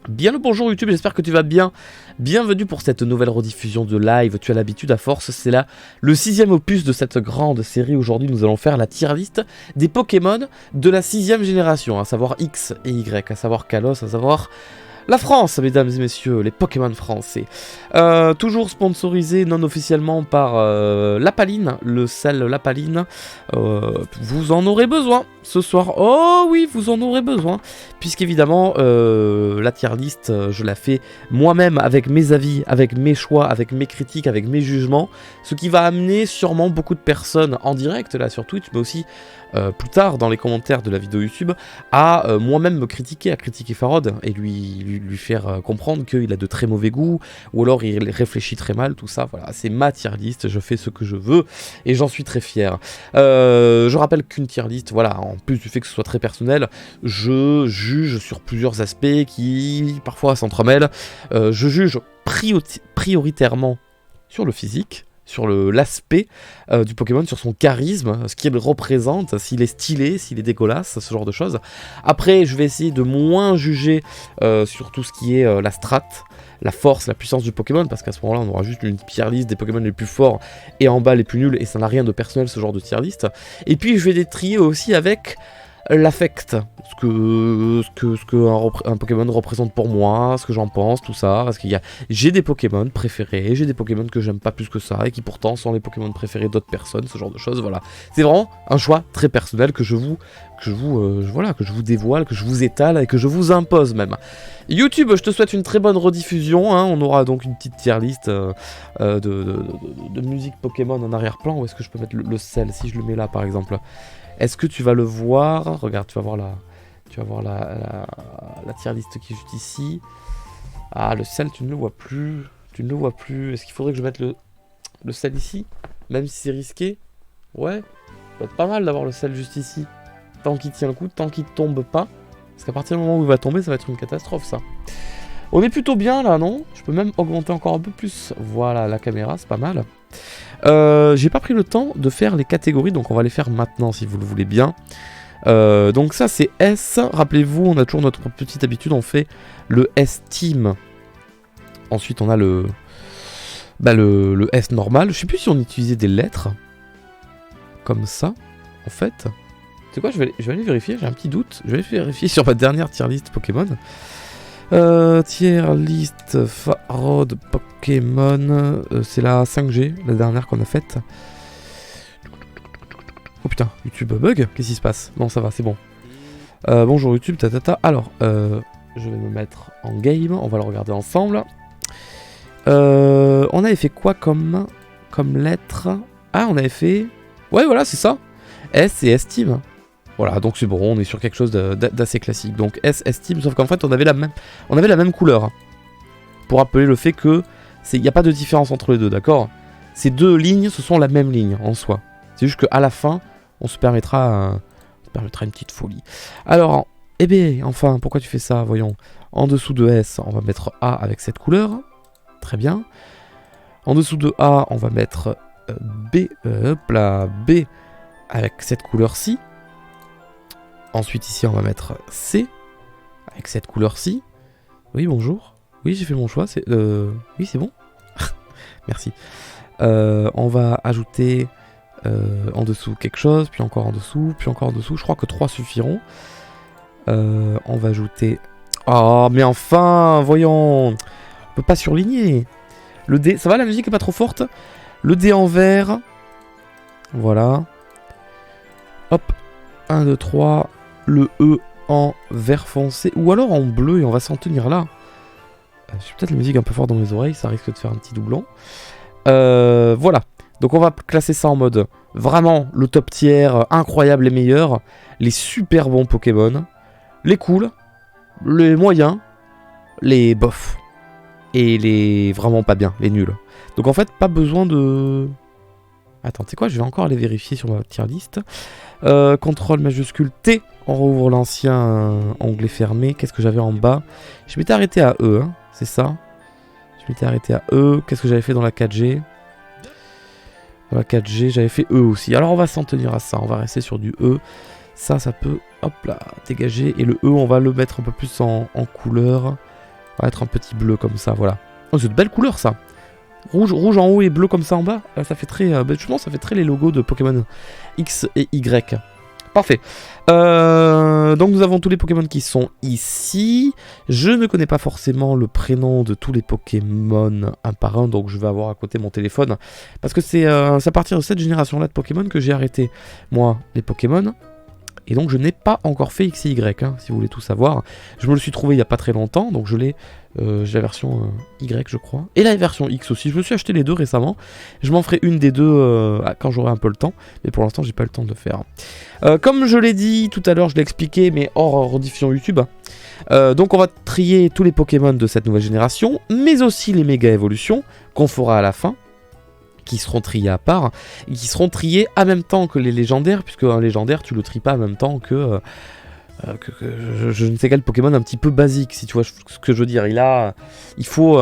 Bien le bonjour YouTube, j'espère que tu vas bien. Bienvenue pour cette nouvelle rediffusion de live. Tu as l'habitude à force, c'est là le 6e opus de cette grande série. Aujourd'hui nous allons faire la tier list des Pokémon de la 6e génération, à savoir X et Y, à savoir Kalos, à savoir la France, mesdames et messieurs, les Pokémon français. Toujours sponsorisé non officiellement par Lapaline, le sel Lapaline. Vous en aurez besoin ce soir. Oh oui, vous en aurez besoin. Puisqu'évidemment, la tier list, je la fais moi-même avec mes avis, avec mes choix, avec mes critiques, avec mes jugements. Ce qui va amener sûrement beaucoup de personnes en direct là sur Twitch, mais aussi plus tard dans les commentaires de la vidéo YouTube, à moi-même me critiquer, à critiquer Farod et lui faire comprendre qu'il a de très mauvais goût, ou alors il réfléchit très mal, tout ça. Voilà, c'est ma tier list, je fais ce que je veux et j'en suis très fier. Je rappelle qu'une tier list, voilà, en plus du fait que ce soit très personnel, je juge sur plusieurs aspects qui parfois s'entremêlent. Je juge prioritairement sur le physique, sur l'aspect du Pokémon, sur son charisme, ce qu'il représente, s'il est stylé, s'il est dégueulasse, ce genre de choses. Après, je vais essayer de moins juger sur tout ce qui est la strat, la force, la puissance du Pokémon, parce qu'à ce moment-là, on aura juste une tier list des Pokémon les plus forts et en bas les plus nuls, et ça n'a rien de personnel, ce genre de tier list. Et puis, je vais les trier aussi avec l'affect, ce que un Pokémon représente pour moi, ce que j'en pense, tout ça, parce qu'il y a, j'ai des Pokémon préférés, j'ai des Pokémon que j'aime pas plus que ça, et qui pourtant sont les Pokémon préférés d'autres personnes, ce genre de choses, voilà. C'est vraiment un choix très personnel que je vous dévoile, que je vous étale, et que je vous impose même. YouTube, je te souhaite une très bonne rediffusion, hein. On aura donc une petite tier list de musique Pokémon en arrière-plan. Où est-ce que je peux mettre le sel, si je le mets là par exemple? Est-ce que tu vas le voir? Regarde, tu vas voir la tier list qui est juste ici. Ah, le sel, tu ne le vois plus. Tu ne le vois plus. Est-ce qu'il faudrait que je mette le sel ici? Même si c'est risqué? Ouais, ça va être pas mal d'avoir le sel juste ici. Tant qu'il tient le coup, tant qu'il tombe pas. Parce qu'à partir du moment où il va tomber, ça va être une catastrophe, ça. On est plutôt bien, là, non? Je peux même augmenter encore un peu plus. Voilà, la caméra, c'est pas mal. J'ai pas pris le temps de faire les catégories, donc on va les faire maintenant si vous le voulez bien. Donc ça c'est S, rappelez-vous, on a toujours notre petite habitude, on fait le S-Team. Ensuite on a le S normal. Je sais plus si on utilisait des lettres comme ça, en fait. C'est quoi, je vais aller vérifier, j'ai un petit doute. Je vais aller vérifier sur ma dernière tier list Pokémon. Tier list Farod Pokémon, c'est la 5G, la dernière qu'on a faite. Oh putain, YouTube bug, qu'est-ce qui se passe? Non, ça va, c'est bon. Bonjour YouTube, tatata. Alors, je vais me mettre en game, on va le regarder ensemble. On avait fait quoi comme lettre? Ah, on avait fait... Ouais, voilà, c'est ça. S et S-Team. Voilà, donc c'est bon, on est sur quelque chose d'assez classique. Donc S-Team, sauf qu'en fait, on avait la même couleur. Pour rappeler le fait que il n'y a pas de différence entre les deux, d'accord? Ces deux lignes, ce sont la même ligne en soi. C'est juste qu'à la fin, on se permettra une petite folie. Alors, eh bien, enfin, pourquoi tu fais ça? Voyons. En dessous de S, on va mettre A avec cette couleur. Très bien. En dessous de A, on va mettre B, B avec cette couleur-ci. Ensuite, ici, on va mettre C avec cette couleur-ci. Oui, bonjour. Oui, j'ai fait mon choix. Oui, c'est bon. Merci. On va ajouter en dessous quelque chose, puis encore en dessous, puis encore en dessous. Je crois que 3 suffiront. On va ajouter... Oh, mais enfin, voyons. On peut pas surligner. Le D... Ça va, la musique est pas trop forte? Le D en vert. Voilà. Hop. 1, 2, 3... Le E en vert foncé, ou alors en bleu, et on va s'en tenir là. J'ai peut-être la musique un peu fort dans mes oreilles, ça risque de faire un petit doublon. Voilà, donc on va classer ça en mode vraiment le top tier, incroyable, les meilleurs, les super bons Pokémon, les cools, les moyens, les bofs, et les vraiment pas bien, les nuls. Donc en fait, pas besoin de... Attends, tu sais quoi, je vais encore aller vérifier sur ma tier list. Contrôle majuscule T, on rouvre l'ancien onglet fermé. Qu'est-ce que j'avais en bas? Je m'étais arrêté à E, hein, c'est ça. Je m'étais arrêté à E. Qu'est-ce que j'avais fait dans la 4G? Dans la 4G, j'avais fait E aussi. Alors on va s'en tenir à ça, on va rester sur du E. Ça peut, hop là, dégager. Et le E, on va le mettre un peu plus en couleur. On va être un petit bleu comme ça, voilà. Oh, c'est de belles couleurs ça. Rouge en haut et bleu comme ça en bas. Ça fait très, je pense, ça fait très les logos de Pokémon X et Y. Parfait. Donc nous avons tous les Pokémon qui sont ici. Je ne connais pas forcément le prénom de tous les Pokémon un par un, donc je vais avoir à côté mon téléphone. Parce que c'est à partir de cette génération-là de Pokémon que j'ai arrêté, moi, les Pokémon. Et donc je n'ai pas encore fait X et Y, hein, si vous voulez tout savoir. Je me le suis trouvé il n'y a pas très longtemps, donc j'ai la version Y je crois. Et la version X aussi, je me suis acheté les deux récemment. Je m'en ferai une des deux quand j'aurai un peu le temps, mais pour l'instant j'ai pas le temps de le faire. Comme je l'ai dit tout à l'heure, je l'ai expliqué, mais hors rediffusion YouTube. Donc on va trier tous les Pokémon de cette nouvelle génération, mais aussi les méga évolutions qu'on fera à la fin, qui seront triés à part, et qui seront triés en même temps que les légendaires, puisque un légendaire, tu le tries pas en même temps que je ne sais quel Pokémon un petit peu basique, si tu vois ce que je veux dire. Il faut...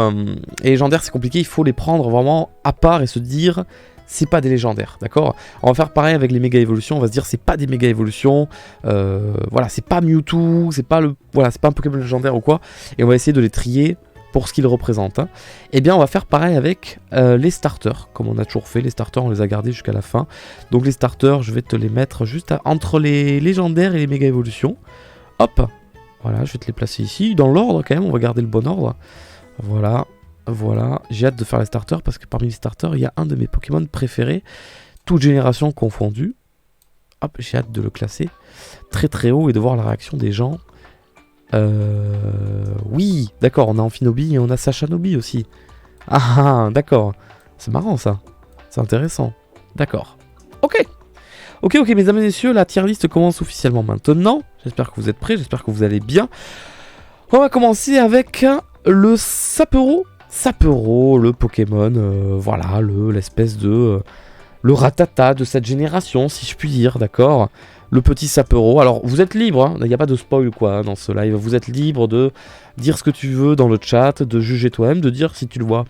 les légendaires, c'est compliqué, il faut les prendre vraiment à part et se dire... C'est pas des légendaires, d'accord? On va faire pareil avec les méga évolutions, on va se dire c'est pas des méga évolutions, voilà, c'est pas Mewtwo, c'est pas un Pokémon légendaire ou quoi, et on va essayer de les trier pour ce qu'ils représentent. Hein. Et bien on va faire pareil avec les starters, comme on a toujours fait, les starters on les a gardés jusqu'à la fin. Donc les starters, je vais te les mettre juste entre les légendaires et les méga évolutions. Hop, voilà, je vais te les placer ici, dans l'ordre quand même, on va garder le bon ordre. Voilà. Voilà, j'ai hâte de faire les starters parce que parmi les starters, il y a un de mes Pokémon préférés, toute génération confondue. Hop, j'ai hâte de le classer très très haut et de voir la réaction des gens. Oui, d'accord, on a Amphinobi et on a Sachanobi aussi. Ah, d'accord, c'est marrant ça, c'est intéressant. D'accord, ok, mes amis et messieurs, la tier list commence officiellement maintenant. J'espère que vous êtes prêts, j'espère que vous allez bien. On va commencer avec le Sapero. Sapero, le Pokémon, voilà, l'espèce de... le Rattata de cette génération, si je puis dire, d'accord? Le petit Sapero. Alors, vous êtes libre, hein, il n'y a pas de spoil, quoi, dans ce live. Vous êtes libre de dire ce que tu veux dans le chat, de juger toi-même, de dire si tu le vois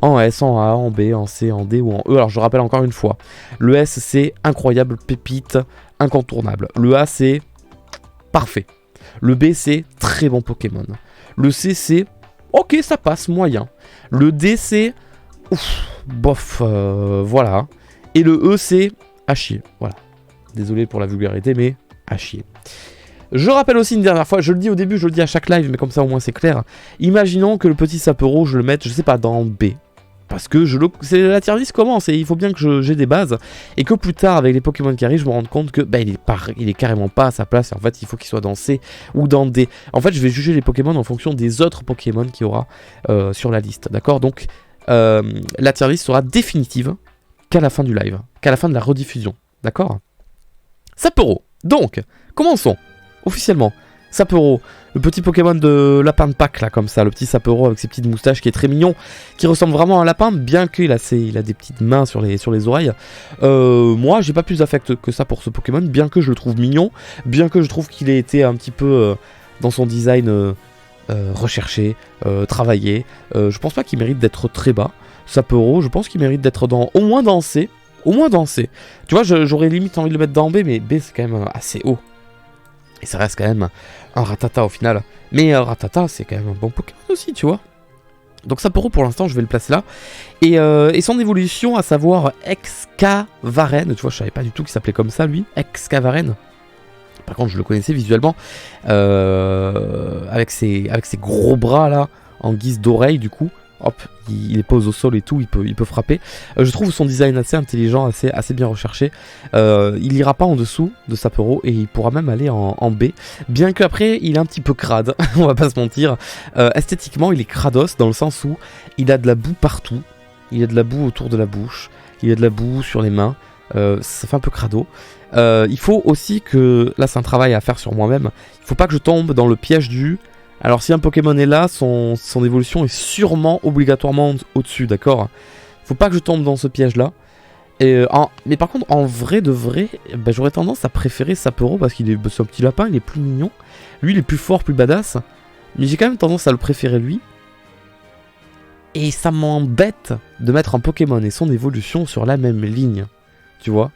en S, en A, en B, en C, en D ou en E. Alors, je rappelle encore une fois, le S, c'est incroyable, pépite, incontournable. Le A, c'est parfait. Le B, c'est très bon Pokémon. Le C, c'est... ok, ça passe, moyen. Le D, c'est... ouf, bof, voilà. Et le E, c'est à chier, voilà. Désolé pour la vulgarité, mais à chier. Je rappelle aussi une dernière fois, je le dis au début, je le dis à chaque live, mais comme ça au moins c'est clair. Imaginons que le petit Sapero, je le mette, je sais pas, dans B. Parce que c'est la tier list commence et il faut bien que j'ai des bases. Et que plus tard, avec les Pokémon qui arrivent, je me rende compte que bah, il est carrément pas à sa place. Et en fait, il faut qu'il soit dans C ou dans D. En fait, je vais juger les Pokémon en fonction des autres Pokémon qu'il y aura sur la liste. D'accord? Donc, la tier list sera définitive qu'à la fin du live. Qu'à la fin de la rediffusion. D'accord? Sapero. Donc, commençons. Officiellement. Sapero, le petit Pokémon de lapin de Pâques, là, comme ça, le petit Sapero avec ses petites moustaches qui est très mignon, qui ressemble vraiment à un lapin, bien qu'il a des petites mains sur les oreilles. Moi, j'ai pas plus d'affect que ça pour ce Pokémon, bien que je le trouve mignon, bien que je trouve qu'il ait été un petit peu dans son design recherché, travaillé. Je pense pas qu'il mérite d'être très bas. Sapero, je pense qu'il mérite d'être au moins dans C. Au moins dans C. Tu vois, j'aurais limite envie de le mettre dans B, mais B, c'est quand même assez haut. Et ça reste quand même un Rattata au final. Mais Rattata, c'est quand même un bon Pokémon aussi, tu vois. Donc Sapero, pour l'instant, je vais le placer là. Et son évolution, à savoir Excavaren. Tu vois, je savais pas du tout qu'il s'appelait comme ça, lui. Excavaren. Par contre, je le connaissais visuellement. Avec ses gros bras, là, en guise d'oreille, du coup. Hop, il pose au sol et tout, il peut frapper. Je trouve son design assez intelligent, assez bien recherché. Il ira pas en dessous de Sapero et il pourra même aller en B. Bien qu'après, il est un petit peu crade, on va pas se mentir. Esthétiquement, il est crados dans le sens où il a de la boue partout. Il a de la boue autour de la bouche. Il a de la boue sur les mains. Ça fait un peu crado. Il faut aussi que... Là, c'est un travail à faire sur moi-même. Il faut pas que je tombe dans le piège du... Alors si un Pokémon est là, son évolution est sûrement obligatoirement au-dessus, d'accord? Faut pas que je tombe dans ce piège-là. Mais par contre, en vrai de vrai, bah, j'aurais tendance à préférer Sapero parce qu'il est un petit lapin, il est plus mignon. Lui, il est plus fort, plus badass. Mais j'ai quand même tendance à le préférer lui. Et ça m'embête de mettre un Pokémon et son évolution sur la même ligne. Tu vois?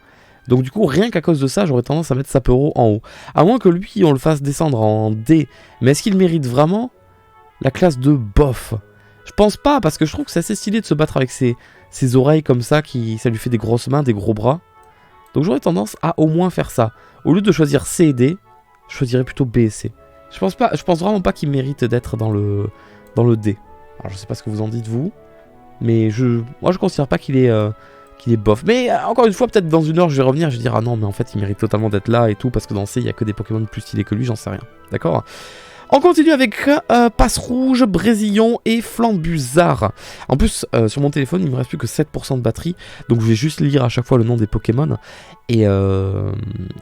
Donc du coup, rien qu'à cause de ça, j'aurais tendance à mettre Sapero en haut. À moins que lui, on le fasse descendre en D. Mais est-ce qu'il mérite vraiment La classe de bof. Je pense pas, parce que je trouve que c'est assez stylé de se battre avec ses oreilles comme ça, ça lui fait des grosses mains, des gros bras. Donc j'aurais tendance à au moins faire ça. Au lieu de choisir C et D, je choisirais plutôt B et C. Je pense vraiment pas qu'il mérite d'être dans le D. Alors je sais pas ce que vous en dites vous, mais moi je considère pas qu'il est bof. Mais encore une fois, peut-être dans une heure je vais revenir, je vais dire ah non mais en fait il mérite totalement d'être là et tout, parce que dans C il y a que des Pokémon plus stylés que lui, j'en sais rien. D'accord ? On continue avec Passe Rouge, Brésillon et Flambuzard. En plus, sur mon téléphone, il me reste plus que 7% de batterie. Donc je vais juste lire à chaque fois le nom des Pokémon. Et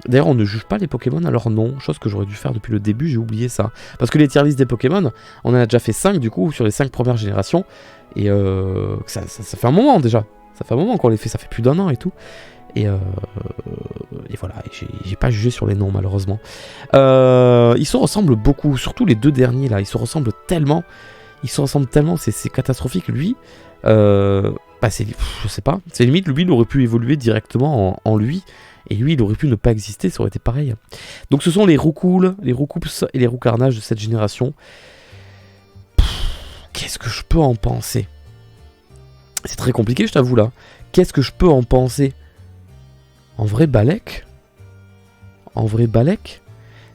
d'ailleurs, on ne juge pas les Pokémon à leur nom. Chose que j'aurais dû faire depuis le début, j'ai oublié ça. Parce que les tier list des Pokémon, on en a déjà fait 5 du coup, sur les 5 premières générations. Et ça fait un moment déjà. Ça fait un moment qu'on les fait, ça fait plus d'un an et tout. Et voilà, j'ai pas jugé sur les noms malheureusement. Ils se ressemblent beaucoup, surtout les deux derniers là, ils se ressemblent tellement, c'est catastrophique. Lui, je sais pas, c'est limite, lui il aurait pu évoluer directement en lui, et lui il aurait pu ne pas exister, ça aurait été pareil. Donc ce sont les Roucool, les Roucoups et les Roucarnage de cette génération. Qu'est-ce que je peux en penser? C'est très compliqué, je t'avoue là. Qu'est-ce que je peux en penser? En vrai, Balek.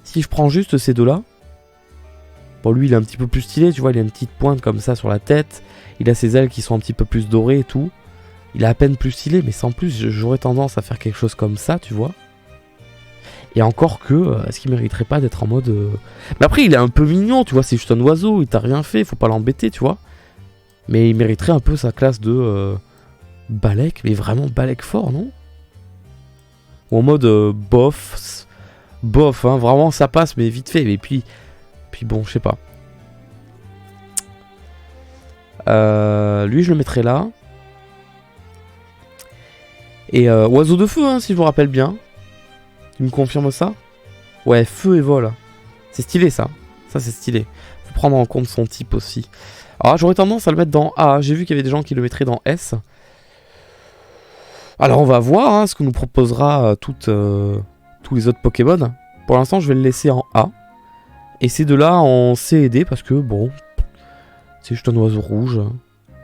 Si je prends juste ces deux-là. Bon, lui, il est un petit peu plus stylé, tu vois. Il a une petite pointe comme ça sur la tête. Il a ses ailes qui sont un petit peu plus dorées et tout. Il est à peine plus stylé, mais sans plus, j'aurais tendance à faire quelque chose comme ça, tu vois. Et encore que, est-ce qu'il mériterait pas d'être en mode... Mais après, il est un peu mignon, tu vois. C'est juste un oiseau, il t'a rien fait, faut pas l'embêter, tu vois. Mais il mériterait un peu sa classe de... Balek, mais vraiment Balek fort, non? Ou en mode bof, hein, vraiment ça passe mais vite fait, et puis bon, je sais pas. Lui je le mettrai là. Et oiseau de feu, hein, si je vous rappelle bien. Tu me confirmes ça? Ouais, feu et vol. C'est stylé ça c'est stylé. Faut prendre en compte son type aussi. Alors j'aurais tendance à le mettre dans A, j'ai vu qu'il y avait des gens qui le mettraient dans S. Alors on va voir hein, ce que nous proposera tous les autres Pokémon. Pour l'instant je vais le laisser en A. Et ces deux-là en C et D parce que bon, c'est juste un oiseau rouge.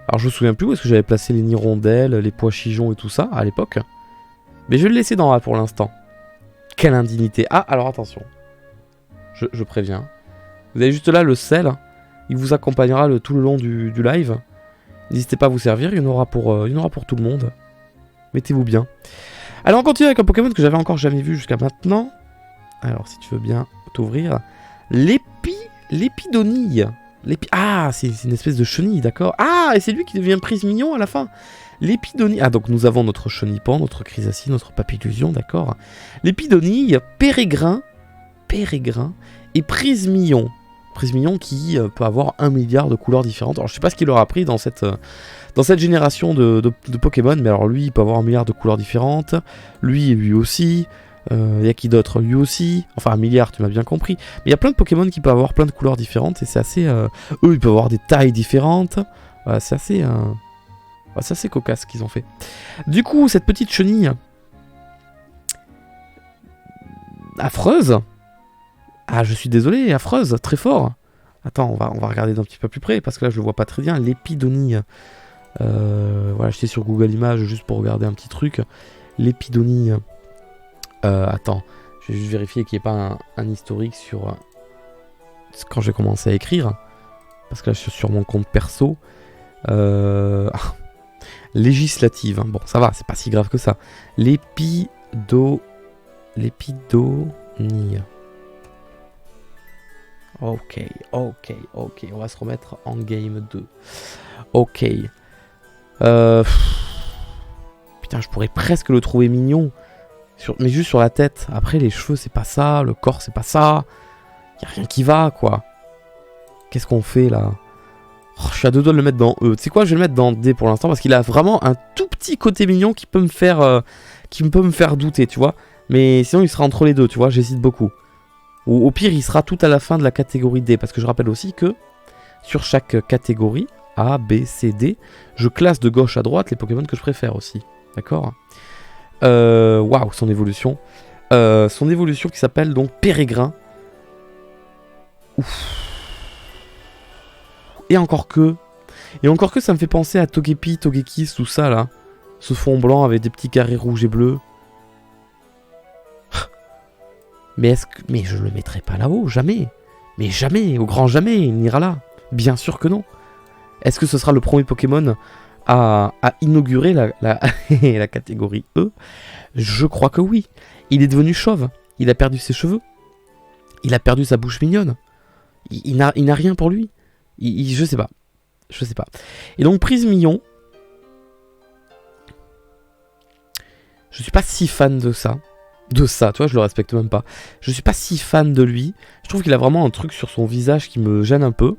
Alors je me souviens plus où est-ce que j'avais placé les Nirondelles, les pois chigeons et tout ça à l'époque. Mais je vais le laisser dans A pour l'instant. Quelle indignité. Ah alors attention. Je préviens. Vous avez juste là le sel. Il vous accompagnera tout le long du live. N'hésitez pas à vous servir, il y en aura pour tout le monde. Mettez-vous bien. Alors on continue avec un Pokémon que j'avais encore jamais vu jusqu'à maintenant. Alors si tu veux bien t'ouvrir. L'Épidonille. Ah, c'est une espèce de chenille, d'accord. Ah, et c'est lui qui devient prise mignon à la fin. L'Épidonille. Ah, donc nous avons notre Chenipan, notre Chrysacine, notre Papillusion, d'accord. L'Épidonille, Pérégrin et Prise Mignon. Prise Mignon qui peut avoir 1 milliard de couleurs différentes. Alors je sais pas ce qu'il aura pris dans cette génération de Pokémon, mais alors lui il peut avoir 1 milliard de couleurs différentes. Lui aussi. Il y a qui d'autre? Lui aussi. Enfin 1 milliard, tu m'as bien compris. Mais il y a plein de Pokémon qui peuvent avoir plein de couleurs différentes et c'est assez... eux ils peuvent avoir des tailles différentes. Voilà, c'est assez cocasse ce qu'ils ont fait. Du coup cette petite chenille affreuse. Ah, je suis désolé, affreuse, très fort. Attends, on va regarder d'un petit peu plus près, parce que là, je le vois pas très bien. L'Épidonille. Voilà, j'étais sur Google Images juste pour regarder un petit truc. L'Épidonille. Attends, je vais juste vérifier qu'il n'y ait pas un historique sur... quand j'ai commencé à écrire. Parce que là, je suis sur mon compte perso. Législative. Hein. Bon, ça va, c'est pas si grave que ça. L'Épidonille. Ok, on va se remettre en game 2. Ok. Putain, je pourrais presque le trouver mignon. Mais juste sur la tête. Après, les cheveux, c'est pas ça. Le corps, c'est pas ça. Y a rien qui va, quoi. Qu'est-ce qu'on fait, là? Je suis à deux doigts de le mettre dans E. Tu sais quoi, je vais le mettre dans D pour l'instant. Parce qu'il a vraiment un tout petit côté mignon qui peut me faire douter, tu vois. Mais sinon, il sera entre les deux, tu vois. J'hésite beaucoup. Ou au pire, il sera tout à la fin de la catégorie D. Parce que je rappelle aussi que sur chaque catégorie, A, B, C, D, je classe de gauche à droite les Pokémon que je préfère aussi. D'accord? Waouh, son évolution. Son évolution qui s'appelle donc Pérégrin. Ouf. Et encore que ça me fait penser à Togepi, Togekis, tout ça là. Ce fond blanc avec des petits carrés rouges et bleus. Mais je le mettrai pas là-haut, jamais. Mais jamais, au grand jamais, il n'ira là. Bien sûr que non. Est-ce que ce sera le premier Pokémon à inaugurer la catégorie E? Je crois que oui. Il est devenu chauve. Il a perdu ses cheveux. Il a perdu sa bouche mignonne. Il n'a rien pour lui. Je sais pas. Je sais pas. Et donc Prismillon, je suis pas si fan de ça. Tu vois, je le respecte même pas. Je suis pas si fan de lui. Je trouve qu'il a vraiment un truc sur son visage qui me gêne un peu.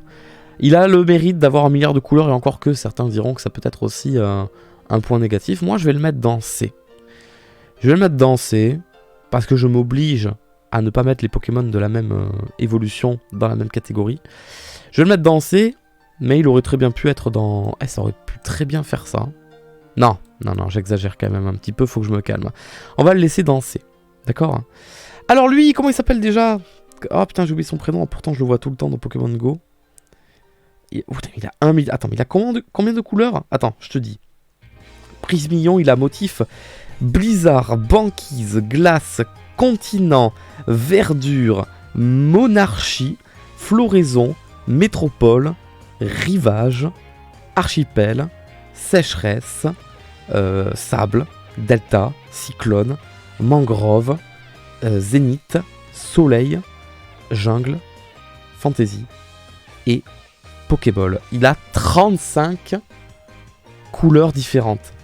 Il a le mérite d'avoir 1 milliard de couleurs, et encore que certains diront que ça peut être aussi un point négatif. Moi, je vais le mettre dans C. Je vais le mettre dans C, parce que je m'oblige à ne pas mettre les Pokémon de la même évolution dans la même catégorie. Je vais le mettre dans C, mais il aurait très bien pu être dans... ça aurait pu très bien faire ça. Non, j'exagère quand même un petit peu, faut que je me calme. On va le laisser dans C, d'accord? Alors lui, comment il s'appelle déjà? Oh putain, j'ai oublié son prénom, pourtant je le vois tout le temps dans Pokémon Go. Il a 1 milliard... Attends, mais il a combien de couleurs? Attends, je te dis. Prismillon, il a motif blizzard, banquise, glace, continent, verdure, monarchie, floraison, métropole, rivage, archipel, sécheresse, sable, delta, cyclone, mangrove, zénith, soleil, jungle, fantasy et Pokéball. Il a 35 couleurs différentes.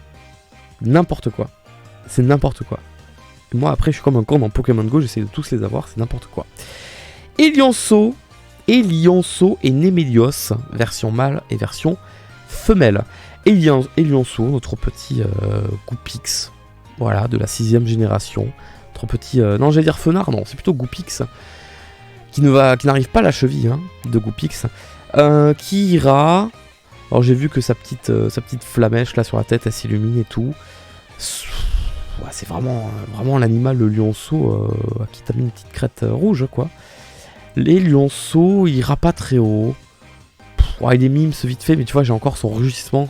N'importe quoi. C'est n'importe quoi. Et moi après je suis comme un con dans Pokémon Go, j'essaie de tous les avoir, c'est n'importe quoi. Lionceau et Némélios, version mâle et version femelle. Lionceau, notre petit Goupix, voilà, de la 6ème génération. Notre petit, non j'allais dire Fenard, non, c'est plutôt Goupix, qui n'arrive pas à la cheville hein, de Goupix. Qui ira... Alors j'ai vu que sa petite flamèche là sur la tête, elle s'illumine et tout. Ouais, c'est vraiment l'animal, le lionceau, qui t'a mis une petite crête rouge quoi. Les lionceaux, il ira pas très haut. Ouais, il est mimes vite fait, mais tu vois, j'ai encore son rugissement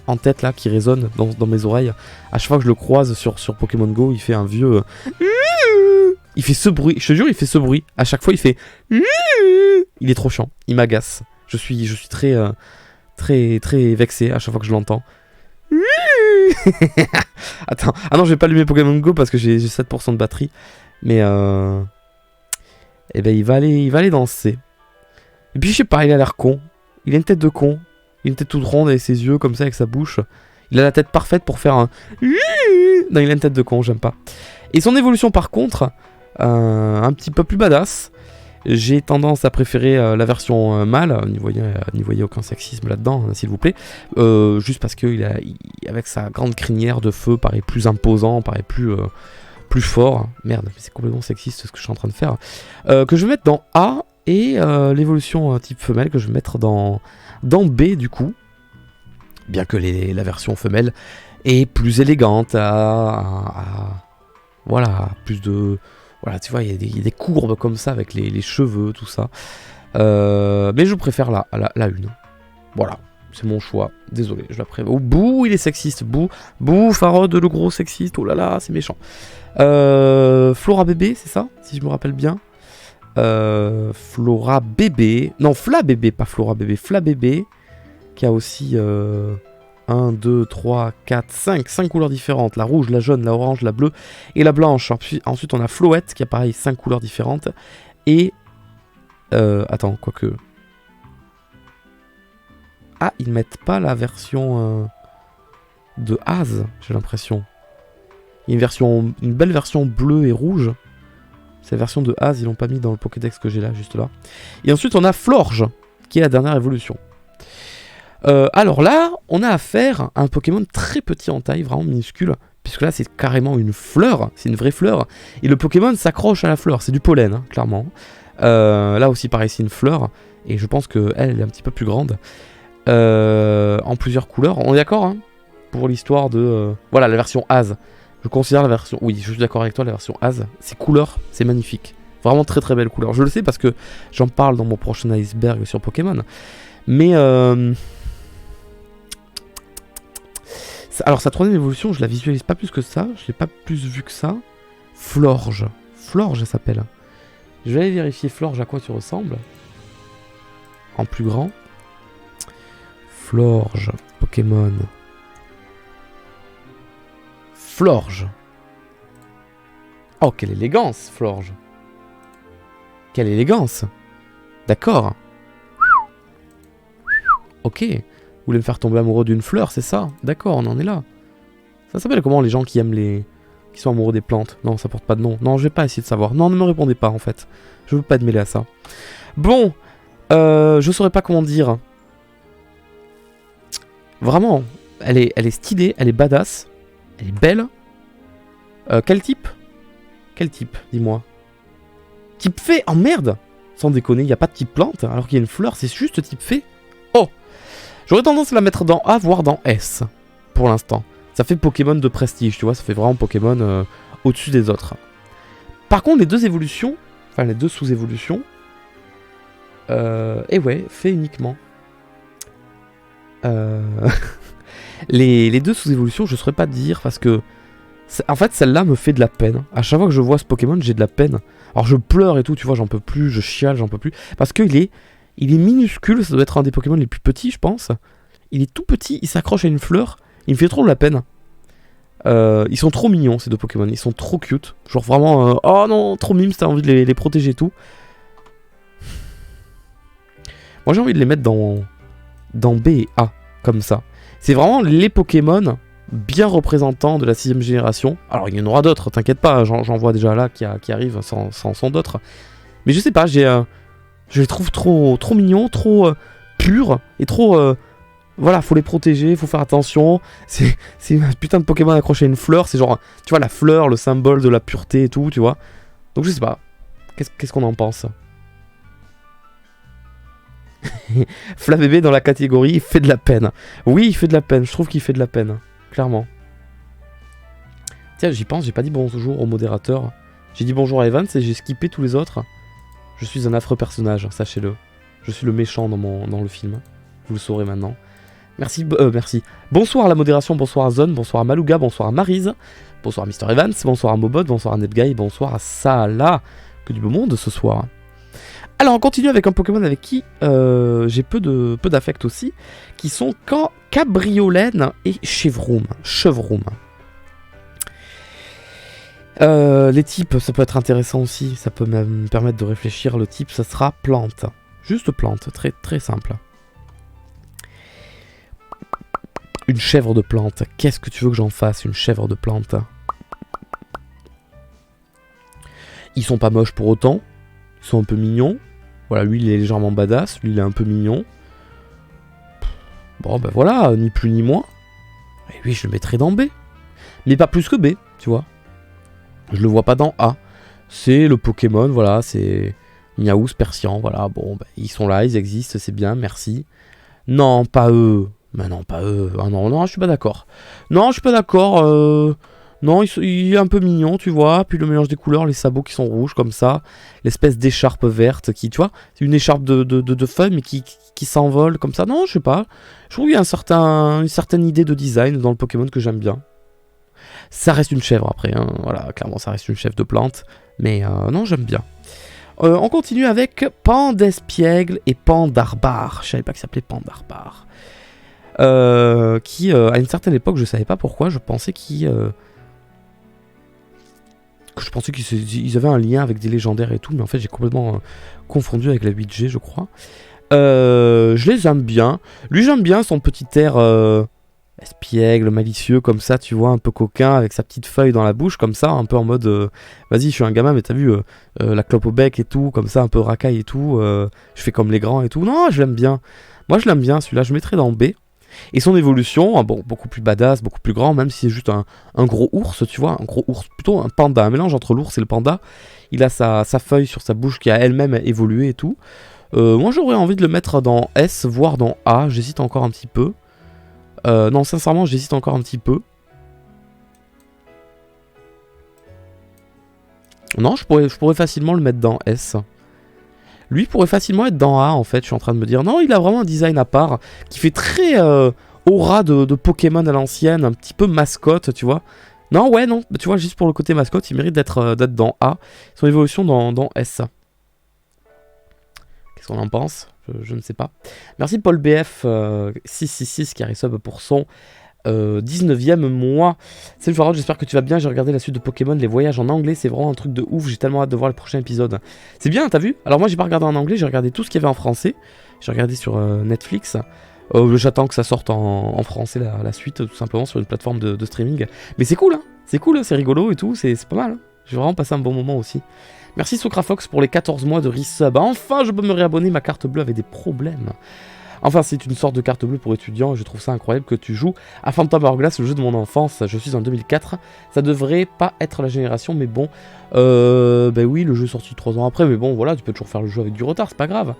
en tête là qui résonne dans mes oreilles. À chaque fois que je le croise sur Pokémon Go, il fait un vieux... Il fait ce bruit, je te jure, il fait ce bruit. À chaque fois, il fait... Il est trop chiant, il m'agace. Je suis très vexé à chaque fois que je l'entends. Attends, ah non, je vais pas allumer Pokémon Go parce que j'ai 7% de batterie. Mais eh ben il va aller danser. Et puis je sais pas, il a l'air con. Il a une tête de con. Il a une tête toute ronde avec ses yeux comme ça, avec sa bouche. Il a la tête parfaite pour faire un... Non, il a une tête de con, j'aime pas. Et son évolution par contre, un petit peu plus badass. J'ai tendance à préférer la version mâle, n'y voyez aucun sexisme là-dedans, hein, s'il vous plaît. Juste parce que avec sa grande crinière de feu, paraît plus imposant, paraît plus fort. Merde, mais c'est complètement sexiste ce que je suis en train de faire. Que je vais mettre dans A, et l'évolution type femelle que je vais mettre dans B du coup. Bien que la version femelle est plus élégante, voilà, plus de... Voilà, tu vois, il y a des courbes comme ça avec les cheveux, tout ça. Mais je préfère la une. Voilà, c'est mon choix. Désolé, je la préfère. Oh, bouh, il est sexiste. Bouh, Farod, le gros sexiste. Oh là là, c'est méchant. Flora bébé, c'est ça? Si je me rappelle bien. Flora bébé. Non, Fla bébé, pas Flora bébé. Fla bébé, qui a aussi... 1, 2, 3, 4, 5 couleurs différentes. La rouge, la jaune, la orange, la bleue et la blanche. Ensuite, on a Floette qui a pareil 5 couleurs différentes. Et... attends, quoique... Ah, ils mettent pas la version de Az, j'ai l'impression. Il y a une belle version bleue et rouge. Cette version de Az, ils l'ont pas mis dans le Pokédex que j'ai là, juste là. Et ensuite, on a Florge, qui est la dernière évolution. Alors là, on a affaire à un Pokémon très petit en taille, vraiment minuscule, puisque là c'est carrément une fleur, c'est une vraie fleur, et le Pokémon s'accroche à la fleur, c'est du pollen, hein, clairement. Là aussi pareil, c'est une fleur, et je pense qu'elle est un petit peu plus grande, en plusieurs couleurs, on est d'accord hein, pour l'histoire de... Voilà, la version Az, je considère la version... Oui, je suis d'accord avec toi, la version Az, ces couleurs, c'est magnifique, vraiment très très belle couleur, je le sais parce que j'en parle dans mon prochain iceberg sur Pokémon. Mais alors sa troisième évolution, je la visualise pas plus que ça. Je l'ai pas plus vu que ça. Florge. Florge, elle s'appelle. Je vais aller vérifier Florge à quoi tu ressembles. En plus grand. Florge. Pokémon. Florge. Oh, quelle élégance, Florge. Quelle élégance. D'accord. Ok. Vous voulez me faire tomber amoureux d'une fleur, c'est ça? D'accord, on en est là. Ça s'appelle comment les gens qui aiment les... qui sont amoureux des plantes? Non, ça porte pas de nom. Non, je vais pas essayer de savoir. Non, ne me répondez pas, en fait. Je veux pas être mêlé à ça. Bon. Je saurais pas comment dire. Vraiment. Elle est stylée, elle est badass. Elle est belle. Quel type? Quel type, dis-moi. Type fée? Oh merde! Sans déconner, il n'y a pas de type plante, alors qu'il y a une fleur, c'est juste type fée. Oh! J'aurais tendance à la mettre dans A, voire dans S, pour l'instant. Ça fait Pokémon de prestige, tu vois, ça fait vraiment Pokémon au-dessus des autres. Par contre, les deux évolutions, enfin les deux sous-évolutions, et ouais, fée uniquement. Les deux sous-évolutions, je ne saurais pas te dire, parce que en fait, celle-là me fait de la peine. À chaque fois que je vois ce Pokémon, j'ai de la peine. Alors je pleure et tout, tu vois, j'en peux plus, je chiale, j'en peux plus. Parce qu'il est minuscule, ça doit être un des Pokémon les plus petits, je pense. Il est tout petit, il s'accroche à une fleur, il me fait trop de la peine. Ils sont trop mignons, ces deux Pokémon, ils sont trop cute. Genre vraiment, oh non, trop mimes, t'as envie de les protéger et tout. Moi j'ai envie de les mettre dans B et A, comme ça. C'est vraiment les Pokémon bien représentants de la 6ème génération. Alors il y en aura d'autres, t'inquiète pas, j'en vois déjà là qui arrivent sans d'autres. Mais je sais pas, je les trouve trop mignons, trop purs et trop... voilà, faut les protéger, faut faire attention. C'est un putain de Pokémon accroché à une fleur, c'est genre, tu vois, la fleur, le symbole de la pureté et tout, tu vois. Donc je sais pas, qu'est-ce qu'on en pense? Flabébé dans la catégorie, il fait de la peine. Oui, il fait de la peine, je trouve qu'il fait de la peine. Clairement. Tiens, j'y pense, j'ai pas dit bonjour au modérateur. J'ai dit bonjour à Evans et j'ai skippé tous les autres. Je suis un affreux personnage, sachez-le. Je suis le méchant dans le film. Vous le saurez maintenant. Merci, merci. Bonsoir à la modération, bonsoir à Zone, bonsoir à Malouga, bonsoir à Maryse, bonsoir à Mr. Evans, bonsoir à Mobot, bonsoir à Netguy, bonsoir à Salah. Que du beau monde ce soir. Alors on continue avec un Pokémon avec qui j'ai peu d'affect aussi, qui sont Cabriolène et Chevroom. Les types, ça peut être intéressant aussi, ça peut me permettre de réfléchir. Le type, ça sera plante. Juste plante, très, très simple. Une chèvre de plante. Qu'est-ce que tu veux que j'en fasse, une chèvre de plante? Ils sont pas moches pour autant. Ils sont un peu mignons. Voilà, lui il est légèrement badass, lui il est un peu mignon. Bon ben voilà, ni plus ni moins. Et lui je le mettrai dans B. Mais pas plus que B, tu vois. Je le vois pas dans A. C'est le Pokémon, voilà, c'est Miaous, Persian, voilà, bon, ben, ils sont là, ils existent, c'est bien, merci. Non, pas eux. Mais non, pas eux. Ah non, je suis pas d'accord. Non, je suis pas d'accord. Non, il est un peu mignon, tu vois. Puis le mélange des couleurs, les sabots qui sont rouges comme ça. L'espèce d'écharpe verte qui, tu vois, c'est une écharpe de feuilles mais qui s'envole comme ça. Non, je sais pas. Je trouve qu'il y a une certaine idée de design dans le Pokémon que j'aime bien. Ça reste une chèvre après, hein. Voilà, clairement ça reste une chèvre de plante. Mais non, j'aime bien. On continue avec Pandespiègle et Pandarbare. Je savais pas qu'il s'appelait Pandarbare. Qui, à une certaine époque, je savais pas pourquoi, je pensais qu'ils avaient un lien avec des légendaires et tout, mais en fait j'ai complètement confondu avec la 8G, je crois. Je les aime bien. Lui, j'aime bien son petit air espiègle, malicieux, comme ça, tu vois, un peu coquin, avec sa petite feuille dans la bouche, comme ça, un peu en mode vas-y, je suis un gamin, mais t'as vu la clope au bec et tout, comme ça, un peu racaille et tout. Je fais comme les grands et tout. Non, je l'aime bien. Moi, je l'aime bien, celui-là, je mettrais dans B. Et son évolution, bon, beaucoup plus badass, beaucoup plus grand, même si c'est juste un gros ours, tu vois, un gros ours, plutôt un panda, un mélange entre l'ours et le panda. Il a sa feuille sur sa bouche qui a elle-même évolué et tout. Moi j'aurais envie de le mettre dans S, voire dans A, j'hésite encore un petit peu. Non, sincèrement, j'hésite encore un petit peu. Non, je pourrais facilement le mettre dans S. Lui pourrait facilement être dans A en fait, je suis en train de me dire. Non, il a vraiment un design à part qui fait très aura de Pokémon à l'ancienne, un petit peu mascotte, tu vois. Non, ouais, non, tu vois, juste pour le côté mascotte, il mérite d'être dans A. Son évolution dans S. Qu'est-ce qu'on en pense? Je ne sais pas. Merci Paul BF 666 qui a resub pour son 19e mois. Salut Farod, j'espère que tu vas bien. J'ai regardé la suite de Pokémon, les voyages en anglais, c'est vraiment un truc de ouf. J'ai tellement hâte de voir le prochain épisode. C'est bien, t'as vu? Alors moi j'ai pas regardé en anglais, j'ai regardé tout ce qu'il y avait en français. J'ai regardé sur Netflix. J'attends que ça sorte en français la suite, tout simplement sur une plateforme de streaming. Mais c'est cool, hein. C'est cool, hein, c'est rigolo et tout, c'est pas mal. Hein. J'ai vraiment passé un bon moment aussi. Merci Socrafox pour les 14 mois de resub. Enfin, je peux me réabonner, ma carte bleue avait des problèmes. Enfin, c'est une sorte de carte bleue pour étudiants et je trouve ça incroyable que tu joues à Phantom Hourglass, le jeu de mon enfance. Je suis en 2004. Ça devrait pas être la génération, mais bon. Ben oui, le jeu est sorti 3 ans après, mais bon, voilà, tu peux toujours faire le jeu avec du retard, c'est pas grave.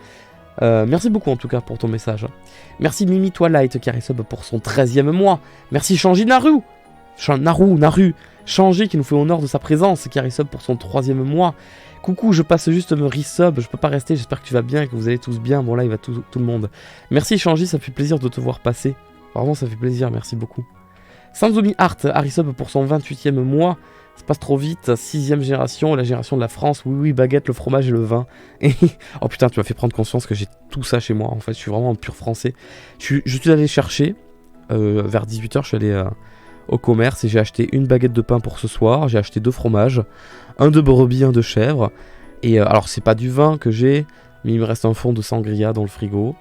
Merci beaucoup en tout cas pour ton message. Merci Mimi Twilight qui a resub pour son 13e mois. Merci Shanji Naru. Naru. Shanji qui nous fait honneur de sa présence, qui a resub pour son 3e mois. Coucou, je passe juste me resub, je peux pas rester, j'espère que tu vas bien et que vous allez tous bien. Bon là il va tout le monde. Merci Shanji, ça fait plaisir de te voir passer. Vraiment ça fait plaisir, merci beaucoup. Sanzumi Art a resub pour son 28e mois. Ça passe trop vite, 6e génération, la génération de la France, oui, baguette, le fromage et le vin. Et oh putain, tu m'as fait prendre conscience que j'ai tout ça chez moi, en fait, je suis vraiment un pur français. Je suis allé chercher, vers 18h, je suis allé au commerce et j'ai acheté une baguette de pain pour ce soir, j'ai acheté 2 fromages, un de brebis, un de chèvre. Et alors, c'est pas du vin que j'ai, mais il me reste un fond de sangria dans le frigo.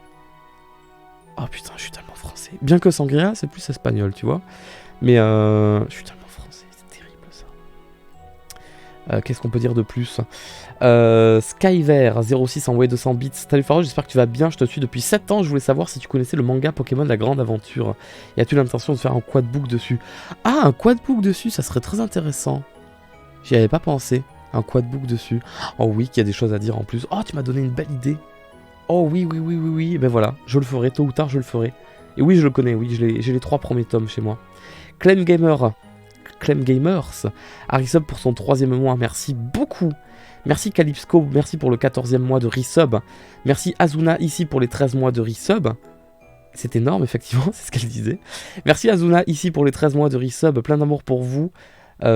Oh putain, je suis tellement français. Bien que sangria, c'est plus espagnol, tu vois. Mais je suis tellement français, c'est terrible ça. Qu'est-ce qu'on peut dire de plus? Skyver06 envoyé 200 bits. Salut Faro, j'espère que tu vas bien. Je te suis depuis 7 ans. Je voulais savoir si tu connaissais le manga Pokémon La Grande Aventure. Et as-tu l'intention de faire un quadbook dessus? Ah, un quadbook dessus, ça serait très intéressant. J'y avais pas pensé. Un quadbook dessus. Oh oui, qu'il y a des choses à dire en plus. Oh, tu m'as donné une belle idée. Oh oui. Ben voilà, je le ferai. Tôt ou tard, je le ferai. Et oui, je le connais. Oui, j'ai les 3 premiers tomes chez moi. Clem Gamers, Arisub pour son 3e mois, merci beaucoup. Merci Calypsco, merci pour le 14e mois de resub. Merci Azuna ici pour les 13 mois de resub. C'est énorme, effectivement, c'est ce qu'elle disait. Merci Azuna ici pour les 13 mois de resub, plein d'amour pour vous.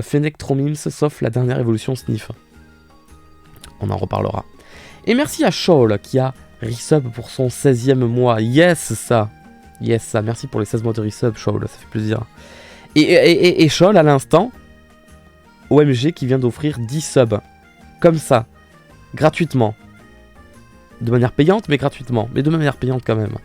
Fennec Tromims, sauf la dernière évolution Sniff. On en reparlera. Et merci à Shawl qui a resub pour son 16e mois. Yes, ça. Merci pour les 16 mois de resub, Shawl, ça fait plaisir. Et Shawl, à l'instant, OMG qui vient d'offrir 10 subs. Comme ça. Gratuitement. De manière payante, mais gratuitement. Mais de manière payante quand même.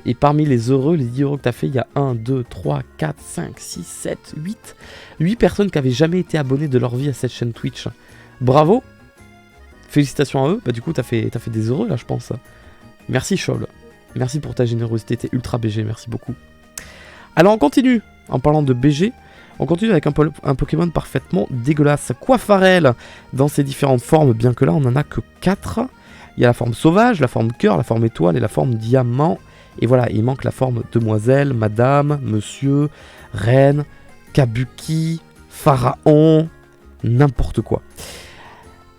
Et parmi les heureux, les 10 euros que tu as fait, il y a 1, 2, 3, 4, 5, 6, 7, 8. 8 personnes qui n'avaient jamais été abonnées de leur vie à cette chaîne Twitch. Bravo. Félicitations à eux. Bah du coup, t'as fait des heureux là, je pense. Merci Shawl. Merci pour ta générosité. T'es ultra BG. Merci beaucoup. Alors on continue. En parlant de BG, on continue avec un Pokémon parfaitement dégueulasse. Quafarel dans ses différentes formes, bien que là on n'en a que 4. Il y a la forme sauvage, la forme cœur, la forme étoile et la forme diamant. Et voilà, il manque la forme demoiselle, madame, monsieur, reine, kabuki, pharaon, n'importe quoi.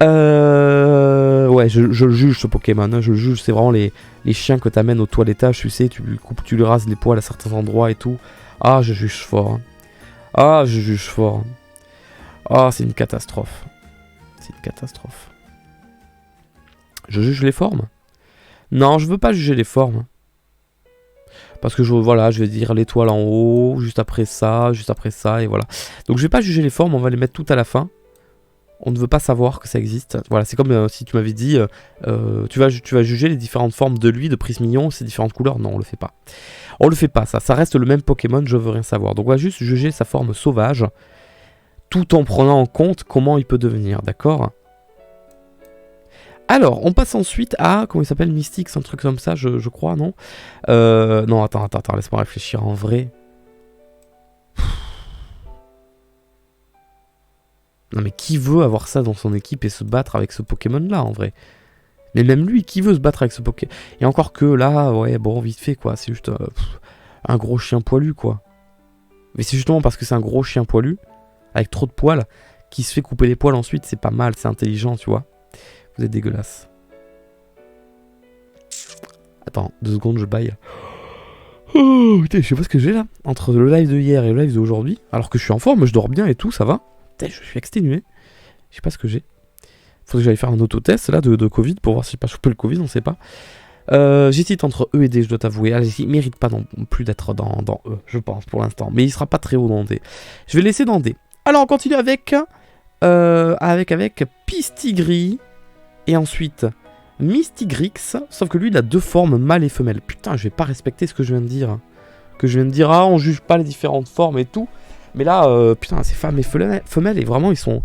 Ouais, je le juge ce Pokémon, hein, je le juge, c'est vraiment les chiens que t'amènes au toilettage, tu sais, tu lui rases les poils à certains endroits et tout. Ah, je juge fort. Hein. Ah, je juge fort. Ah, c'est une catastrophe. C'est une catastrophe. Je juge les formes? Non, je veux pas juger les formes. Parce que je vais dire l'étoile en haut, juste après ça, et voilà. Donc je vais pas juger les formes, on va les mettre tout à la fin. On ne veut pas savoir que ça existe. Voilà, c'est comme si tu m'avais dit, tu vas juger les différentes formes de lui, de Prismillon, ses différentes couleurs. Non, on le fait pas. On le fait pas, ça reste le même Pokémon, je veux rien savoir. Donc on va juste juger sa forme sauvage, tout en prenant en compte comment il peut devenir, d'accord? Alors, on passe ensuite à, comment il s'appelle, Mystics, un truc comme ça, je crois, non? Non, attends, laisse-moi réfléchir en vrai. Non mais qui veut avoir ça dans son équipe et se battre avec ce Pokémon-là, en vrai? Mais même lui, qui veut se battre avec ce Pokémon? Et encore que là, ouais, bon, vite fait, quoi. C'est juste un gros chien poilu, quoi. Mais c'est justement parce que c'est un gros chien poilu, avec trop de poils, qui se fait couper les poils ensuite. C'est pas mal, c'est intelligent, tu vois. Vous êtes dégueulasse. Attends, 2 secondes, je baille. Oh, putain, je sais pas ce que j'ai là. Entre le live de hier et le live d'aujourd'hui, alors que je suis en forme, je dors bien et tout, ça va. Putain, je suis exténué. Je sais pas ce que j'ai. Faudrait que j'aille faire un autotest là de Covid pour voir si j'ai pas chopé le Covid, on sait pas. J'hésite entre E et D, je dois t'avouer. Allez, il mérite pas non plus d'être dans E, je pense, pour l'instant. Mais il sera pas très haut dans D. Je vais le laisser dans D. Alors, on continue avec Pistigris. Et ensuite, Mystigrix. Sauf que lui, il a 2 formes, mâle et femelle. Putain, je vais pas respecter ce que je viens de dire. Que je viens de dire, ah, on juge pas les différentes formes et tout. Mais là, putain, ces femmes et femelles, et vraiment, ils sont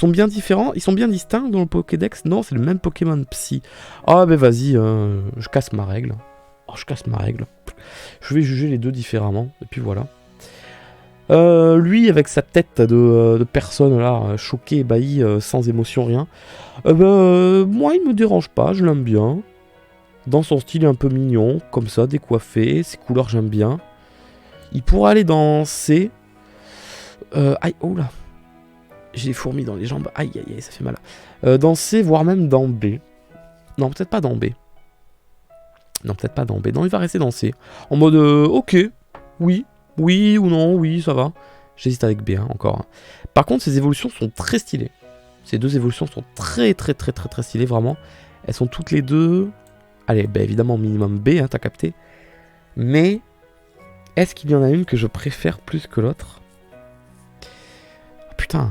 bien différents, ils sont bien distincts dans le Pokédex. Non, c'est le même Pokémon Psy. Ah, ben vas-y, je casse ma règle. Oh, je casse ma règle. Je vais juger les deux différemment, et puis voilà. Lui, avec sa tête de personne, là, choquée, ébahie, sans émotion, rien. Moi, il me dérange pas, je l'aime bien. Dans son style un peu mignon, comme ça, décoiffé, ses couleurs, j'aime bien. Il pourra aller dans C. Aïe, oh là. J'ai des fourmis dans les jambes. Aïe, aïe, aïe, ça fait mal. Dans C, voire même dans B. Non, peut-être pas dans B. Non, peut-être pas dans B. Non, il va rester dans C. En mode, ok, oui, oui ou non, oui, ça va. J'hésite avec B, hein, encore. Par contre, ces évolutions sont très stylées. Ces 2 évolutions sont très stylées, vraiment. Elles sont toutes les deux... Allez, bah évidemment, minimum B, hein, t'as capté. Mais, est-ce qu'il y en a une que je préfère plus que l'autre? Putain.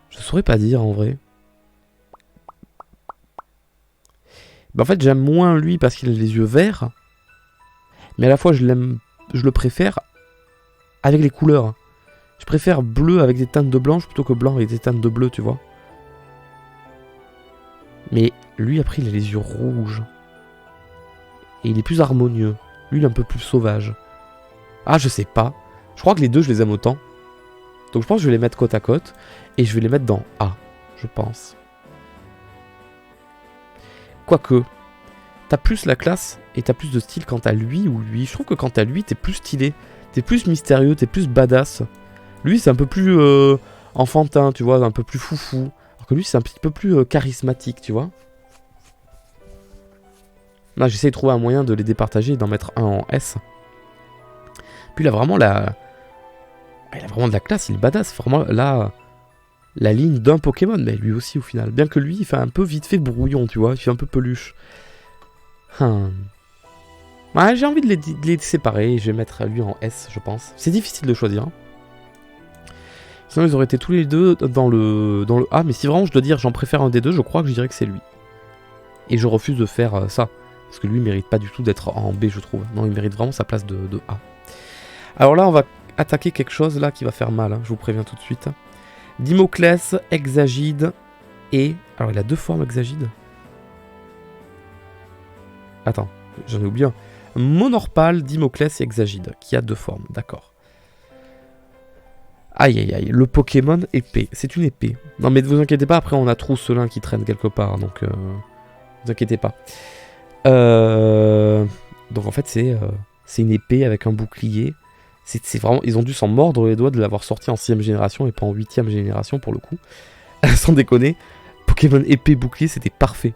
Je saurais pas dire, en vrai. Bah, en fait, j'aime moins lui parce qu'il a les yeux verts. Mais à la fois, je le préfère avec les couleurs. Je préfère bleu avec des teintes de blanche plutôt que blanc avec des teintes de bleu, tu vois. Mais lui, après, il a les yeux rouges. Et il est plus harmonieux. Lui, il est un peu plus sauvage. Ah, je sais pas. Je crois que les deux, je les aime autant. Donc je pense que je vais les mettre côte à côte. Et je vais les mettre dans A, je pense. Quoique, t'as plus la classe et t'as plus de style quant à lui ou lui. Je trouve que quant à lui, t'es plus stylé. T'es plus mystérieux, t'es plus badass. Lui, c'est un peu plus enfantin, tu vois, un peu plus foufou. Alors que lui, c'est un petit peu plus charismatique, tu vois. Là, j'essaie de trouver un moyen de les départager et d'en mettre un en S. Puis il a vraiment la... Il a vraiment de la classe, il est badass. Vraiment, là, la ligne d'un Pokémon, mais lui aussi au final. Bien que lui, il fait un peu vite fait brouillon, tu vois. Il fait un peu peluche. Ouais, j'ai envie de les séparer. Je vais mettre lui en S, je pense. C'est difficile de choisir. Hein. Sinon, ils auraient été tous les deux dans le A. Mais si vraiment je dois dire j'en préfère un des deux, je crois que je dirais que c'est lui. Et je refuse de faire ça. Parce que lui, il mérite pas du tout d'être en B, je trouve. Non, il mérite vraiment sa place de A. Alors là, on va attaquer quelque chose là qui va faire mal. Hein, je vous préviens tout de suite. Dimoclès, Hexagide et... Alors, il a 2 formes Hexagide. Attends, j'en ai oublié un. Monorpal, Dimoclès et Hexagide, qui a 2 formes, d'accord. Aïe aïe aïe, le Pokémon épée, c'est une épée. Non mais ne vous inquiétez pas, après on a Trousselin qui traîne quelque part, donc ne vous inquiétez pas. Donc en fait c'est une épée avec un bouclier. C'est vraiment, ils ont dû s'en mordre les doigts de l'avoir sorti en 6ème génération et pas en 8ème génération pour le coup. Sans déconner, Pokémon épée bouclier c'était parfait.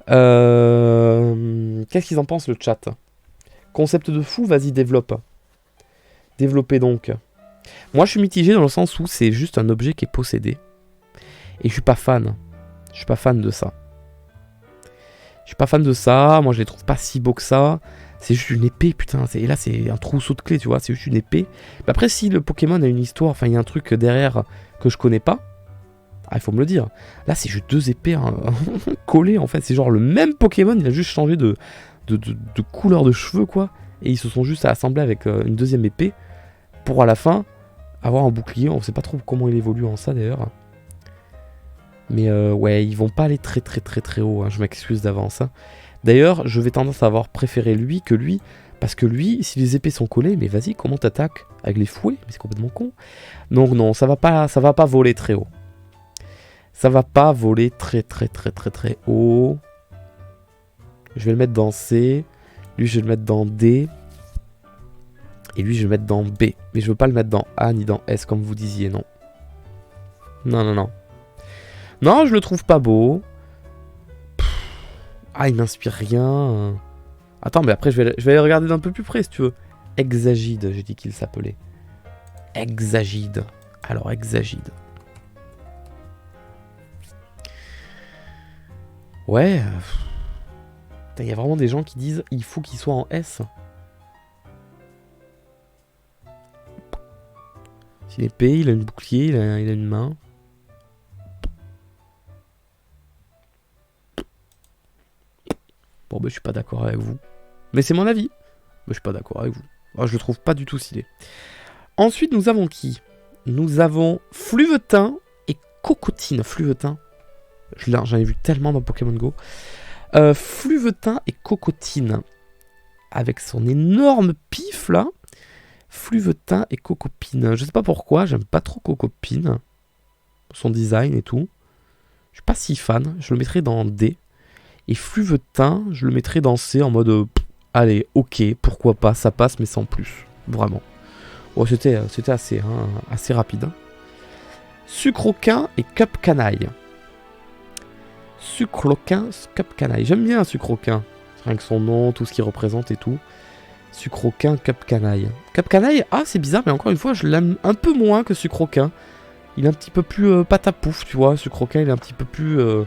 Qu'est-ce qu'ils en pensent le chat? Concept de fou, vas-y développe. Développez donc. Moi je suis mitigé dans le sens où c'est juste un objet qui est possédé. Et je suis pas fan. Je suis pas fan de ça. Je suis pas fan de ça, moi je les trouve pas si beaux que ça. C'est juste une épée, putain. Et là c'est un trousseau de clés, tu vois, c'est juste une épée. Mais après si le Pokémon a une histoire, enfin il y a un truc derrière que je connais pas, il faut me le dire. Là c'est juste 2 épées hein, collées en fait. C'est genre le même Pokémon, il a juste changé de couleur de cheveux quoi. Et ils se sont juste assemblés avec une 2ème épée. Pour à la fin avoir un bouclier, on sait pas trop comment il évolue en ça d'ailleurs. Mais ouais, ils vont pas aller très haut, hein, je m'excuse d'avance. Hein. D'ailleurs, je vais tendance à avoir préféré lui que lui, parce que lui, si les épées sont collées, mais vas-y, comment t'attaques? Avec les fouets? Mais c'est complètement con. Donc non, ça va pas voler très haut. Ça va pas voler très haut. Je vais le mettre dans C, lui je vais le mettre dans D, et lui je vais le mettre dans B. Mais je veux pas le mettre dans A ni dans S comme vous disiez, non. Non. Non, je le trouve pas beau. Ah, il m'inspire rien. Attends, mais après, je vais aller regarder d'un peu plus près, si tu veux. Hexagide, j'ai dit qu'il s'appelait. Hexagide. Alors, Hexagide. Ouais. Il y a vraiment des gens qui disent il faut qu'il soit en S. S'il est épée, il a une bouclier, il a une main. Bon, ben, je suis pas d'accord avec vous. Mais c'est mon avis. Mais je suis pas d'accord avec vous. Je le trouve pas du tout stylé. Ensuite, nous avons qui? Nous avons Fluvetin et Cocotine. Fluvetin. J'en ai vu tellement dans Pokémon Go. Fluvetin et Cocotine. Avec son énorme pif là. Fluvetin et Cocopine. Je sais pas pourquoi, j'aime pas trop Cocopine. Son design et tout. Je suis pas si fan. Je le mettrais dans D. Et Fluvetin, je le mettrais dans C en mode... allez, ok, pourquoi pas, ça passe, mais sans plus. Vraiment. Bon, c'était assez rapide. Hein. Sucroquin et Cup Canaille. Sucroquin, Cup Canaille. J'aime bien Sucroquin. Rien que son nom, tout ce qu'il représente et tout. Sucroquin, Cup Canaille. Cup Canaille, ah, c'est bizarre, mais encore une fois, je l'aime un peu moins que Sucroquin. Il est un petit peu plus patapouf, tu vois. Sucroquin, il est un petit peu plus... un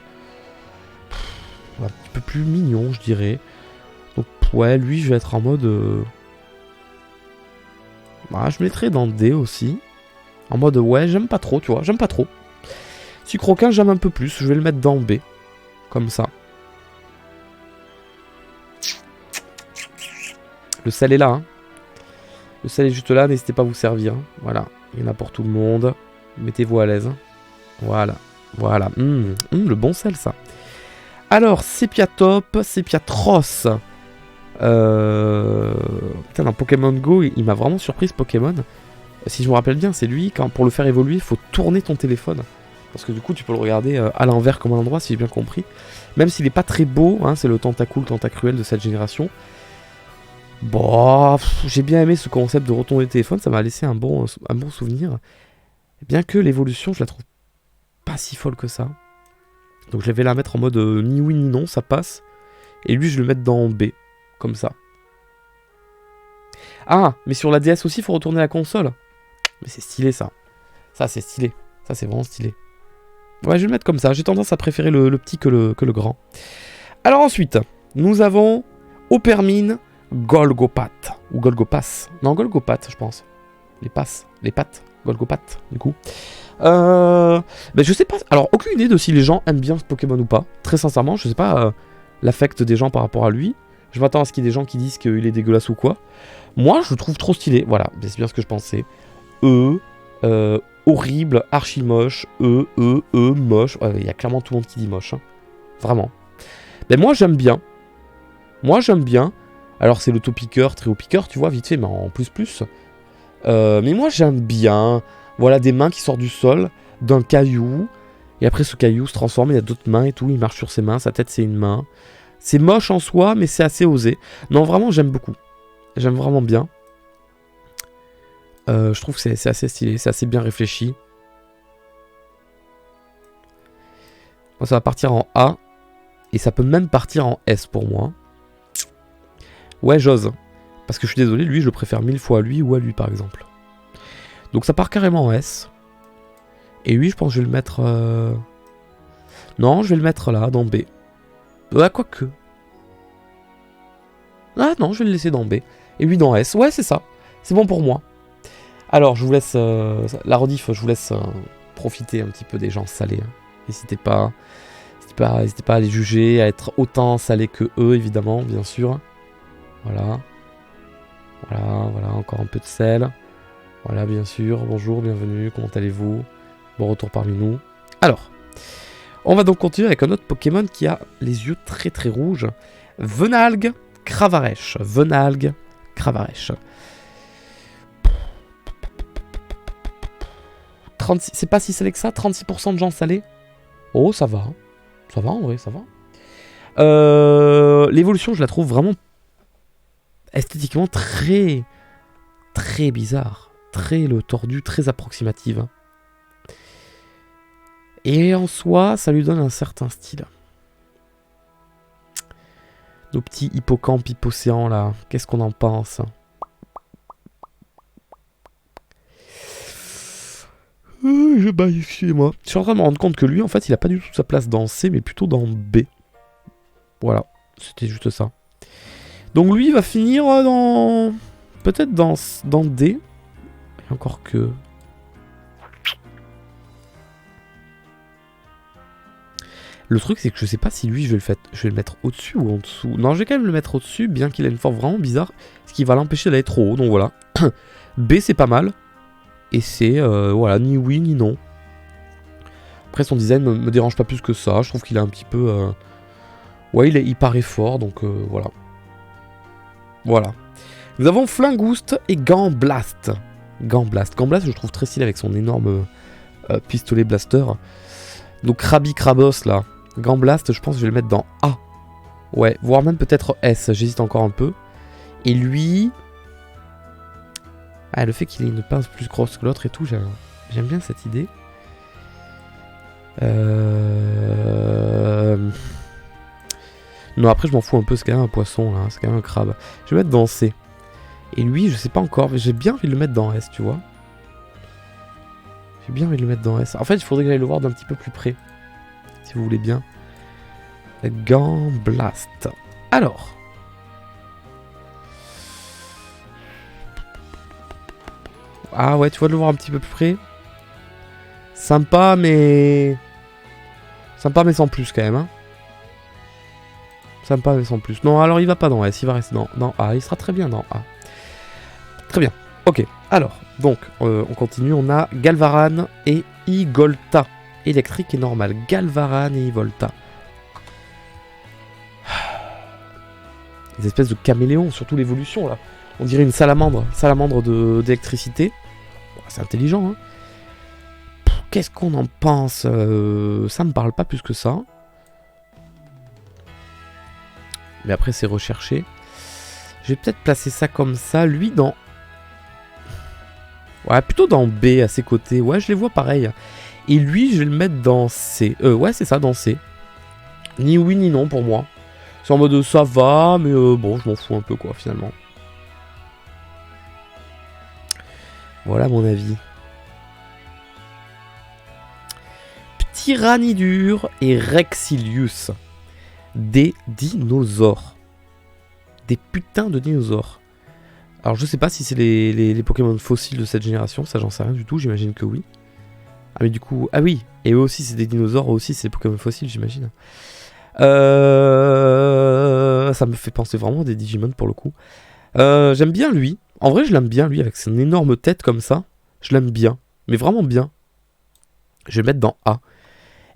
petit peu plus mignon, je dirais. Donc, ouais, lui, je vais être en mode... je mettrais dans D aussi. En mode, ouais, j'aime pas trop, tu vois. J'aime pas trop. Sucroquin, j'aime un peu plus. Je vais le mettre dans B. Comme ça. Le sel est là. Hein. Le sel est juste là. N'hésitez pas à vous servir. Voilà. Il y en a pour tout le monde. Mettez-vous à l'aise. Voilà. Voilà. Le bon sel, ça. Alors, Sepiatop, Sepiatros. Putain, dans Pokémon Go, il m'a vraiment surpris ce Pokémon. Si je me rappelle bien, c'est lui, quand pour le faire évoluer, il faut tourner ton téléphone. Parce que du coup, tu peux le regarder à l'envers comme à l'endroit, si j'ai bien compris. Même s'il n'est pas très beau, hein, c'est le Tentacool, Tentacruel de cette génération. Bon, j'ai bien aimé ce concept de retourner le téléphone, ça m'a laissé un bon souvenir. Bien que l'évolution, je la trouve pas si folle que ça. Donc je vais la mettre en mode ni oui ni non, ça passe. Et lui, je vais le mettre dans B. Comme ça. Ah, mais sur la DS aussi, il faut retourner la console. Mais c'est stylé, ça. Ça, c'est stylé. Ça, c'est vraiment stylé. Ouais, je vais le mettre comme ça. J'ai tendance à préférer le petit que le grand. Alors ensuite, nous avons Opermine, Golgopat. Ou Golgopas. Non, Golgopat, je pense. Les pattes. Golgopat, du coup. Ben, je sais pas. Alors, aucune idée de si les gens aiment bien ce Pokémon ou pas. Très sincèrement, je sais pas l'affect des gens par rapport à lui. Je m'attends à ce qu'il y ait des gens qui disent qu'il est dégueulasse ou quoi. Moi, je le trouve trop stylé. Voilà, c'est bien ce que je pensais. Horrible, archi moche. Moche. Il y a clairement tout le monde qui dit moche. Hein. Vraiment. Ben moi, j'aime bien. Alors, c'est l'auto-piqueur, très haut piqueur, tu vois, vite fait, mais en plus. Mais moi, j'aime bien. Voilà, des mains qui sortent du sol, d'un caillou. Et après, ce caillou se transforme, il y a d'autres mains et tout. Il marche sur ses mains, sa tête, c'est une main. C'est moche en soi, mais c'est assez osé. Non, vraiment, j'aime beaucoup. J'aime vraiment bien. Je trouve que c'est assez stylé, c'est assez bien réfléchi. Bon, ça va partir en A. Et ça peut même partir en S pour moi. Ouais, j'ose. Parce que je suis désolé, lui, je préfère 1000 fois à lui ou à lui, par exemple. Donc ça part carrément en S. Et lui, je pense que je vais le mettre... Non, je vais le mettre là, dans B. Quoique. Ah non, je vais le laisser dans B. Et lui dans S. Ouais, c'est ça. C'est bon pour moi. Alors, je vous laisse... la rediff, je vous laisse profiter un petit peu des gens salés. Hein. N'hésitez pas à les juger, à être autant salés que eux, évidemment, bien sûr. Voilà, encore un peu de sel. Voilà, bien sûr. Bonjour, bienvenue, comment allez-vous? Bon retour parmi nous. Alors, on va donc continuer avec un autre Pokémon qui a les yeux très très rouges. Venalgue Cravarèche. C'est pas si salé que ça, 36% de gens salés. Oh, ça va. Ça va en vrai, ça va. L'évolution, je la trouve vraiment esthétiquement très très bizarre. Très le tordu, très approximative. Et en soi, ça lui donne un certain style. Nos petits hippocampes, hippocéans là, qu'est-ce qu'on en pense? Excusez-moi. Je suis en train de me rendre compte que lui, en fait, il a pas du tout sa place dans C, mais plutôt dans B. Voilà, c'était juste ça. Donc lui, il va finir dans... Peut-être dans D. Et encore que... Le truc, c'est que je sais pas si lui, je vais le mettre au-dessus ou en dessous. Non, je vais quand même le mettre au-dessus, bien qu'il ait une forme vraiment bizarre. Ce qui va l'empêcher d'aller trop haut, donc voilà. B, c'est pas mal. Et c'est, voilà, ni oui, ni non. Après, son design me dérange pas plus que ça. Je trouve qu'il est un petit peu... Ouais, il paraît fort, donc voilà. Voilà. Nous avons Flingouste et Gamblaste. Gamblaste, je trouve très stylé avec son énorme pistolet blaster. Donc Krabi Krabos, là. Gamblaste, je pense que je vais le mettre dans A. Ouais, voire même peut-être S. J'hésite encore un peu. Et lui... Ah, le fait qu'il ait une pince plus grosse que l'autre et tout, j'aime bien cette idée. Non, après, je m'en fous un peu, c'est quand même un poisson, là. C'est quand même un crabe. Je vais mettre dans C. Et lui, je sais pas encore, mais j'ai bien envie de le mettre dans S, tu vois. J'ai bien envie de le mettre dans S. En fait, il faudrait que j'aille le voir d'un petit peu plus près. Si vous voulez bien. Gamblaste. Alors... Ah ouais, tu vois de le voir un petit peu plus près. Sympa, mais sans plus quand même. Hein. Sympa, mais sans plus. Non, alors il va pas dans S, il va rester dans A. Il sera très bien dans A. Très bien. Ok, alors, donc, on continue. On a Galvaran et Igolta. Électrique et normal. Galvaran et Igolta. Des espèces de caméléons, surtout l'évolution là. On dirait une salamandre d'électricité. C'est intelligent, hein. Qu'est-ce qu'on en pense? Ça me parle pas plus que ça. Mais après, c'est recherché. Je vais peut-être placer ça comme ça. Lui, dans... Ouais, plutôt dans B, à ses côtés. Ouais, je les vois pareil. Et lui, je vais le mettre dans C. Ouais, c'est ça, dans C. Ni oui, ni non, pour moi. C'est en mode, ça va, mais bon, je m'en fous un peu, quoi, finalement. Voilà mon avis. Tyrannidur et Rexilius. Des dinosaures. Des putains de dinosaures. Alors je sais pas si c'est les Pokémon fossiles de cette génération, ça j'en sais rien du tout, j'imagine que oui. Ah mais du coup, ah oui, et eux aussi c'est des dinosaures, eux aussi c'est des Pokémon fossiles j'imagine. Ça me fait penser vraiment à des Digimon pour le coup. J'aime bien lui. En vrai, je l'aime bien, lui, avec son énorme tête comme ça. Je l'aime bien, mais vraiment bien. Je vais le mettre dans A.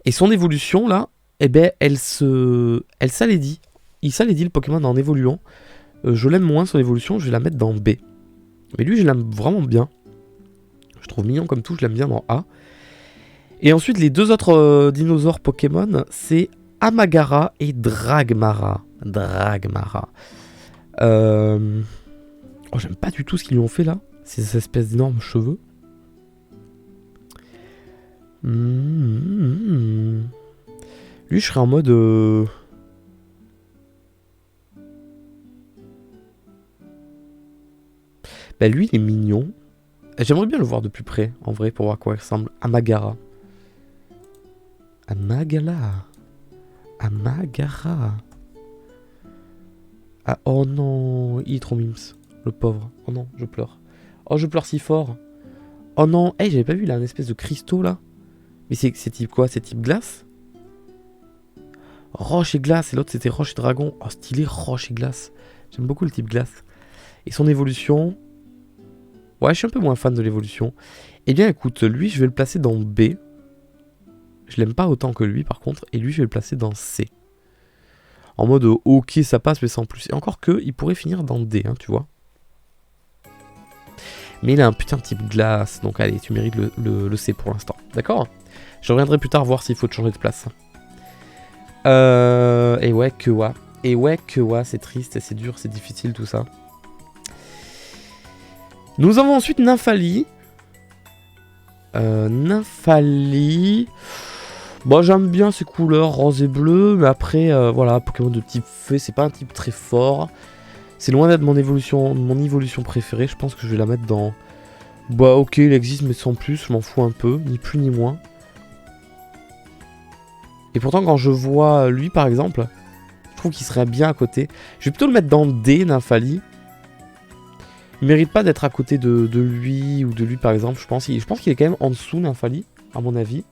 Et son évolution, là, eh ben, elle s'alédie. Il s'alédie, le Pokémon, en évoluant. Je l'aime moins, son évolution, je vais la mettre dans B. Mais lui, je l'aime vraiment bien. Je trouve mignon comme tout, je l'aime bien dans A. Et ensuite, les deux autres dinosaures Pokémon, c'est Amagara et Dragmara. Oh, j'aime pas du tout ce qu'ils lui ont fait là. Ces espèces d'énormes cheveux. Lui, je serais en mode... Bah, lui, il est mignon. J'aimerais bien le voir de plus près, en vrai, pour voir à quoi il ressemble. Amagara. Amagara. Ah, oh non, il est trop mimes. Le pauvre. Oh non, je pleure. Oh, je pleure si fort. Oh non. Hey, j'avais pas vu là, une espèce de cristaux là. Mais c'est type quoi? C'est type glace? Roche et glace. Et l'autre c'était roche et dragon. Oh, stylé, roche et glace. J'aime beaucoup le type glace. Et son évolution... Ouais, je suis un peu moins fan de l'évolution. Eh bien, écoute, lui, je vais le placer dans B. Je l'aime pas autant que lui, par contre. Et lui, je vais le placer dans C. En mode, ok, ça passe, mais sans plus. Et encore que, il pourrait finir dans D, hein, tu vois. Mais il a un putain de type glace. Donc, allez, tu mérites le C pour l'instant. D'accord? Je reviendrai plus tard voir s'il faut te changer de place. Et ouais, que ouais, c'est triste, c'est dur, c'est difficile, tout ça. Nous avons ensuite Nymphali. Nymphali... Bon, j'aime bien ces couleurs rose et bleu, mais après, voilà, Pokémon de type feu, c'est pas un type très fort. C'est loin d'être mon évolution préférée. Je pense que je vais la mettre dans... Bah ok, il existe, mais sans plus, je m'en fous un peu, ni plus ni moins. Et pourtant, quand je vois lui, par exemple, je trouve qu'il serait bien à côté. Je vais plutôt le mettre dans D, Nymphali. Il mérite pas d'être à côté de lui, ou de lui, par exemple, je pense. Je pense qu'il est quand même en dessous, Nymphali, à mon avis.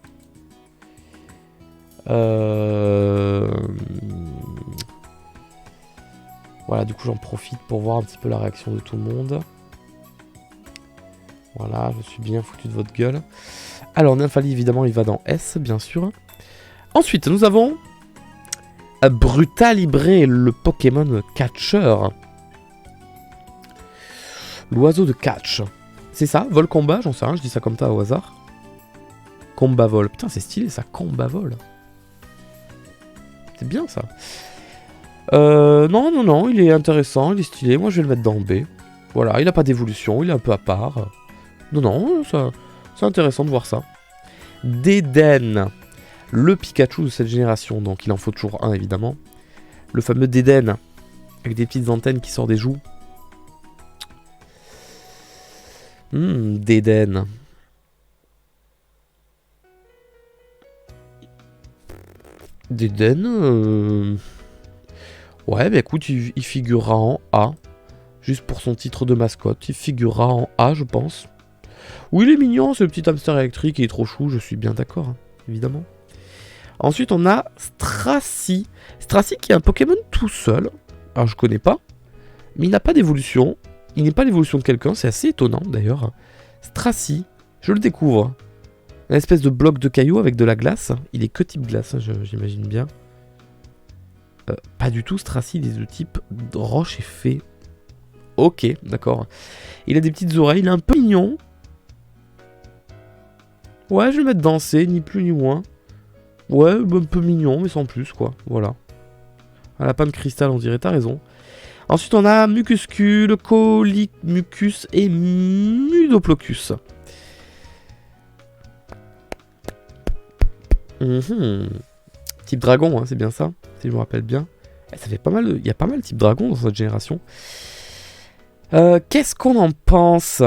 Voilà, du coup, j'en profite pour voir un petit peu la réaction de tout le monde. Voilà, je suis bien foutu de votre gueule. Alors, Nymphali, évidemment, il va dans S, bien sûr. Ensuite, nous avons Brutalibré, le Pokémon Catcher. L'oiseau de catch. C'est ça, vol combat, j'en sais rien, je dis ça comme ça au hasard. Combat vol. Putain, c'est stylé ça, combat vol. C'est bien ça. Non, il est intéressant, il est stylé. Moi, je vais le mettre dans B. Voilà, il n'a pas d'évolution, il est un peu à part. Non, ça, c'est intéressant de voir ça. Dédenne. Le Pikachu de cette génération, donc il en faut toujours un évidemment. Le fameux Dédenne, avec des petites antennes qui sortent des joues. Dédenne. Dédenne. Ouais, bah écoute, il figurera en A. Juste pour son titre de mascotte. Il figurera en A, je pense. Oui, il est mignon, ce petit hamster électrique, il est trop chou, je suis bien d'accord, hein, évidemment. Ensuite, on a Stracy. Stracy qui est un Pokémon tout seul. Alors, je connais pas. Mais il n'a pas d'évolution. Il n'est pas l'évolution de quelqu'un. C'est assez étonnant, d'ailleurs. Stracy, je le découvre. Une espèce de bloc de cailloux avec de la glace. Il est que type glace, hein, j'imagine bien. Pas du tout. Stracy, il est de type roche et fée. Ok, d'accord. Il a des petites oreilles. Il est un peu mignon. Ouais, je vais le mettre dans C, ni plus ni moins. Ouais, un peu mignon, mais sans plus, quoi. Voilà. Un lapin de cristal, on dirait, t'as raison. Ensuite, on a Mucuscule, Colimucus et Mudoplocus. Type dragon, hein, c'est bien ça, si je me rappelle bien. Ça fait pas mal. Il y a pas mal de type dragon dans cette génération. Qu'est-ce qu'on en pense ?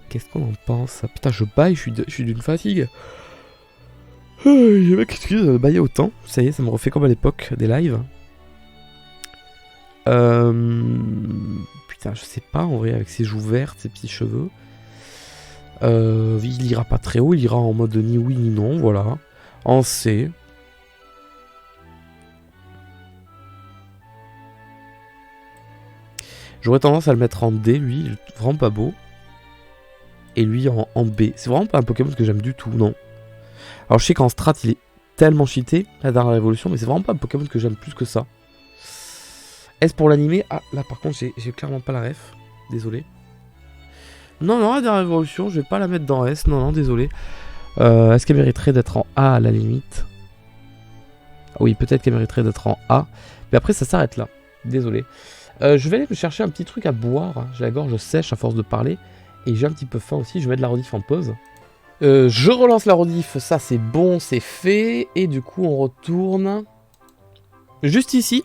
Qu'est-ce qu'on en pense ? Putain, je baille, je suis d'une fatigue. Mec, excuse de bailler autant. Ça y est, ça me refait comme à l'époque des lives. Putain, je sais pas, en vrai, avec ses joues vertes, ses petits cheveux. Il ira pas très haut, il ira en mode ni oui ni non, voilà. En C. J'aurais tendance à le mettre en D, lui, vraiment pas beau. Et lui en B. C'est vraiment pas un Pokémon que j'aime du tout, non. Alors je sais qu'en strat, il est tellement cheaté, la dernière évolution, mais c'est vraiment pas un Pokémon que j'aime plus que ça. Est-ce pour l'animer ? Ah, là par contre, j'ai clairement pas la ref. Désolé. Non, la dernière évolution, je vais pas la mettre dans S. Non, désolé. Est-ce qu'elle mériterait d'être en A à la limite ? Oui, peut-être qu'elle mériterait d'être en A. Mais après, ça s'arrête là. Désolé. Je vais aller me chercher un petit truc à boire. J'ai la gorge sèche à force de parler. Et j'ai un petit peu faim aussi. Je vais mettre la rediff en pause. Je relance la rediff. Ça, c'est bon, c'est fait. Et du coup, on retourne juste ici.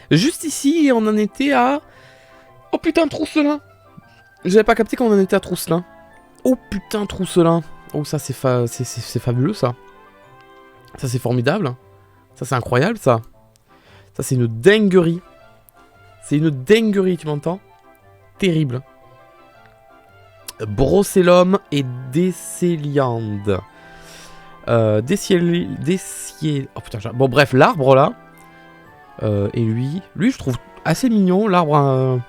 Juste ici, et on en était à... Oh putain, Trousselin. J'avais pas capté qu'on en était à Trousselin. Oh putain, Trousselin. Oh, ça, c'est fabuleux, ça. Ça, c'est formidable. Ça, c'est incroyable, ça. Ça, c'est une dinguerie. C'est une dinguerie, tu m'entends ? Terrible. Brocellum et Décéliande. Oh putain, bon, bref, l'arbre, là. Et lui, je trouve assez mignon, l'arbre.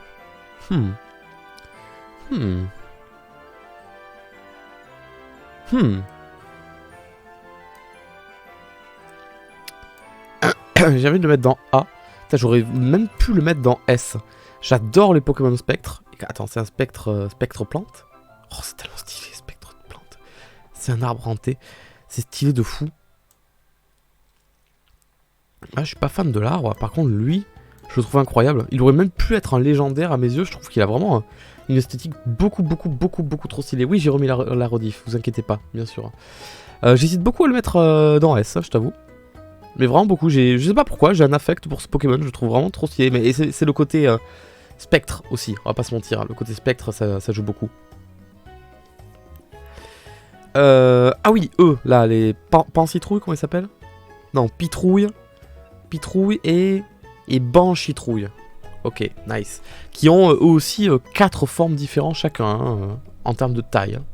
J'ai envie de le mettre dans A. J'aurais même pu le mettre dans S. J'adore les Pokémon Spectre. Attends, c'est un spectre plante. Oh, c'est tellement stylé, spectre de plante. C'est un arbre hanté. C'est stylé de fou. Ah, je suis pas fan de l'arbre. Par contre, lui, Je le trouve incroyable. Il aurait même pu être un légendaire à mes yeux. Je trouve qu'il a vraiment une esthétique beaucoup trop stylée. Oui, j'ai remis la rediff, vous inquiétez pas, bien sûr. J'hésite beaucoup à le mettre dans S, je t'avoue. Mais vraiment beaucoup. Je sais pas pourquoi, j'ai un affect pour ce Pokémon. Je le trouve vraiment trop stylé. Mais c'est le côté spectre aussi, on va pas se mentir. Le côté spectre, ça joue beaucoup. Ah oui, eux, là, les Pancitrouilles, comment ils s'appellent? Non, Pitrouille et Banchitrouille. Ok, nice. Qui ont eux aussi 4 formes différentes chacun, hein, en termes de taille. Hein.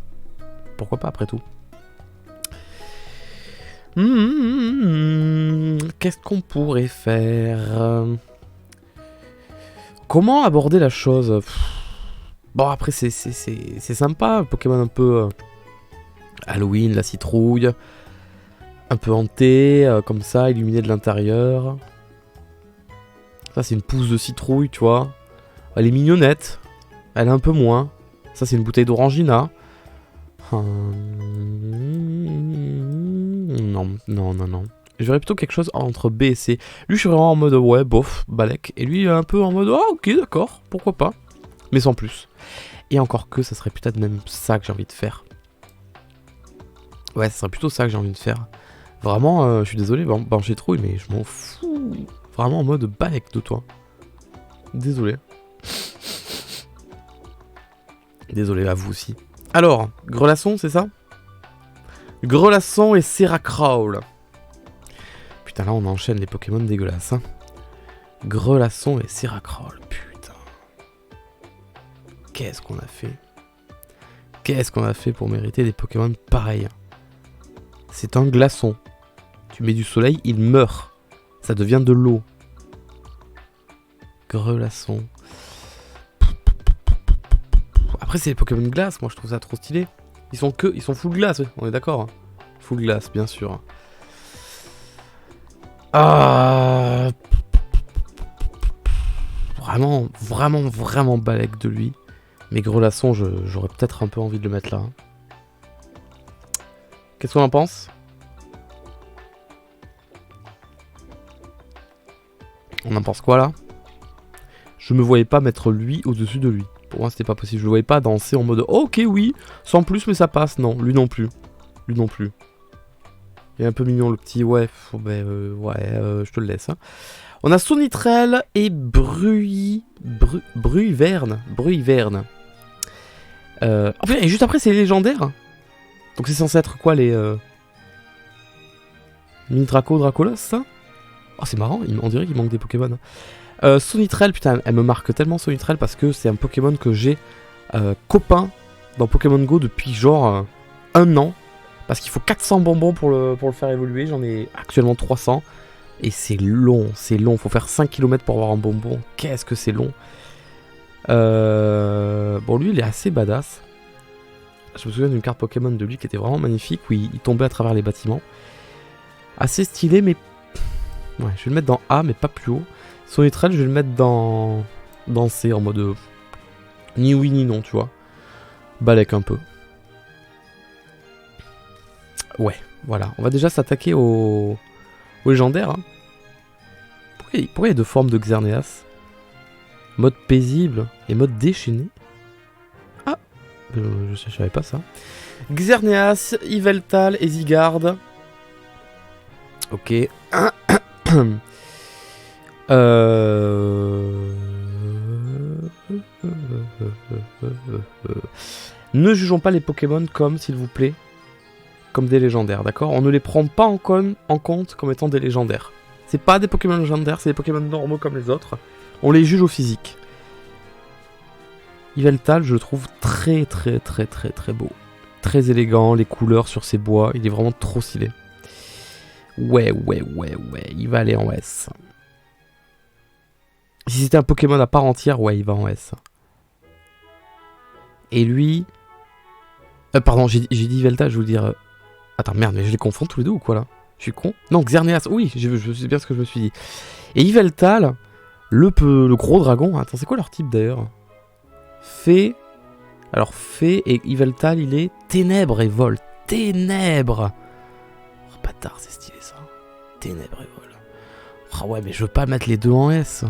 Pourquoi pas, après tout. Qu'est-ce qu'on pourrait faire? Comment aborder la chose? Bon, après, c'est sympa, Pokémon un peu... Halloween, la citrouille, un peu hanté, comme ça, illuminé de l'intérieur. Ça, c'est une pousse de citrouille, tu vois. Elle est mignonnette, elle est un peu moins. Ça, c'est une bouteille d'orangina. Non. Je verrais plutôt quelque chose entre B et C. Lui, je suis vraiment en mode, ouais, bof, balèque. Et lui, un peu en mode, ah, ok, d'accord, pourquoi pas. Mais sans plus. Et encore que, ça serait peut-être même ça que j'ai envie de faire. Ouais, ce serait plutôt ça que j'ai envie de faire. Vraiment, je suis désolé, Banchitrouille, mais je m'en fous. Vraiment en mode balèque de toi. Désolé. Désolé à vous aussi. Alors, Grelasson, c'est ça? Grelasson et Serracrawl. Putain, là, on enchaîne les Pokémon dégueulasses. Hein. Grelasson et Serracrawl. Putain. Qu'est-ce qu'on a fait? Qu'est-ce qu'on a fait pour mériter des Pokémon pareils? C'est un glaçon. Tu mets du soleil, il meurt. Ça devient de l'eau. Grelasson. Après, c'est les Pokémon de glace. Moi, je trouve ça trop stylé. Ils sont full glace, oui. On est d'accord. Hein. Full glace, bien sûr. Vraiment balèque de lui. Mais Grelasson, j'aurais peut-être un peu envie de le mettre là. Hein. Qu'est-ce qu'on en pense? On en pense quoi là? Je me voyais pas mettre lui au-dessus de lui. Pour moi c'était pas possible. Je le voyais pas danser en mode oh, ok oui, sans plus mais ça passe. Non, lui non plus. Lui non plus. Il est un peu mignon le petit. Ouais, je te le laisse. Hein. On a Sonitrel et Bruyverne. Enfin, et juste après c'est les légendaires. Donc c'est censé être quoi les Mini-Draco, Dracolos, ça? Oh c'est marrant, on dirait qu'il manque des Pokémon. Sonitrel, putain, elle me marque tellement Sonitrel parce que c'est un Pokémon que j'ai copain dans Pokémon Go depuis genre 1 an. Parce qu'il faut 400 bonbons pour le faire évoluer, j'en ai actuellement 300. Et c'est long, faut faire 5 km pour avoir un bonbon. Qu'est-ce que c'est long. Bon lui il est assez badass. Je me souviens d'une carte Pokémon de lui qui était vraiment magnifique, où il tombait à travers les bâtiments. Assez stylé, mais... Ouais, je vais le mettre dans A, mais pas plus haut. Sonitrel, je vais le mettre dans C, en mode... Ni oui, ni non, tu vois. Balèque un peu. Ouais, voilà. On va déjà s'attaquer au légendaire. Hein. Pourquoi il y a 2 formes de Xerneas? Mode paisible et mode déchaîné. Ah, je savais pas ça. Xerneas, Yveltal et Zygarde. Ok. Ne jugeons pas les Pokémon comme, s'il vous plaît, comme des légendaires, d'accord? On ne les prend pas en compte comme étant des légendaires. C'est pas des Pokémon légendaires, c'est des Pokémon normaux comme les autres. On les juge au physique. Yveltal, je le trouve très beau. Très élégant, les couleurs sur ses bois, il est vraiment trop stylé. Ouais, il va aller en S. Si c'était un Pokémon à part entière, ouais, il va en S. Et lui... pardon, j'ai dit Yveltal, je veux dire... Attends, merde, mais je les confonds tous les deux ou quoi, là? Je suis con? Non, Xerneas, oui, je sais bien ce que je me suis dit. Et Yveltal, le gros dragon... Attends, c'est quoi leur type, d'ailleurs? Fée... Alors, Fée et Yveltal, il est Ténèbres et Vol. Ténèbres! Oh, bâtard, c'est stylé, ça. Ténèbres et Vol. Ah ouais, mais je veux pas mettre les deux en S.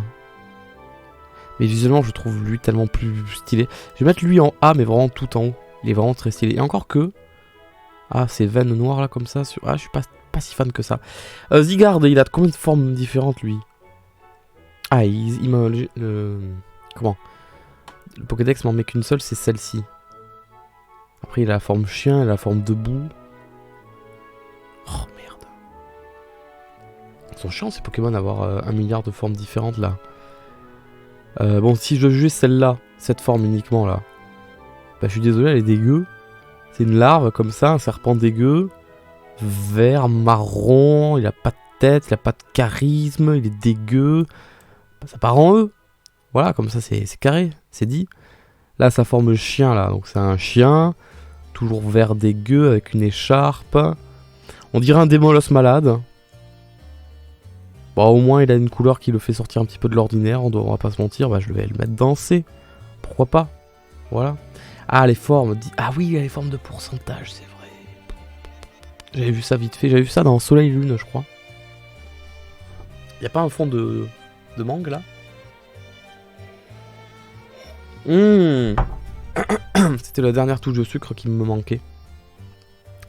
Mais visuellement, je trouve lui tellement plus stylé. Je vais mettre lui en A, mais vraiment tout en haut. Il est vraiment très stylé. Et encore que... Ah, ces veines noires là, comme ça. Ah, je suis pas si fan que ça. Zygarde, il a combien de formes différentes, lui? Ah, il m'a... Comment? Le Pokédex m'en met qu'une seule, c'est celle-ci. Après, il a la forme chien, il a la forme debout. Oh, merde. Ils sont chiants, ces Pokémon, d'avoir 1 milliard de formes différentes, là. Bon, si je juge celle-là, cette forme uniquement, là. Bah, je suis désolé, elle est dégueu. C'est une larve, comme ça, un serpent dégueu. Vert, marron, il a pas de tête, il a pas de charisme, il est dégueu. Bah, ça part en E. Voilà, comme ça, c'est carré, c'est dit. Là, sa forme chien, là. Donc, c'est un chien. Toujours vert dégueu, avec une écharpe. On dirait un Démolos malade. Bon, au moins, il a une couleur qui le fait sortir un petit peu de l'ordinaire. On va pas se mentir. Bah, je vais le mettre dans C. Pourquoi pas? Voilà. Ah, les formes. Ah oui, il y a les formes de pourcentage, c'est vrai. J'avais vu ça vite fait. J'avais vu ça dans Soleil Lune, je crois. Y a pas un fond de mangue, là? C'était la dernière touche de sucre qui me manquait.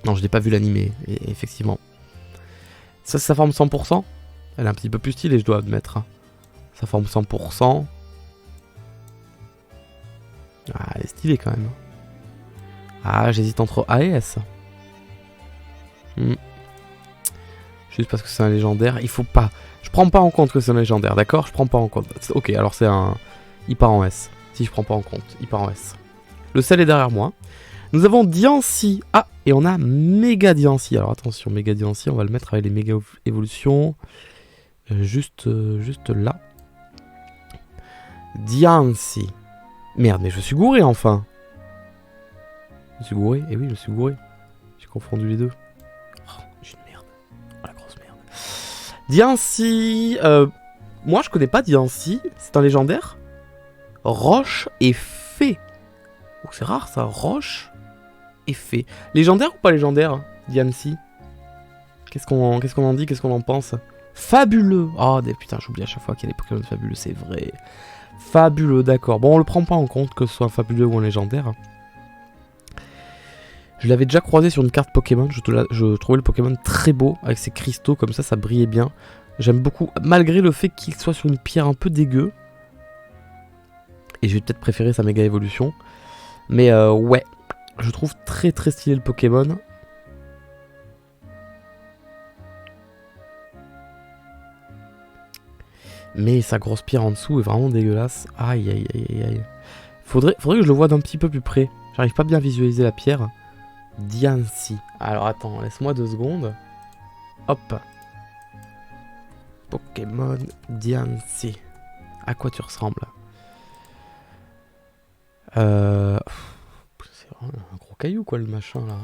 Non, je n'ai pas vu l'animé, effectivement. Ça, c'est sa forme 100%. Elle est un petit peu plus stylée, je dois admettre. Sa forme 100%. Ah, elle est stylée quand même. Ah, j'hésite entre A et S. Juste parce que c'est un légendaire. Il faut pas... Je prends pas en compte que c'est un légendaire, d'accord? Je prends pas en compte. Ok, alors c'est un... Il part en S. Si je prends pas en compte, il part en S. Le sel est derrière moi. Nous avons Diancie. Ah, et on a Méga Diancie. Alors attention, Méga Diancie, on va le mettre avec les méga évolutions. Juste là. Diancie. Merde, mais je suis gouré enfin. Je suis gouré? Eh oui, je suis gouré. J'ai confondu les deux. Oh, j'ai une merde. Oh, la grosse merde. Diancie. Moi, je connais pas Diancie. C'est un légendaire. Roche et fée. Oh, c'est rare ça. Roche et fée. Légendaire ou pas légendaire, Diancie? Qu'est-ce qu'on en dit? Qu'est-ce qu'on en pense? Fabuleux. Oh, putain, j'oublie à chaque fois qu'il y a des Pokémon fabuleux, c'est vrai. Fabuleux, d'accord. Bon, on le prend pas en compte que ce soit un fabuleux ou un légendaire. Je l'avais déjà croisé sur une carte Pokémon. Je trouvais le Pokémon très beau, avec ses cristaux, comme ça brillait bien. J'aime beaucoup, malgré le fait qu'il soit sur une pierre un peu dégueu. Et je vais peut-être préférer sa méga évolution. Mais ouais, je trouve très très stylé le Pokémon. Mais sa grosse pierre en dessous est vraiment dégueulasse. Aïe aïe aïe aïe. Faudrait que je le voie d'un petit peu plus près. J'arrive pas bien à visualiser la pierre. Diancie. Alors attends, laisse-moi 2 secondes. Hop. Pokémon Diancie. À quoi tu ressembles? C'est vraiment un gros caillou quoi le machin là.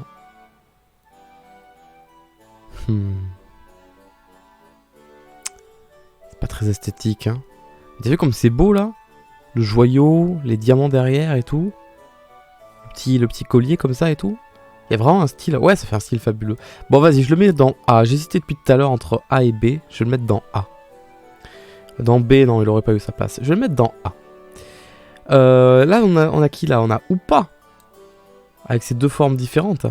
C'est pas très esthétique hein. T'as vu comme c'est beau là? Le joyau, les diamants derrière et tout. Le petit collier comme ça et tout. Il y a vraiment un style. Ouais, ça fait un style fabuleux. Bon, vas-y, je le mets dans A. J'hésitais depuis tout à l'heure entre A et B. Je vais le mettre dans A. Dans B, non, il aurait pas eu sa place. Je vais le mettre dans A. Là, on a qui là? On a Hoopa. Avec ses 2 formes différentes.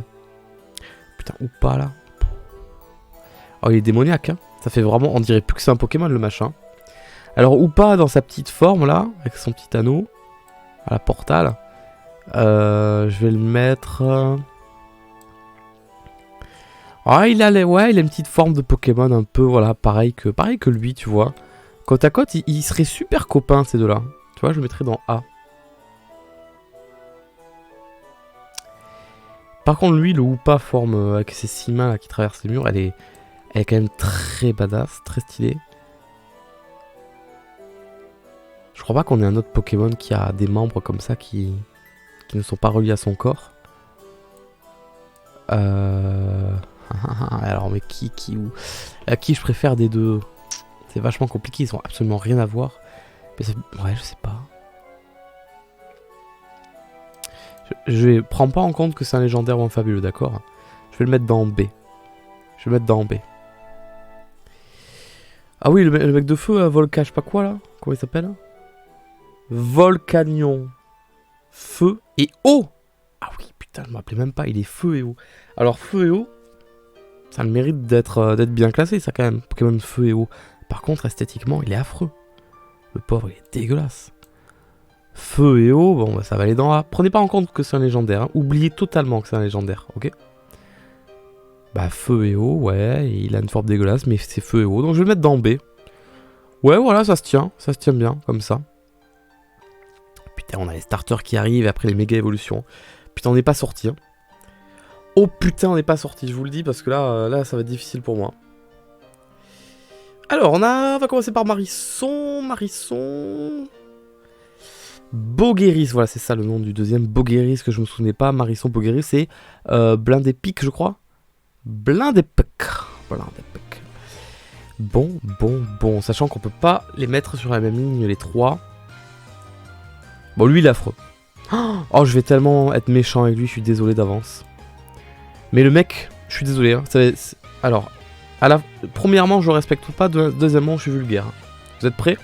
Putain, Hoopa là. Oh, il est démoniaque. Hein. Ça fait vraiment. On dirait plus que c'est un Pokémon le machin. Alors, Hoopa dans sa petite forme là. Avec son petit anneau. À la portale. Je vais le mettre. Ah, il a une petite forme de Pokémon un peu, voilà, pareil que lui, tu vois. Côte à côte, il serait super copain ces deux-là. Tu vois, je le mettrais dans A. Par contre, lui, le Hoopa forme avec ses 6 mains là, qui traversent les murs, elle est quand même très badass, très stylée. Je crois pas qu'on ait un autre Pokémon qui a des membres comme ça qui ne sont pas reliés à son corps. Alors, mais qui à qui je préfère des deux? C'est vachement compliqué, ils ont absolument rien à voir. Mais ouais, je sais pas. Je prends pas en compte que c'est un légendaire ou un fabuleux, d'accord? Je vais le mettre dans B. Je vais le mettre dans B. Ah oui, le mec de feu, Volca, je sais pas quoi là. Comment il s'appelle? Volcanion, feu et eau. Ah oui, putain, je me rappelais même pas, il est feu et eau. Alors, feu et eau, ça a le mérite d'être bien classé, ça quand même, Pokémon feu et eau. Par contre, esthétiquement, il est affreux. Le pauvre, il est dégueulasse. Feu et eau, bon, bah, ça va aller dans A. Prenez pas en compte que c'est un légendaire, hein. Oubliez totalement que c'est un légendaire, ok? Bah, feu et eau, ouais, il a une forme dégueulasse, mais c'est feu et eau, donc je vais le mettre dans B. Ouais, voilà, ça se tient bien, comme ça. Putain, on a les starters qui arrivent, et après les méga évolutions. Putain, on n'est pas sorti, hein. Oh putain, on n'est pas sorti, je vous le dis, parce que là, ça va être difficile pour moi. Alors, on va commencer par Marisson. Bogueris, voilà, c'est ça le nom du deuxième. Bogueris, que je me souvenais pas. Marisson, Bogueris, c'est Blindépic, je crois. Blindépic. Bon, sachant qu'on peut pas les mettre sur la même ligne, les trois. Bon, lui, il est affreux. Oh, je vais tellement être méchant avec lui, je suis désolé d'avance. Mais le mec, je suis désolé, hein, alors, premièrement, je le respecte pas, deuxièmement, je suis vulgaire. Vous êtes prêts?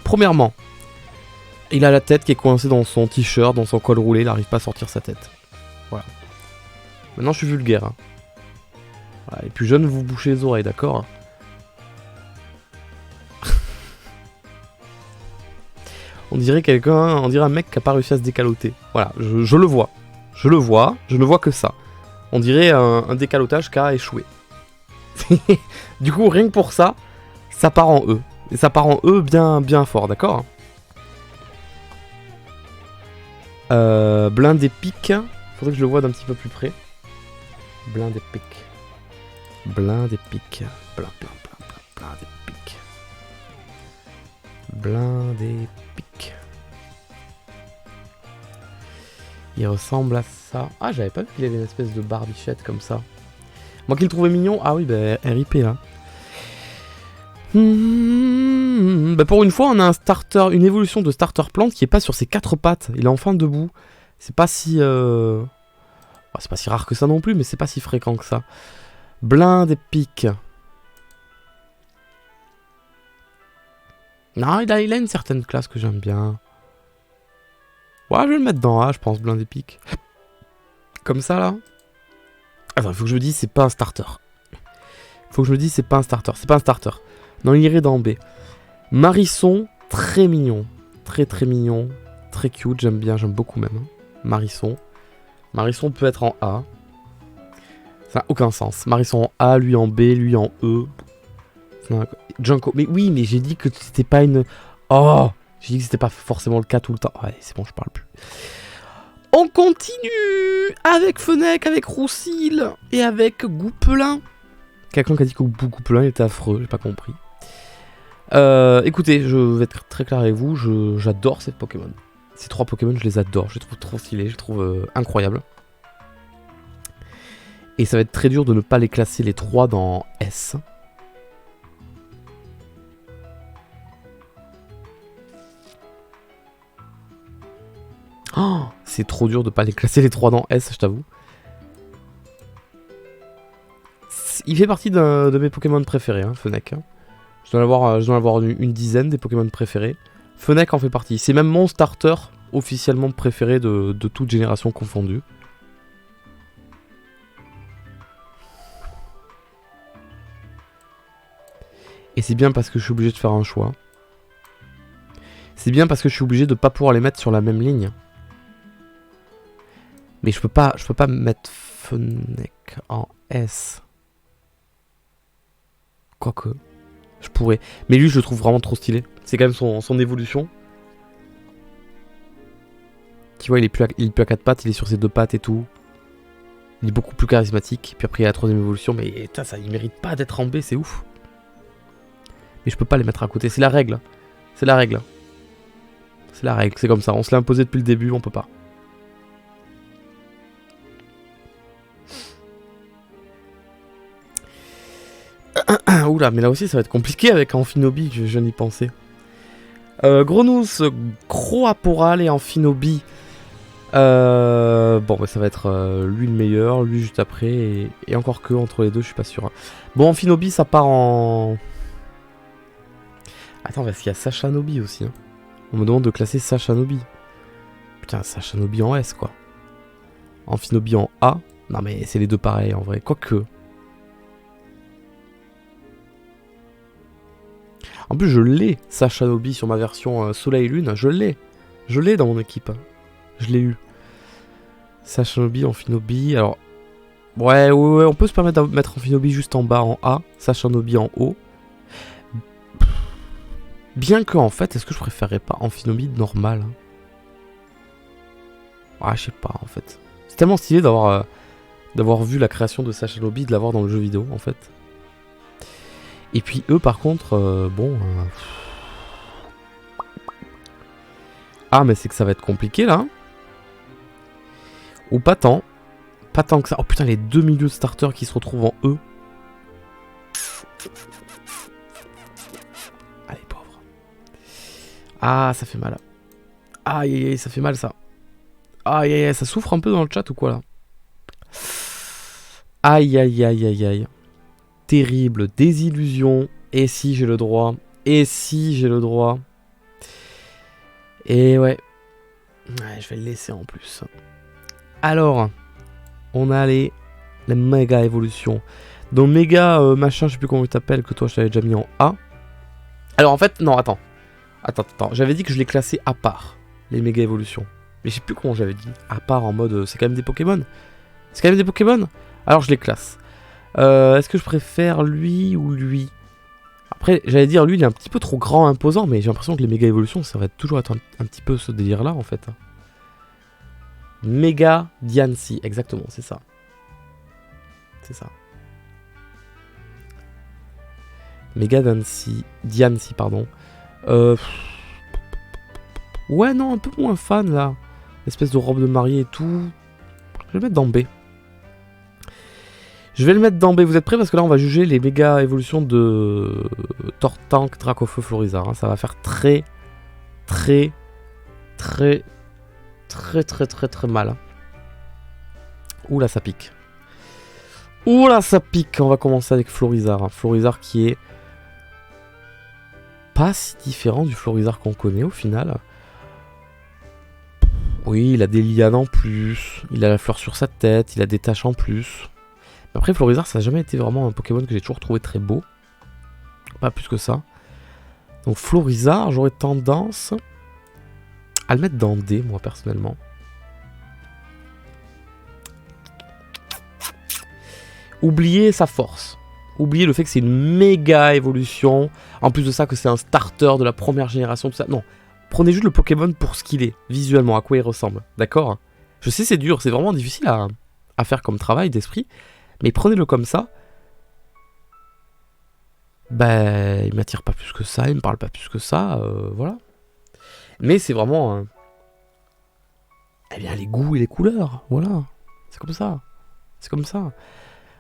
Premièrement, il a la tête qui est coincée dans son t-shirt, dans son col roulé, il n'arrive pas à sortir sa tête. Voilà. Maintenant, je suis vulgaire. Hein. Voilà, et puis jeune, vous bouchez les oreilles, d'accord? On dirait un mec qui a pas réussi à se décaloter. Voilà, je le vois. Je ne vois que ça. On dirait un décalotage qui a échoué. Du coup, rien que pour ça, ça part en E. Et ça part en E bien fort, d'accord? Blindépic. Faudrait que je le voie d'un petit peu plus près. Blindépic. Blindépic. Il ressemble à ça. Ah, j'avais pas vu qu'il avait une espèce de barbichette comme ça. Moi qui le trouvais mignon. Ah oui, bah RIP là. Bah pour une fois, on a un starter, une évolution de starter plante qui est pas sur ses quatre pattes. Il est enfin debout. C'est pas si... c'est pas si rare que ça non plus, mais c'est pas si fréquent que ça. Blindépic. Non, il a une certaine classe que j'aime bien. Ouais, je vais le mettre dans A, je pense, Blindépic. Comme ça, là. Attends, il faut que je me dise, c'est pas un starter. C'est pas un starter. Non, il irait dans B. Marisson, très mignon. Très mignon. Très cute, j'aime beaucoup même. Marisson. Marisson peut être en A. Ça n'a aucun sens. Marisson en A, lui en B, lui en E. Junko. Mais oui, mais j'ai dit que c'était pas une... Oh, j'ai dit que c'était pas forcément le cas tout le temps. Ouais, c'est bon, je parle plus. On continue avec Fennec, avec Roussil et avec Goupelin. Quelqu'un qui a dit que Goupelin était affreux, j'ai pas compris. Écoutez, je vais être très clair avec vous, j'adore ces Pokémon. Ces trois Pokémon, je les adore, je les trouve trop stylés, je les trouve incroyables. Et ça va être très dur de ne pas les classer les trois dans S. Oh, c'est trop dur de pas les classer les trois dans S, je t'avoue. Il fait partie de mes Pokémon préférés, hein, Fennec. Je dois en avoir une dizaine des Pokémon préférés. Fennec en fait partie. C'est même mon starter officiellement préféré de toute génération confondue. Et c'est bien parce que je suis obligé de faire un choix. C'est bien parce que je suis obligé de pas pouvoir les mettre sur la même ligne. Mais je peux pas mettre Fennec en S. Quoique, je pourrais. Mais lui, je le trouve vraiment trop stylé. C'est quand même son évolution. Tu vois, il est plus à quatre pattes, il est sur ses deux pattes et tout. Il est beaucoup plus charismatique. Puis après, il y a la troisième évolution. Mais putain, ça, il mérite pas d'être en B, c'est ouf. Mais je peux pas les mettre à côté. C'est la règle. C'est la règle. C'est comme ça. On se l'a imposé depuis le début, on peut pas. Oula, mais là aussi ça va être compliqué avec Amphinobi, je n'y pensais. Grenousse, Croaporal et Amphinobi. Bon, bah, ça va être lui le meilleur, lui juste après, et encore que entre les deux, je suis pas sûr. Hein. Bon, Amphinobi, ça part en... Attends, parce qu'il y a Sacha Nobi aussi. Hein. On me demande de classer Sashanobi. Putain, Sashanobi en S, quoi. Amphinobi en A. Non, mais c'est les deux pareils, en vrai. Quoique. En plus, je l'ai, Sashanobi, sur ma version Soleil-Lune. Je l'ai. Je l'ai dans mon équipe. Je l'ai eu. Sashanobi, Amphinobi. Alors, ouais, on peut se permettre de mettre Amphinobi juste en bas, en A. Sashanobi en haut. Bien que, en fait, est-ce que je préférerais pas Amphinobi normal? Ah, je sais pas, en fait. C'est tellement stylé d'avoir vu la création de Sashanobi, de l'avoir dans le jeu vidéo, en fait. Et puis eux, par contre, bon... Ah, mais c'est que ça va être compliqué, là. Ou pas tant. Pas tant que ça. Oh putain, les deux milieux de starters qui se retrouvent en E. Allez, pauvre. Ah, ça fait mal. Aïe, aïe, aïe, ça fait mal, ça. Aïe, aïe, aïe, ça souffre un peu dans le chat ou quoi, là? Aïe, aïe, aïe, aïe, aïe. Terrible désillusion. Et si j'ai le droit? Et si j'ai le droit? Et ouais. Ouais, je vais le laisser en plus. Alors, on a les méga évolutions. Donc méga machin, je sais plus comment tu t'appelles, que toi je t'avais déjà mis en A. Alors en fait, non, attends. Attends. J'avais dit que je les classais à part, les méga évolutions. Mais je sais plus comment j'avais dit. À part en mode, c'est quand même des Pokémon. C'est quand même des Pokémon. Alors je les classe. Est-ce que je préfère lui ou lui? Après, j'allais dire, lui, il est un petit peu trop grand, imposant, mais j'ai l'impression que les méga évolutions, ça va toujours être un petit peu ce délire-là, en fait. Méga Diancie, exactement, c'est ça. C'est ça. Méga Diancie, pardon. Ouais, non, un peu moins fan, là. L'espèce de robe de mariée et tout. Je vais le mettre dans B. Je vais le mettre dans B. Vous êtes prêts? Parce que là, on va juger les méga évolutions de Tortank, Dracofeu, Florizarre. Hein. Ça va faire très mal. Hein. Oula, ça pique. Oula, ça pique. On va commencer avec Florizarre. Hein. Florizarre qui est pas si différent du Florizarre qu'on connaît au final. Oui, il a des lianes en plus. Il a la fleur sur sa tête. Il a des taches en plus. Après, Florizarre, ça n'a jamais été vraiment un Pokémon que j'ai toujours trouvé très beau. Pas plus que ça. Donc Florizarre, j'aurais tendance à le mettre dans D, moi, personnellement. Oubliez sa force. Oubliez le fait que c'est une méga évolution. En plus de ça, que c'est un starter de la première génération, tout ça. Non, prenez juste le Pokémon pour ce qu'il est, visuellement, à quoi il ressemble. D'accord? Je sais, c'est dur, c'est vraiment difficile à faire comme travail d'esprit. Mais prenez-le comme ça. Ben, il m'attire pas plus que ça, il me parle pas plus que ça, voilà. Mais c'est vraiment... eh bien, les goûts et les couleurs, voilà. C'est comme ça. C'est comme ça.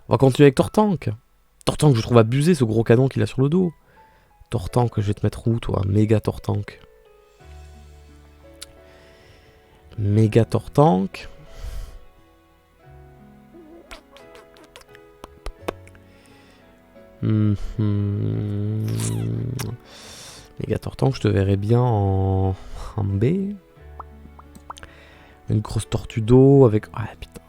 On va continuer avec Tortank. Tortank, je trouve abusé, ce gros canon qu'il a sur le dos. Tortank, je vais te mettre où, toi? Méga Tortank. Méga Tortank. Méga Tortank, je te verrais bien en B. Une grosse tortue d'eau avec... ah putain.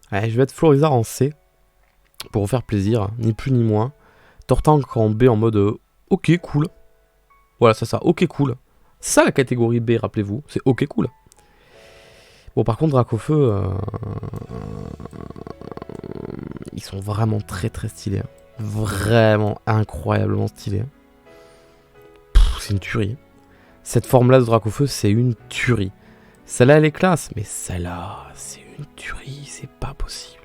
Allez, je vais être Florizarre en C. Pour vous faire plaisir, ni plus ni moins. Tortank en B en mode ok cool. Voilà, c'est ça, ok cool. C'est ça la catégorie B, rappelez-vous, c'est ok cool. Bon, par contre, Dracofeu, ils sont vraiment très stylés. Hein. Vraiment incroyablement stylés. C'est une tuerie. Cette forme-là de Dracofeu, c'est une tuerie. Celle-là, elle est classe, mais celle-là, c'est une tuerie, c'est pas possible.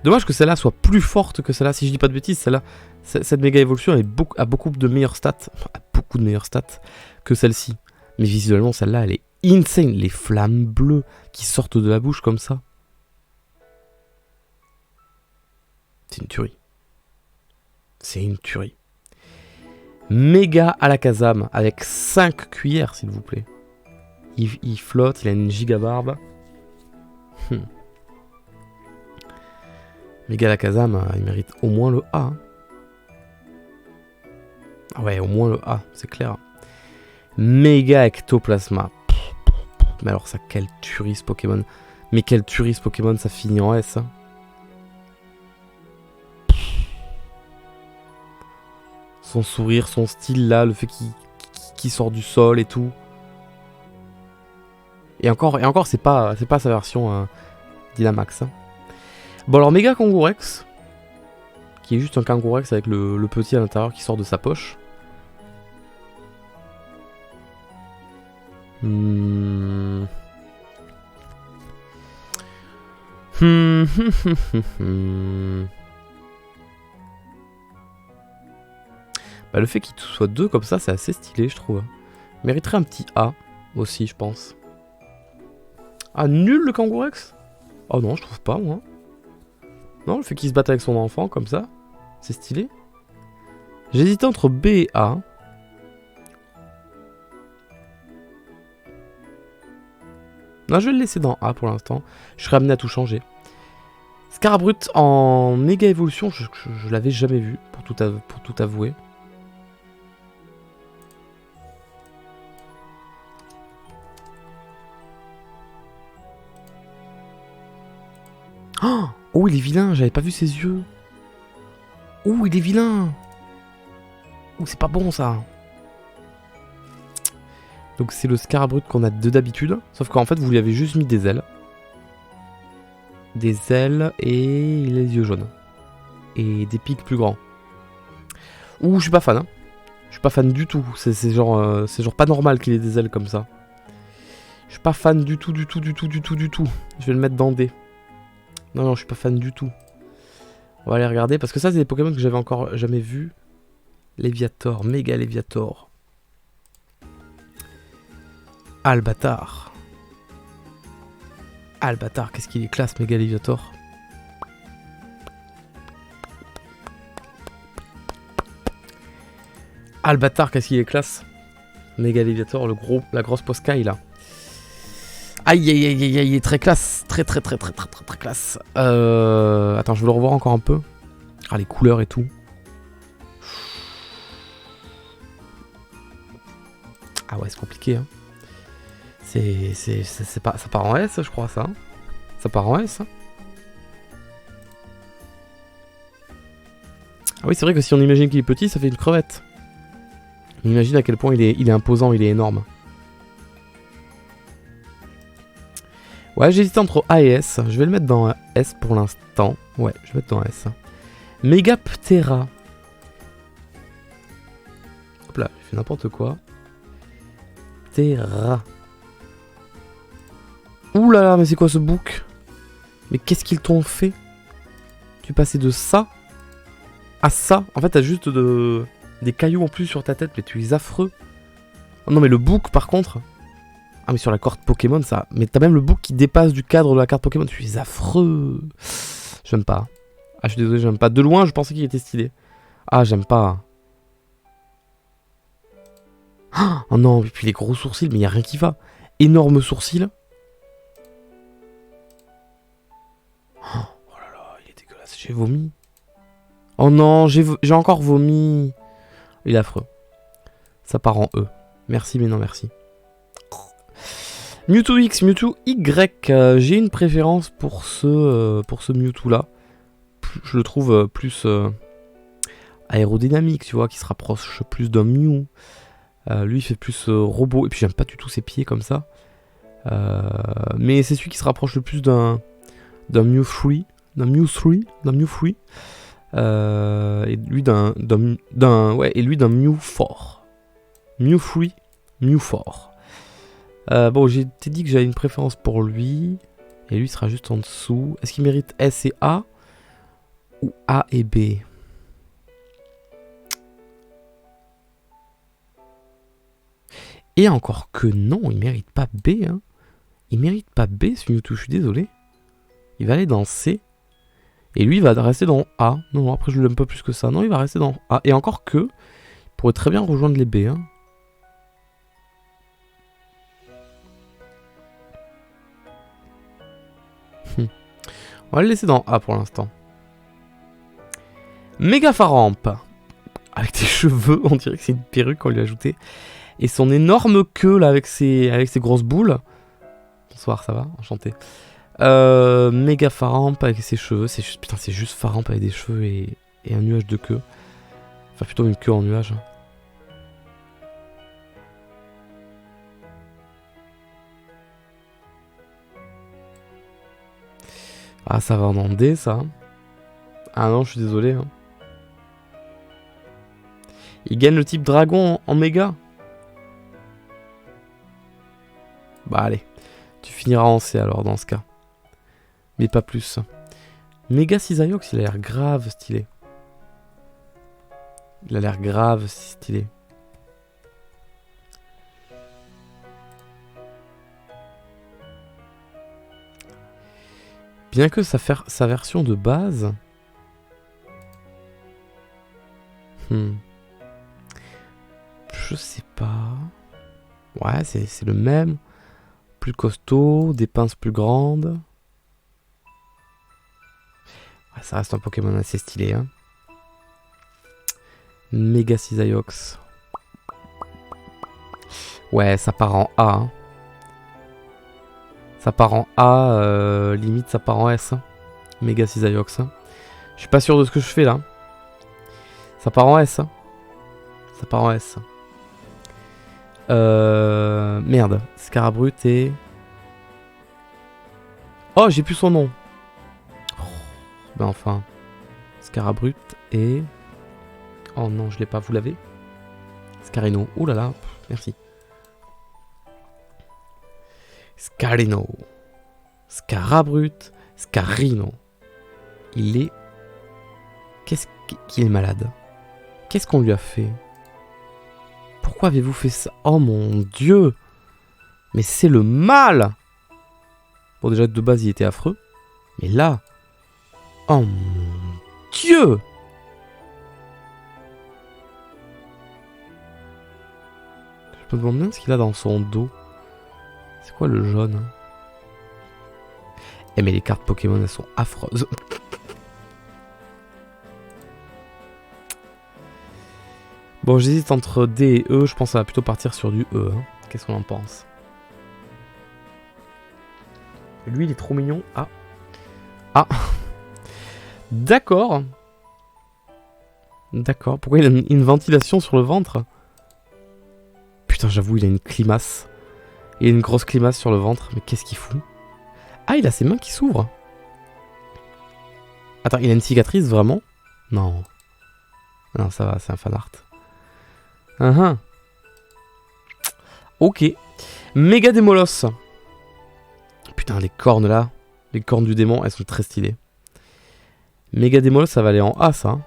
Dommage que celle-là soit plus forte que celle-là. Si je dis pas de bêtises, celle-là, cette méga évolution a beaucoup de meilleures stats, que celle-ci. Mais visuellement, celle-là, elle est insane. Les flammes bleues qui sortent de la bouche comme ça. C'est une tuerie. C'est une tuerie. Méga Alakazam avec 5 cuillères, s'il vous plaît. Il flotte, il a une giga barbe. Méga Alakazam, il mérite au moins le A. Hein. Ah ouais, au moins le A, c'est clair. Méga Ectoplasma. Mais alors ça, quel tuerie ce Pokémon. Mais quel tuerie ce Pokémon, ça finit en S. Hein. Son sourire, son style là, le fait qu'il sort du sol et tout. Et encore c'est pas sa version Dynamax. Hein. Bon alors Méga Kangourex, qui est juste un Kangourex avec le petit à l'intérieur qui sort de sa poche. Bah, le fait qu'il soit deux comme ça, c'est assez stylé, je trouve. Mériterait un petit A aussi, je pense. Ah, nul le Kangourex? Oh non, je trouve pas, moi. Non, le fait qu'il se batte avec son enfant, comme ça, c'est stylé. J'hésitais entre B et A. Non, je vais le laisser dans A pour l'instant. Je serais amené à tout changer. Scarabrut en méga évolution, je l'avais jamais vu, pour tout avouer. Oh, il est vilain, j'avais pas vu ses yeux. Oh, il est vilain. Oh, c'est pas bon ça. Donc c'est le Scarabrut qu'on a d'habitude. Sauf qu'en fait, vous lui avez juste mis des ailes. Des ailes et les yeux jaunes. Et des pics plus grands. Ouh, je suis pas fan. Hein. Je suis pas fan du tout. C'est genre pas normal qu'il ait des ailes comme ça. Je suis pas fan du tout. Je vais le mettre dans D. Non, je suis pas fan du tout. On va aller regarder, parce que ça, c'est des Pokémon que j'avais encore jamais vus. Léviator, méga Léviator. Albatar. Albatar, qu'est-ce qu'il est classe, méga Léviator. Albatar, qu'est-ce qu'il est classe. Méga Léviator, la grosse Poscaille, là. Aïe, il est très classe. Très classe. Attends, je veux le revoir encore un peu. Ah, les couleurs et tout. Ah ouais, c'est compliqué. Hein. Ça part en S, je crois, ça. Ça part en S. Hein. Ah oui, c'est vrai que si on imagine qu'il est petit, ça fait une crevette. On imagine à quel point il est imposant, il est énorme. Ouais, j'hésite entre A et S. Je vais le mettre dans S pour l'instant. Ouais, je vais mettre dans S. Megaptera. Hop là, j'ai fait n'importe quoi. Terra. Ouh là là, mais c'est quoi ce bouc? Mais qu'est-ce qu'ils t'ont fait? Tu passais de ça à ça. En fait, t'as juste des cailloux en plus sur ta tête, mais tu es affreux. Oh non, mais le bouc, par contre... Ah, mais sur la carte Pokémon, ça... Mais t'as même le bouc qui dépasse du cadre de la carte Pokémon. Tu es affreux. J'aime pas. Ah, je suis désolé, j'aime pas. De loin, je pensais qu'il était stylé. Ah, j'aime pas. Oh non, et puis les gros sourcils, mais y a rien qui va. Énorme sourcils. Oh là là, il est dégueulasse. J'ai vomi. Oh non, j'ai encore vomi. Il est affreux. Ça part en E. Merci, mais non merci. Mewtwo X, Mewtwo Y, j'ai une préférence pour ce Mewtwo là. Je le trouve plus aérodynamique, tu vois, qui se rapproche plus d'un Mew. Lui il fait plus robot, et puis j'aime pas du tout ses pieds comme ça. Mais c'est celui qui se rapproche le plus d'un Mew Free. D'un Mew Free. Et lui d'un Mew fort. Mew Free, Mew fort. Bon, j'ai dit que j'avais une préférence pour lui. Et lui sera juste en dessous. Est-ce qu'il mérite S et A? Ou A et B? Et encore que non, il mérite pas B. Hein. Il mérite pas B ce Mewtwo, je suis désolé. Il va aller dans C. Et lui, il va rester dans A. Non, après je l'aime pas plus que ça. Non, il va rester dans A. Et encore que, il pourrait très bien rejoindre les B. Hein. On va le laisser dans A pour l'instant. Mégafaramp. Avec des cheveux, on dirait que c'est une perruque qu'on lui a ajouté. Et son énorme queue là avec ses grosses boules. Bonsoir, ça va? Enchanté. Mégafaramp avec ses cheveux. Putain, c'est juste Faramp avec des cheveux et un nuage de queue. Enfin, plutôt une queue en nuage. Ah, ça va en D, ça. Ah non, je suis désolé. Hein. Il gagne le type dragon en méga. Bah allez, tu finiras en C alors dans ce cas. Mais pas plus. Méga Cisaiox, il a l'air grave stylé. Il a l'air grave stylé. Bien que sa version de base... Je sais pas... Ouais, c'est le même. Plus costaud, des pinces plus grandes. Ouais, ça reste un Pokémon assez stylé. Hein. Méga Cisaiox. Ouais, ça part en A. Hein. Ça part en A, limite ça part en S. Hein. Méga Cisaiox. Hein. Je suis pas sûr de ce que je fais là. Ça part en S. Hein. Ça part en S. Merde. Scarabrut et... Oh, j'ai plus son nom. Oh, ben enfin. Scarabrut et... Oh non, je l'ai pas. Vous l'avez? Scarino. Ouh là là. Merci. Scarino. Scarabrut. Scarino. Il est... Qu'est-ce qu'il est malade? Qu'est-ce qu'on lui a fait? Pourquoi avez-vous fait ça? Oh mon dieu! Mais c'est le mal! Bon, déjà, de base, il était affreux. Mais là... Oh mon dieu! Je me demande bien ce qu'il a dans son dos. C'est quoi le jaune? Eh mais les cartes Pokémon, elles sont affreuses. Bon, j'hésite entre D et E. Je pense que ça va plutôt partir sur du E. Hein. Qu'est-ce qu'on en pense? Lui, il est trop mignon. Ah. Ah. D'accord. D'accord. Pourquoi il a une ventilation sur le ventre? Putain, j'avoue, il a une climace. Il a une grosse climace sur le ventre. Mais qu'est-ce qu'il fout? Ah, il a ses mains qui s'ouvrent. Attends, il a une cicatrice, vraiment? Non. Non, ça va, c'est un fan art. Ok. Méga Démolos. Putain, les cornes là. Les cornes du démon, elles sont très stylées. Méga Démolos, ça va aller en A, ça.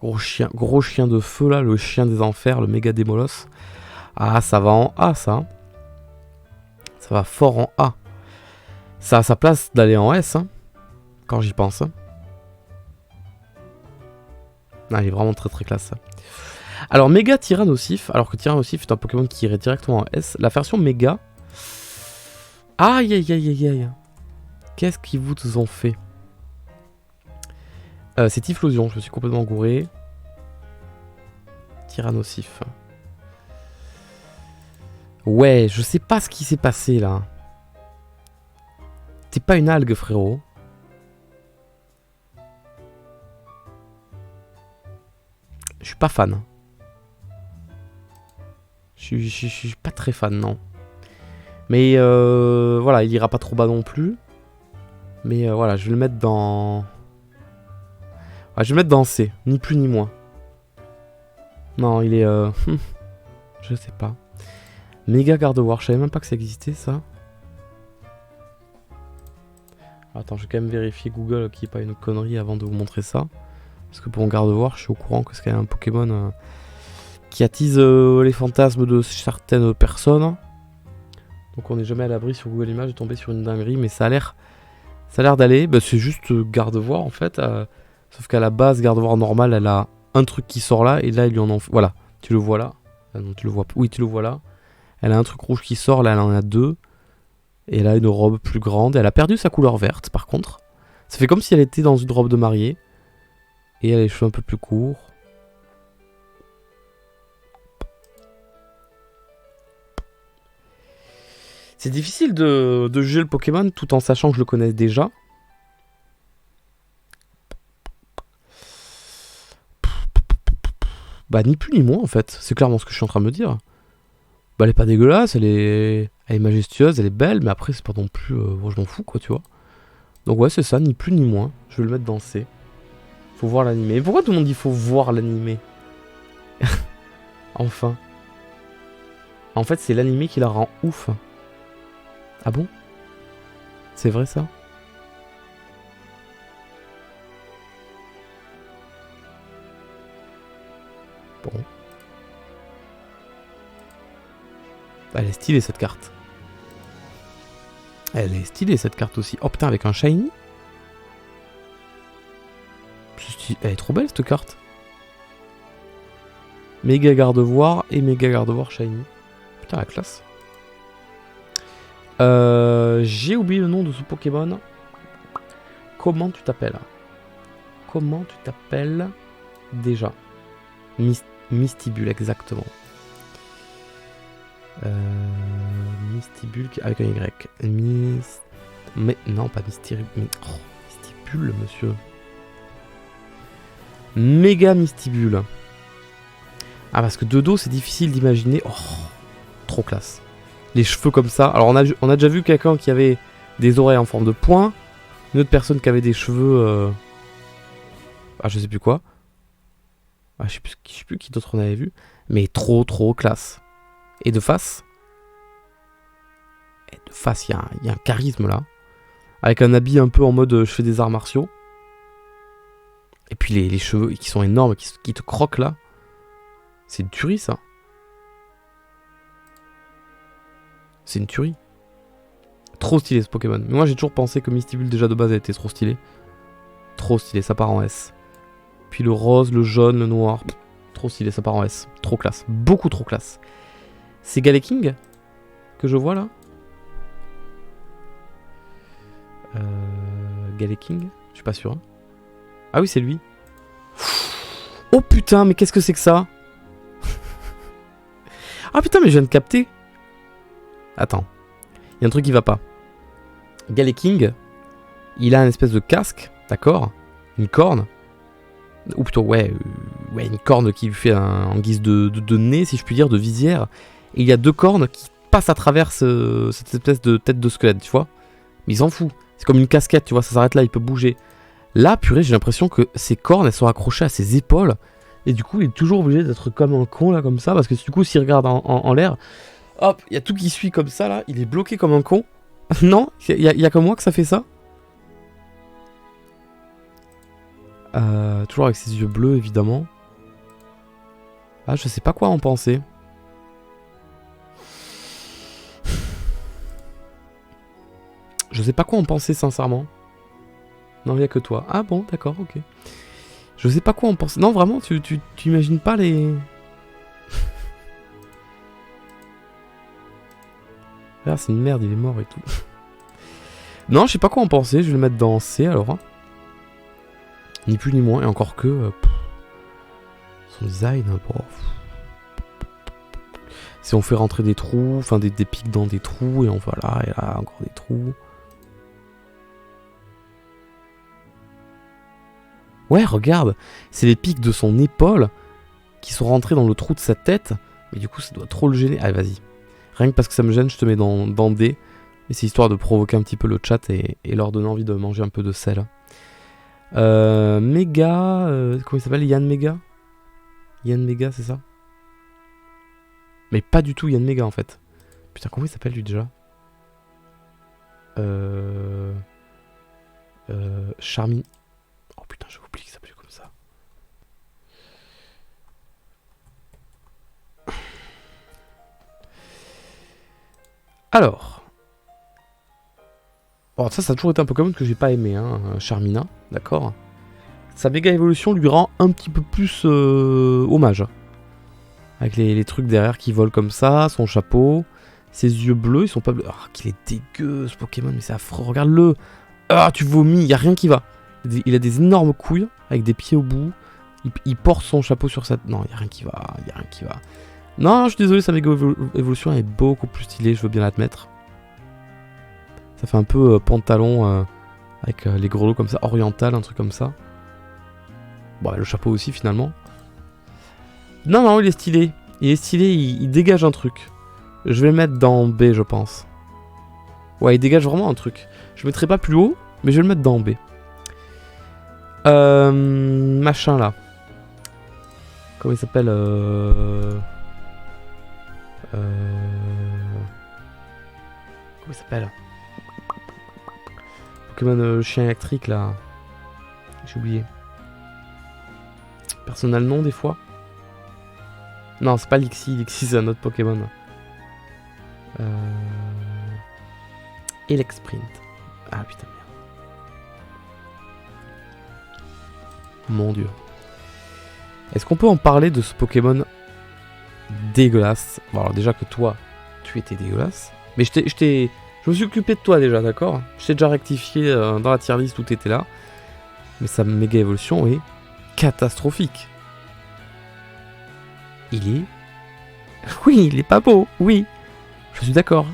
Gros chien de feu là, le chien des enfers, le Méga Démolos. Ah, ça va en A, ça. Ça va fort en A. Ça a sa place d'aller en S, hein, quand j'y pense. Ah, il est vraiment très très classe, ça. Alors, Méga Tyrannosif, alors que Tyrannosif est un Pokémon qui irait directement en S. La version Méga... Aïe aïe aïe aïe aïe. Qu'est-ce qu'ils vous ont fait? C'est Typhlosion, je me suis complètement gouré. Tyrannosif. Ouais, je sais pas ce qui s'est passé là. T'es pas une algue, frérot. Je suis pas fan. Je suis pas très fan, non. Mais voilà, il ira pas trop bas non plus. Mais voilà, je vais le mettre dans... Ah, je vais le mettre dans C, ni plus ni moins. Non, il est... je sais pas. Méga Gardevoir, je savais même pas que ça existait, ça. Attends, je vais quand même vérifier Google qu'il n'y ait pas une connerie avant de vous montrer ça. Parce que pour mon Gardevoir, je suis au courant que c'est quand même un Pokémon qui attise les fantasmes de certaines personnes. Donc on n'est jamais à l'abri sur Google Images de tomber sur une dinguerie, mais ça a l'air d'aller. Bah, c'est juste Gardevoir en fait. Sauf qu'à la base, Gardevoir normal, elle a un truc qui sort là, et là, il lui en fait... Voilà, tu le vois là. Ah non, tu le vois... Oui, tu le vois là. Elle a un truc rouge qui sort, là, elle en a deux. Et elle a une robe plus grande. Elle a perdu sa couleur verte, par contre. Ça fait comme si elle était dans une robe de mariée. Et elle a les cheveux un peu plus courts. C'est difficile de juger le Pokémon tout en sachant que je le connais déjà. Bah ni plus ni moins en fait, c'est clairement ce que je suis en train de me dire. Bah elle est pas dégueulasse, elle est majestueuse, elle est belle, mais après c'est pas non plus... bon, je m'en fous quoi, tu vois. Donc ouais c'est ça, ni plus ni moins, je vais le mettre dans C. Faut voir l'animé. Mais pourquoi tout le monde dit faut voir l'animé? Enfin. En fait c'est l'animé qui la rend ouf. Ah bon? C'est vrai ça? Bon. Elle est stylée cette carte. Elle est stylée cette carte aussi. Oh putain, avec un shiny. Elle est trop belle cette carte. Méga garde-voir et méga garde-voir shiny. Putain, la classe. J'ai oublié le nom de ce Pokémon. Comment tu t'appelles? Comment tu t'appelles déjà? Mystibule, exactement. Mystibule avec un Y. Mais non, pas Mystibule. Oh, Mystibule, monsieur. Méga Mystibule. Ah, parce que de dos, c'est difficile d'imaginer. Oh, trop classe. Les cheveux comme ça. Alors, on a déjà vu quelqu'un qui avait des oreilles en forme de poing. Une autre personne qui avait des cheveux... Ah, je sais plus quoi. Ah, je sais plus qui d'autre on avait vu. Mais trop classe. Et de face, il y a un charisme là. Avec un habit un peu en mode je fais des arts martiaux. Et puis les cheveux qui sont énormes, qui te croquent là. C'est une tuerie ça. C'est une tuerie. Trop stylé ce Pokémon. Mais moi j'ai toujours pensé que Mystibule déjà de base elle était trop stylé. Trop stylé, ça part en S. Puis le rose, le jaune, le noir. Trop stylé, ça part en S. Trop classe. Beaucoup trop classe. C'est Galeking que je vois là. Galeking, je suis pas sûr. Hein. Ah oui, c'est lui. Oh putain, mais qu'est-ce que c'est que ça? Ah putain, mais je viens de capter. Attends, il y a un truc qui va pas. Galeking, il a une espèce de casque, d'accord? Une corne. Ou plutôt, ouais, une corne qui lui fait en guise de nez, si je puis dire, de visière. Et il y a deux cornes qui passent à travers cette espèce de tête de squelette, tu vois. Mais il s'en fout. C'est comme une casquette, tu vois, ça s'arrête là, il peut bouger. Là, purée, j'ai l'impression que ses cornes, elles sont accrochées à ses épaules. Et du coup, il est toujours obligé d'être comme un con, là, comme ça. Parce que du coup, s'il regarde en l'air, hop, il y a tout qui suit comme ça, là. Il est bloqué comme un con. Non, il y a que moi que ça fait ça. Toujours avec ses yeux bleus, évidemment. Ah, je sais pas quoi en penser. Je sais pas quoi en penser, sincèrement. Non, il n'y a que toi. Ah bon, d'accord, ok. Je sais pas quoi en penser. Non, vraiment, tu imagines pas les... Ah, c'est une merde, il est mort et tout. Non, je sais pas quoi en penser. Je vais le mettre dans C, alors. Hein. Ni plus ni moins. Et encore que... son design, bon... Si on fait rentrer des trous, enfin des pics dans des trous, et on voit là, et là, encore des trous. Ouais, regarde, c'est les pics de son épaule qui sont rentrés dans le trou de sa tête. Mais du coup, ça doit trop le gêner. Allez, vas-y. Rien que parce que ça me gêne, je te mets dans D. Et c'est histoire de provoquer un petit peu le chat et leur donner envie de manger un peu de sel. Méga... comment il s'appelle? Yann Méga? Yann Méga, c'est ça? Mais pas du tout Yann Méga, en fait. Putain, comment il s'appelle, lui, déjà? Charmin... Oh putain, j'ai oublié qu'il s'appelait comme ça. Alors. Bon, ça a toujours été un Pokémon que j'ai pas aimé, hein, Charmina, d'accord. Sa méga évolution lui rend un petit peu plus hommage. Avec les trucs derrière qui volent comme ça, son chapeau, Ses yeux bleus, ils sont pas bleus. Ah, qu'il est dégueu ce Pokémon, mais c'est affreux. Regarde-le. Ah, tu vomis, y a rien qui va. Il a des énormes couilles avec des pieds au bout. Il porte son chapeau sur sa... Non, y a rien qui va, y a rien qui va. Non, je suis désolé, sa méga évolution est beaucoup plus stylée, je veux bien l'admettre. Ça fait un peu pantalon avec les grelots comme ça, oriental, un truc comme ça. Bon, le chapeau aussi finalement. Non, non, il est stylé. Il est stylé, il dégage un truc. Je vais le mettre dans B, je pense. Ouais, il dégage vraiment un truc. Je mettrai pas plus haut, mais je vais le mettre dans B. Machin là. Comment il s'appelle Comment il s'appelle Pokémon chien électrique là. J'ai oublié. Personne n'a le nom des fois. Non, c'est pas Lixie. Lixie c'est un autre Pokémon. Elexprint. Ah putain merde. Mon dieu. Est-ce qu'on peut en parler de ce Pokémon dégueulasse? Bon alors déjà que toi, tu étais dégueulasse. Mais je me suis occupé de toi déjà, d'accord? Je t'ai déjà rectifié dans la tier list où t'étais là. Mais sa méga évolution est catastrophique. Il est... Oui, il est pas beau, oui. Je suis d'accord.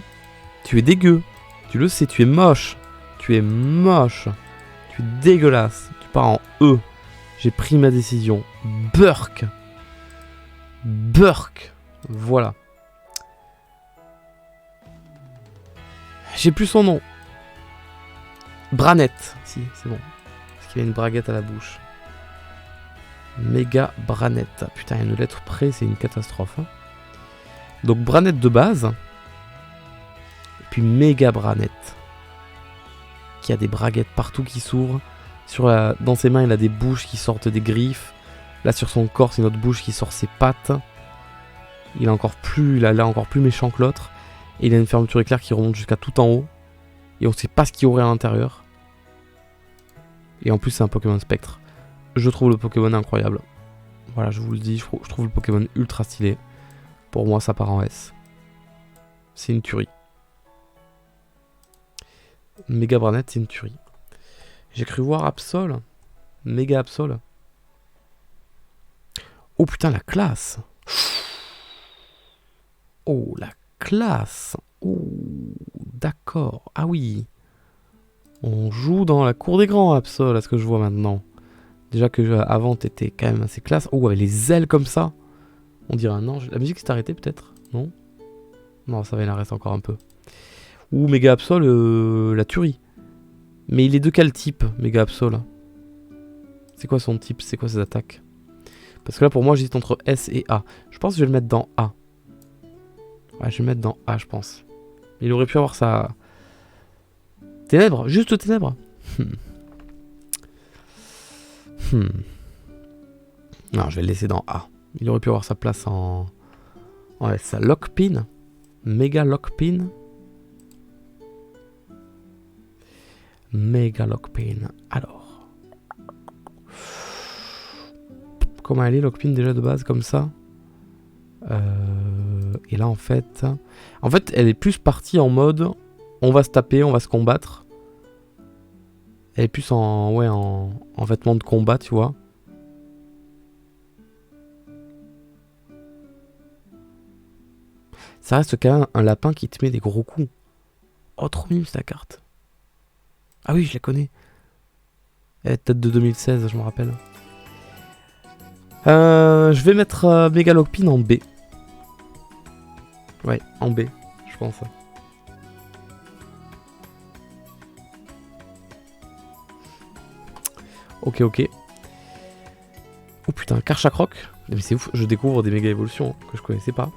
Tu es dégueu. Tu le sais, tu es moche. Tu es moche. Tu es dégueulasse. Tu pars en E. J'ai pris ma décision. Burk. Burk. Voilà. J'ai plus son nom. Branette. Si, c'est bon. Parce qu'il a une braguette à la bouche. Méga Branette. Putain, il y a une lettre près, c'est une catastrophe. Hein. Donc Branette de base. Et puis Méga Branette. Qui a des braguettes partout qui s'ouvrent. Dans ses mains, il a des bouches qui sortent des griffes. Là, sur son corps, c'est une autre bouche qui sort ses pattes. Il a encore plus méchant que l'autre. Et il a une fermeture éclair qui remonte jusqu'à tout en haut. Et on sait pas ce qu'il y aurait à l'intérieur. Et en plus, c'est un Pokémon Spectre. Je trouve le Pokémon incroyable. Voilà, je vous le dis, je trouve le Pokémon ultra stylé. Pour moi, ça part en S. C'est une tuerie. Méga Branette, c'est une tuerie. J'ai cru voir Absol. Méga Absol. Oh putain, la classe. Oh, la classe. Oh, d'accord. Ah oui. On joue dans la cour des grands, Absol, à ce que je vois maintenant. Déjà que avant, t'étais quand même assez classe. Oh, avec les ailes comme ça. On dirait un ange. La musique s'est arrêtée peut-être? Non? Non, ça va, il en reste encore un peu. Ou Méga Absol, la tuerie. Mais il est de quel type, Méga Absol? C'est quoi son type? C'est quoi ses attaques? Parce que là, pour moi, j'hésite entre S et A. Je pense que je vais le mettre dans A. Ouais, je vais le mettre dans A, je pense. Il aurait pu avoir sa... Ténèbres, juste ténèbres. Non, je vais le laisser dans A. Il aurait pu avoir sa place en... Ouais, ça Lockpin. Méga Lockpin. Méga Lockpin. Alors. Comment elle est, Lockpin, déjà de base, comme ça? Et là, en fait, elle est plus partie en mode... On va se taper, on va se combattre. Elle est plus en vêtements de combat, tu vois. Ça reste quand même un lapin qui te met des gros coups. Oh, trop mime, ta carte. Ah oui, je la connais. Elle date de 2016, je me rappelle. Je vais mettre Megalockpin en B. Ouais, en B, je pense. Ok, ok. Oh putain, Karchakroc. Mais c'est ouf, je découvre des méga évolutions que je connaissais pas.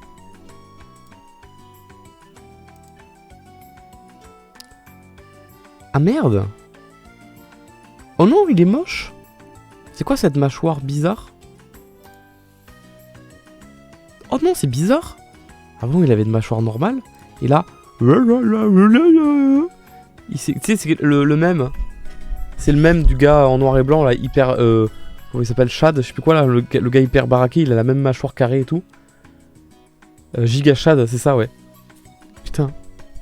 Ah merde! Oh non, il est moche! C'est quoi cette mâchoire bizarre? Oh non, c'est bizarre! Avant, il avait une mâchoire normale. Et là... Tu sais, c'est le même. C'est le même du gars en noir et blanc, là, hyper... comment il s'appelle? Chad, je sais plus quoi, là. Le gars hyper baraqué, il a la même mâchoire carrée et tout. Giga Chad, c'est ça, ouais. putain.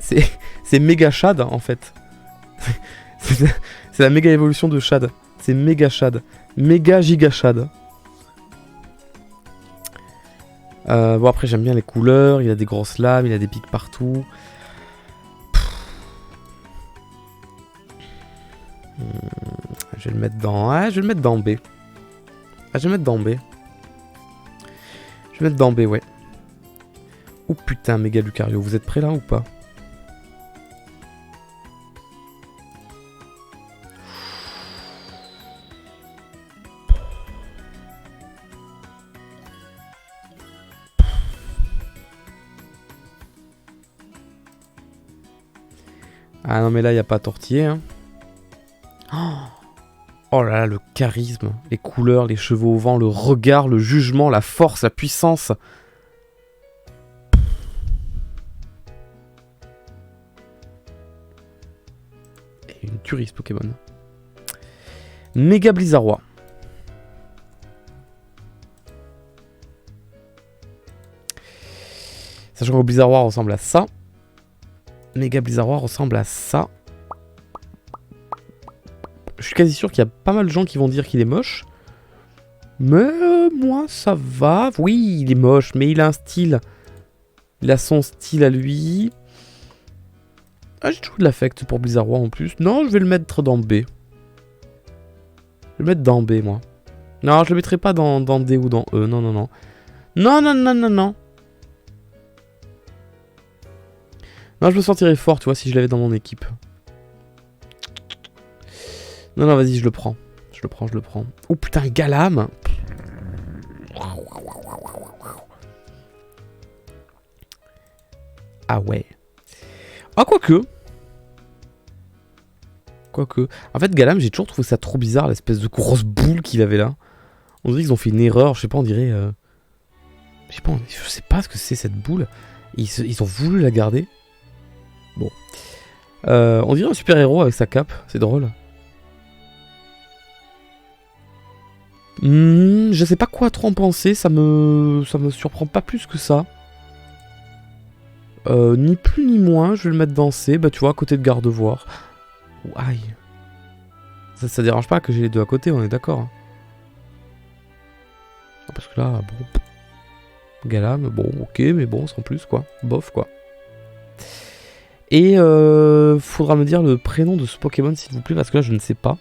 C'est méga Shad en fait. C'est la méga évolution de Shad. C'est méga Shad. Méga giga Shad. Bon après j'aime bien les couleurs. Il a des grosses lames, il a des pics partout. Je vais le mettre dans... Ah, je vais le mettre dans B. Ah, je vais le mettre dans B. Je vais le mettre dans B, ouais. Oh putain, méga Lucario. Vous êtes prêts là ou pas? Ah non mais là, il n'y a pas tortillé, hein. Oh là là, le charisme, les couleurs, les cheveux au vent, le regard, le jugement, la force, la puissance. Et une tuerie ce Pokémon. Méga Blizzardroid. Sachant que le Blizzardroid ressemble à ça. Méga Blizzardroid ressemble à ça. Je suis quasi sûr qu'il y a pas mal de gens qui vont dire qu'il est moche. Mais moi, ça va. Oui, il est moche, mais il a un style. Il a son style à lui. Ah, j'ai toujours de l'affect pour Blizzardroid en plus. Non, je vais le mettre dans B. Je vais le mettre dans B, moi. Non, je le mettrai pas dans D ou dans E. Non, non, non. Non, non, non, non, non. Non, je me sentirais fort, tu vois, si je l'avais dans mon équipe. Non, non, vas-y, je le prends. Je le prends, je le prends. Oh putain, Galam. Ah ouais. Ah, quoique. Quoique. En fait, Galam, j'ai toujours trouvé ça trop bizarre, l'espèce de grosse boule qu'il avait là. On dirait qu'ils ont fait une erreur, je sais pas, on dirait... Je sais pas ce que c'est cette boule. Ils ont voulu la garder. Bon. On dirait un super-héros avec sa cape, c'est drôle. Je sais pas quoi trop en penser, ça me surprend pas plus que ça. Ni plus ni moins, je vais le mettre dans C, bah tu vois, à côté de Gardevoir. Oh, aïe. Ça dérange pas que j'ai les deux à côté, on est d'accord. Hein. Parce que là, bon... Galam, bon, ok, mais bon, sans plus, quoi. Bof, quoi. Et faudra me dire le prénom de ce Pokémon, s'il vous plaît, parce que là, je ne sais pas.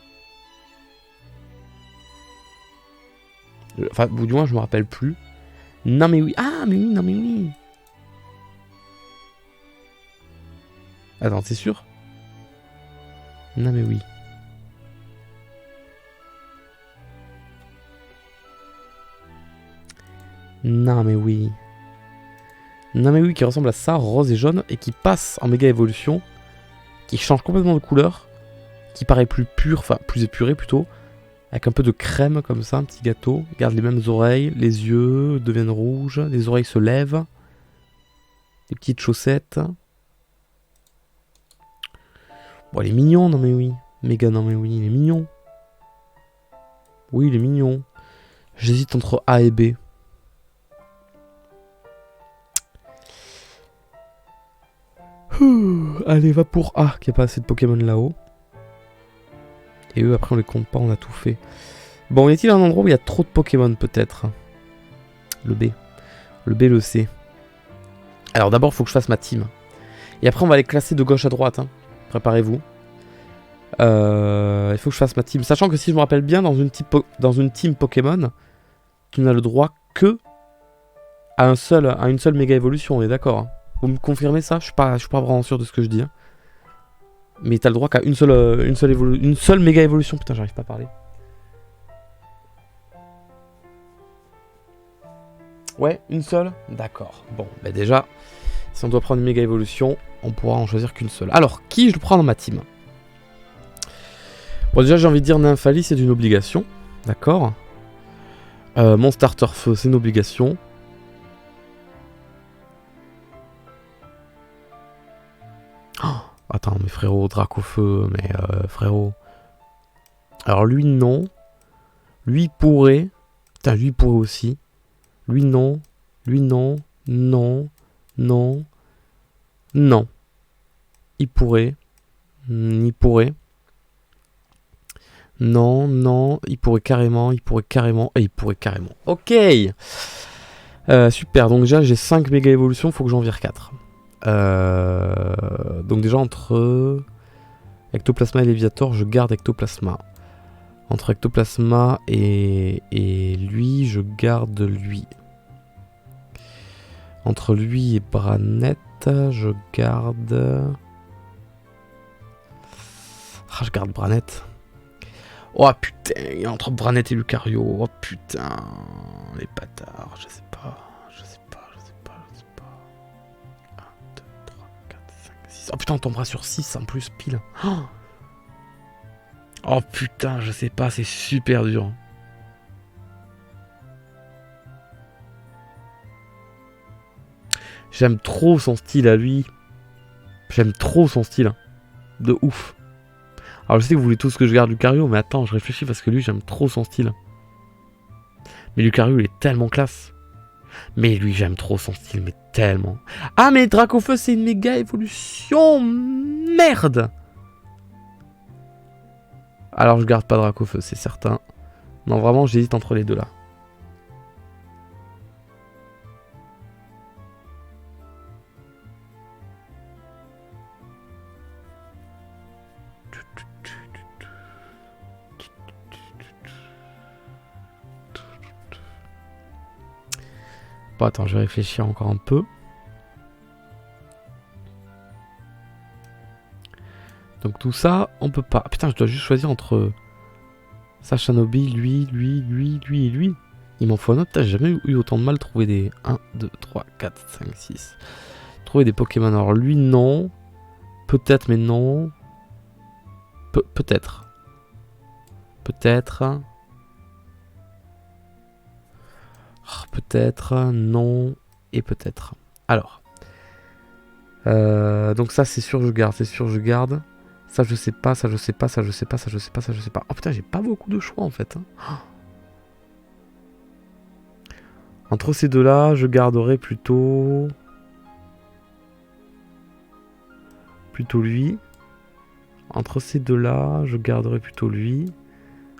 Enfin, du moins, je me rappelle plus. Non, mais oui. Ah, mais oui, non, mais oui. Attends, c'est sûr? Non, mais oui. Non, mais oui. Non, mais oui, qui ressemble à ça, rose et jaune, et qui passe en méga évolution, qui change complètement de couleur, qui paraît plus pur, enfin, plus épuré plutôt. Avec un peu de crème comme ça, un petit gâteau. Garde les mêmes oreilles, les yeux deviennent rouges, les oreilles se lèvent. Les petites chaussettes. Bon, il est mignon, non mais oui. Méga, non mais oui, il est mignon. Oui, il est mignon. J'hésite entre A et B. Allez, va pour A, qu'il n'y a pas assez de Pokémon là-haut. Et eux, après, on les compte pas, on a tout fait. Bon, y a-t-il un endroit où il y a trop de Pokémon, peut-être? Le B. Le B, le C. Alors, d'abord, il faut que je fasse ma team. Et après, on va les classer de gauche à droite. Hein. Préparez-vous. Il faut que je fasse ma team. Sachant que si je me rappelle bien, dans une team Pokémon, tu n'as le droit que à une seule méga évolution, on est d'accord. Hein. Vous me confirmez ça? Je suis pas vraiment sûr de ce que je dis. Hein. Mais t'as le droit qu'à une seule méga évolution. Putain, j'arrive pas à parler. Ouais, une seule? D'accord. Bon, bah déjà, si on doit prendre une méga évolution, on pourra en choisir qu'une seule. Alors, qui je prends dans ma team? Bon, déjà, j'ai envie de dire Nymphalie, c'est une obligation. D'accord. Mon starter feu, c'est une obligation. Oh, attends, mais frérot, Dracofeu, mais frérot. Alors, lui, non. Lui, il pourrait. Putain, lui, il pourrait aussi. Lui, non. Lui, non. Non. Non. Non. Il pourrait. Il pourrait. Non, non, il pourrait carrément, et il pourrait carrément. Ok. Super, donc déjà j'ai 5 méga évolutions, faut que j'en vire 4. Donc déjà entre Ectoplasma et Léviator, je garde Ectoplasma. Entre Ectoplasma et lui, je garde lui. Entre lui et Branette, je garde... Ah, je garde Branette. Oh putain, entre Branette et Lucario. Oh putain, les bâtards, je sais pas. 1, 2, 3, 4, 5, 6. Oh putain, on tombera sur 6 en plus, pile. Oh putain, je sais pas, c'est super dur. J'aime trop son style à lui. J'aime trop son style. De ouf. Alors je sais que vous voulez tous que je garde Lucario, mais attends, je réfléchis parce que lui, j'aime trop son style. Mais Lucario, il est tellement classe. Mais lui, j'aime trop son style, mais tellement. Ah, mais Dracofeu, c'est une méga évolution. Merde. Alors je garde pas Dracofeu, c'est certain. Non, vraiment, j'hésite entre les deux là. Bon, attends, je vais réfléchir encore un peu. Donc tout ça, on peut pas. Putain, je dois juste choisir entre Sashanobi, lui. Il m'en faut un autre. Putain, j'ai jamais eu autant de mal à trouver des 1, 2, 3, 4, 5, 6. Trouver des Pokémon. Alors lui, non. Peut-être, mais non. Peut-être. Peut-être. Peut-être, non, et peut-être. Alors. Donc ça, c'est sûr, je garde. Ça, je sais pas, ça, je sais pas. Oh putain, j'ai pas beaucoup de choix, en fait. Entre ces deux-là, je garderai plutôt lui. Entre ces deux-là, je garderai plutôt lui.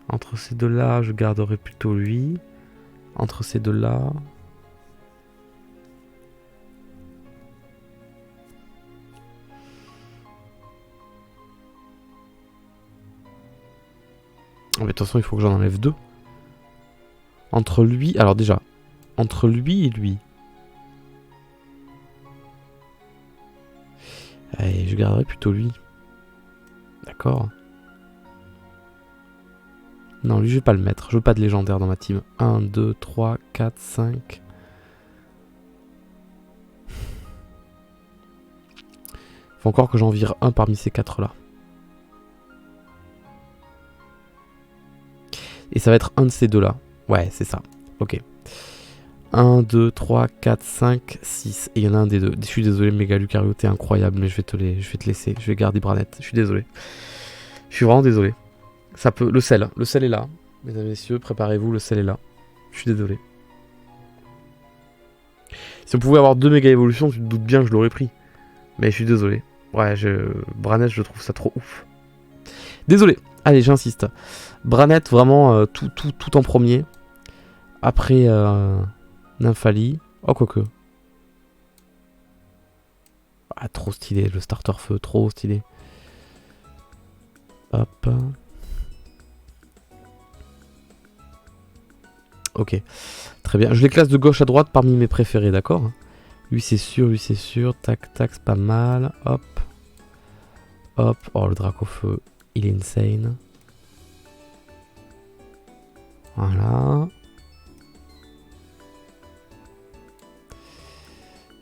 Entre ces deux-là, je garderai plutôt lui. Entre ces deux-là... Oh, mais de toute façon, il faut que j'en enlève 2. Entre lui... Alors déjà, entre lui et lui... Allez, je garderai plutôt lui. D'accord. Non, lui, je vais pas le mettre. Je veux pas de légendaire dans ma team. 1, 2, 3, 4, 5... Faut encore que j'en vire un parmi ces 4 là. Et ça va être un de ces deux là. Ouais, c'est ça. Ok. 1, 2, 3, 4, 5, 6. Et il y en a un des deux. Je suis désolé, Méga Lucario, t'es incroyable, mais je vais te laisser. Je vais garder Branette. Je suis désolé. Je suis vraiment désolé. Ça peut. Le sel est là. Mesdames et messieurs, préparez-vous, le sel est là. Je suis désolé. Si on pouvait avoir 2 méga évolutions, tu te doutes bien que je l'aurais pris. Mais je suis désolé. Ouais, Branette, je trouve ça trop ouf. Désolé. Allez, j'insiste. Branette, vraiment, tout en premier. Après, Nymphali. Oh, quoique. Ah, trop stylé, le starter feu, trop stylé. Hop. Ok. Très bien. Je les classe de gauche à droite parmi mes préférés, d'accord? Lui, c'est sûr. Tac, tac, c'est pas mal. Hop. Hop. Oh, le Dracofeu, il est insane. Voilà.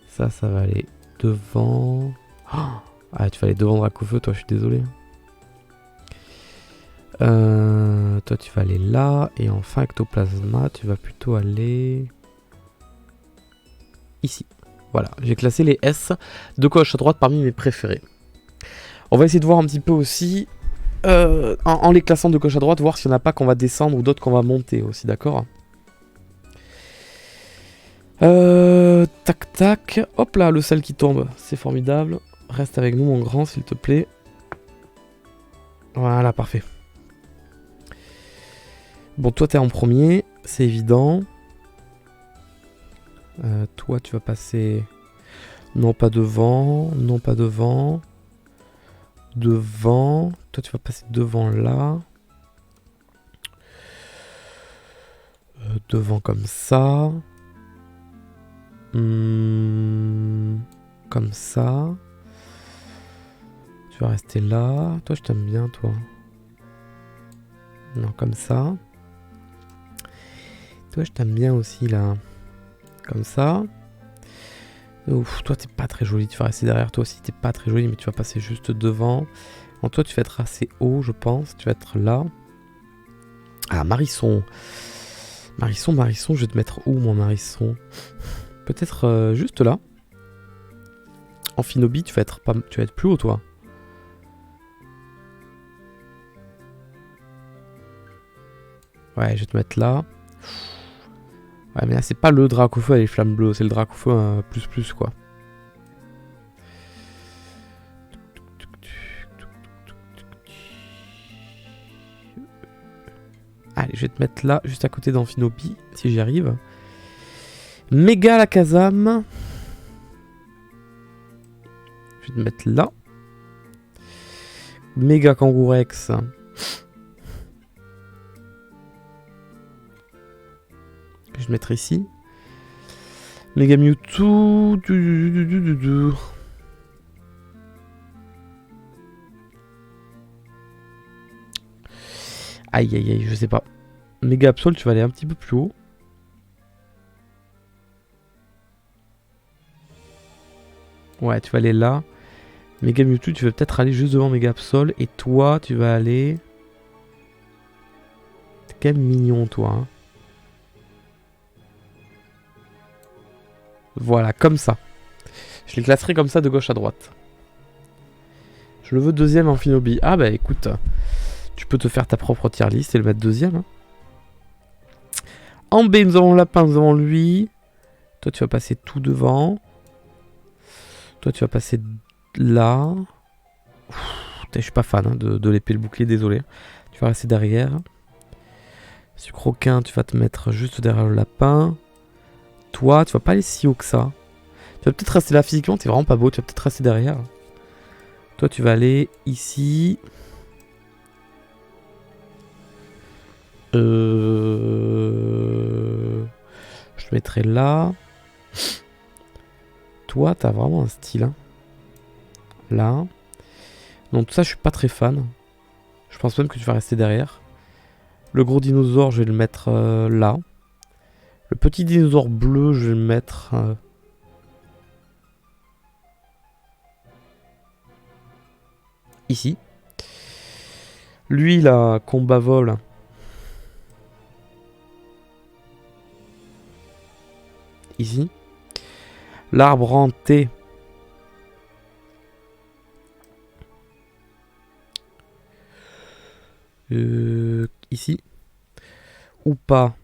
Ça va aller devant. Oh, ah, tu vas aller devant Dracofeu, toi, je suis désolé. Toi, tu vas aller là. Et enfin, Ectoplasma, tu vas plutôt aller... ici. Voilà, j'ai classé les S de gauche à droite parmi mes préférés. On va essayer de voir un petit peu aussi, en les classant de gauche à droite, voir s'il n'y en a pas qu'on va descendre ou d'autres qu'on va monter aussi, d'accord? Tac tac. Hop là, le sel qui tombe. C'est formidable. Reste avec nous, mon grand, s'il te plaît. Voilà, parfait. Bon, toi, t'es en premier. C'est évident. Toi, tu vas passer... Non, pas devant. Non, pas devant. Devant. Toi, tu vas passer devant là. Devant comme ça. Comme ça. Tu vas rester là. Toi, je t'aime bien, toi. Non, comme ça. Toi, je t'aime bien aussi, là. Comme ça. Ouf, toi, t'es pas très joli. Tu vas rester derrière. Toi aussi, t'es pas très joli, mais tu vas passer juste devant. Bon, toi, tu vas être assez haut, je pense. Tu vas être là. Ah, Marisson. Marisson, je vais te mettre où, mon Marisson? Peut-être juste là. Amphinobi, tu vas être plus haut, toi. Ouais, je vais te mettre là. Ouais, mais là, c'est pas le drac au feu avec les flammes bleues, c'est le drac au feu plus, quoi. Allez, je vais te mettre là, juste à côté d'Amphinobi, si j'y arrive. Méga la Kazam. Je vais te mettre là. Méga Kangourex. Je vais mettre ici. Méga Mewtwo. Aïe aïe aïe, je sais pas. Méga Absol, tu vas aller un petit peu plus haut. Ouais, tu vas aller là. Méga Mewtwo, tu vas peut-être aller juste devant Méga Absol. Et toi, tu vas aller... T'es quand même mignon, toi. Hein. Voilà, comme ça. Je les classerai comme ça de gauche à droite. Je le veux deuxième en Finobi. Ah bah écoute, tu peux te faire ta propre tier list et le mettre deuxième. Hein. En B, nous avons Lapin, nous avons lui. Toi, tu vas passer tout devant. Toi, tu vas passer là. Je suis pas fan hein, de l'épée le bouclier, désolé. Tu vas rester derrière. Sucroquin, tu vas te mettre juste derrière le lapin. Toi, tu vas pas aller si haut que ça. Tu vas peut-être rester là physiquement, t'es vraiment pas beau, tu vas peut-être rester derrière. Toi, tu vas aller ici. Je te mettrai là. Toi, t'as vraiment un style. Hein. Là. Donc tout ça, je suis pas très fan. Je pense même que tu vas rester derrière. Le gros dinosaure, je vais le mettre là. Le petit dinosaure bleu, je vais le mettre... ici. Lui, là, combat vol. Ici. L'arbre en T. Ici. Ou pas.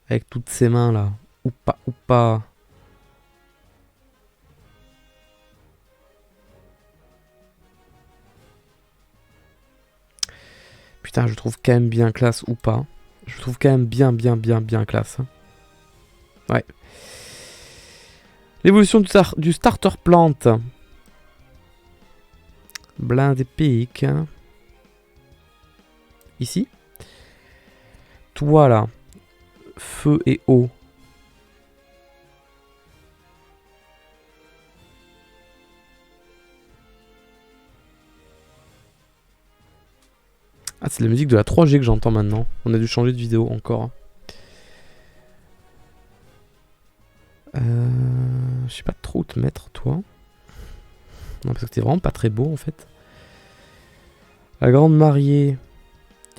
Avec toutes ses mains là. Ou pas, ou pas. Putain, je trouve quand même bien classe ou pas. Je trouve quand même bien classe. Hein. Ouais. L'évolution du starter plante. Blind épique. Ici. Toi là. Feu et eau. Ah, c'est la musique de la 3G que j'entends maintenant. On a dû changer de vidéo encore. Je sais pas trop où te mettre, toi. Non, parce que t'es vraiment pas très beau, en fait. La grande mariée.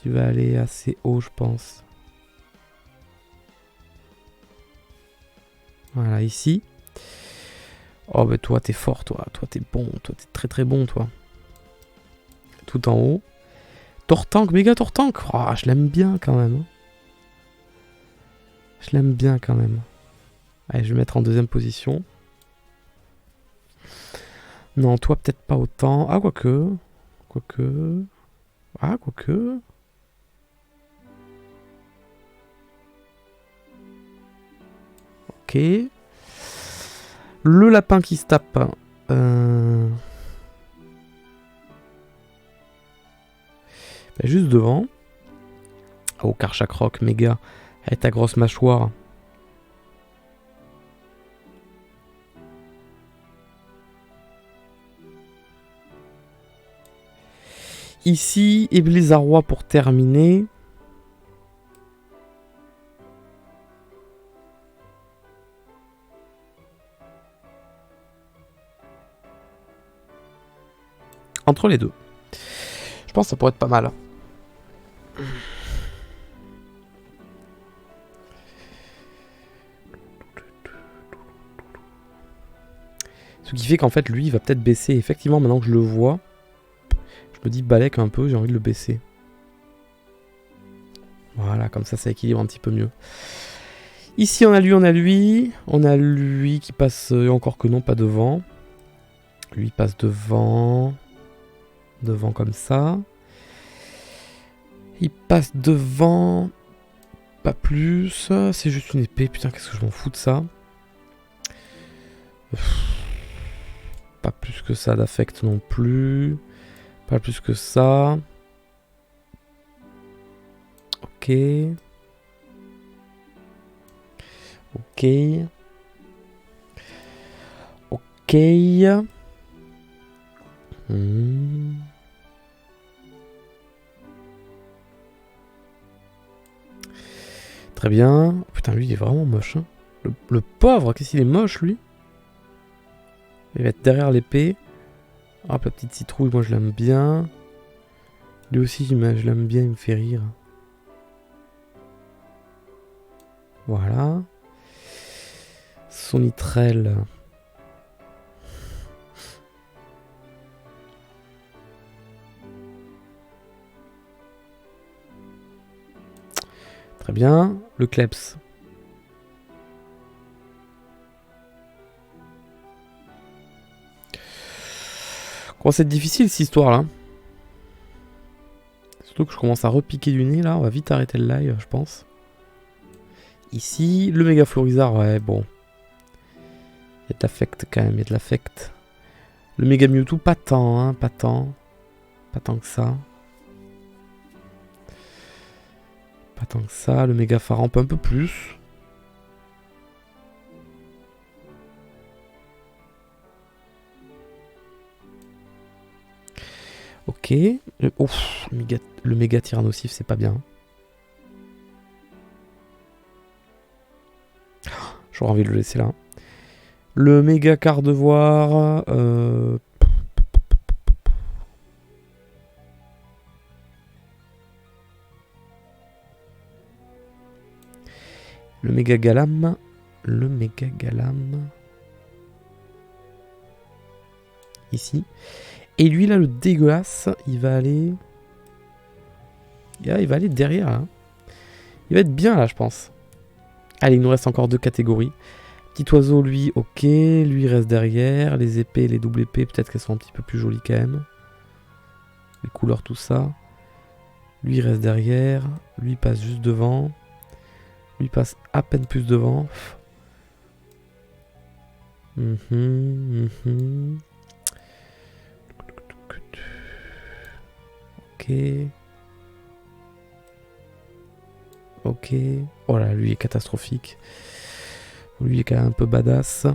Tu vas aller assez haut, je pense. Voilà, ici. Oh, bah toi, t'es fort, toi. Toi, t'es bon. Toi, t'es très très bon, toi. Tout en haut. Tortank, méga Tortank. Oh, je l'aime bien, quand même. Je l'aime bien, quand même. Allez, je vais mettre en deuxième position. Non, toi peut-être pas autant. Ah, quoique. Quoique. Ah, quoique. Ok. Le lapin qui se tape. Juste devant. Oh, Karchak méga. Avec ta grosse mâchoire. Ici, Iblis-Arroi pour terminer. Entre les deux. Je pense que ça pourrait être pas mal. Ce qui fait qu'en fait, lui, il va peut-être baisser. Effectivement, maintenant que je le vois, je me dis balèque un peu, j'ai envie de le baisser. Voilà, comme ça équilibre un petit peu mieux. Ici, on a lui, on a lui. On a lui qui passe, encore que non, pas devant. Lui passe devant. Devant comme ça. Il passe devant. Pas plus. C'est juste une épée. Putain, qu'est-ce que je m'en fous de ça. Pas plus que ça d'affect non plus. Pas plus que ça. Ok. Ok. Ok. Très bien. Putain, lui, il est vraiment moche. Hein. Le pauvre, qu'est-ce qu'il est moche, lui. Il va être derrière l'épée. Hop, la petite citrouille, moi, je l'aime bien. Lui aussi, je l'aime bien, il me fait rire. Voilà. Sonitrel. Très bien. Le Kleps. Commence à être difficile cette histoire là. Surtout que je commence à repiquer du nez là. On va vite arrêter le live, je pense. Ici, le méga Florizard, ouais, bon. Il y a de l'affect quand même, il y a de l'affect. Le méga Mewtwo, pas tant, hein, pas tant. Pas tant que ça. Pas tant que ça. Le méga Faramp, un peu plus. Ok. Ouf, le méga Tyrannosif, c'est pas bien. J'aurais envie de le laisser là. Le méga Gardevoir. Le méga Galam. Le méga Galam. Ici. Et lui là, le dégueulasse, il va aller. Il va aller derrière là. Il va être bien là, je pense. Allez, il nous reste encore 2 catégories. Petit oiseau, lui, ok. Lui, il reste derrière. Les épées, les doubles épées, peut-être qu'elles sont un petit peu plus jolies quand même. Les couleurs, tout ça. Lui, il reste derrière. Lui, il passe juste devant. Lui, il passe à peine plus devant. Ok. Ok. Oh là, lui est catastrophique. Lui est quand même un peu badass.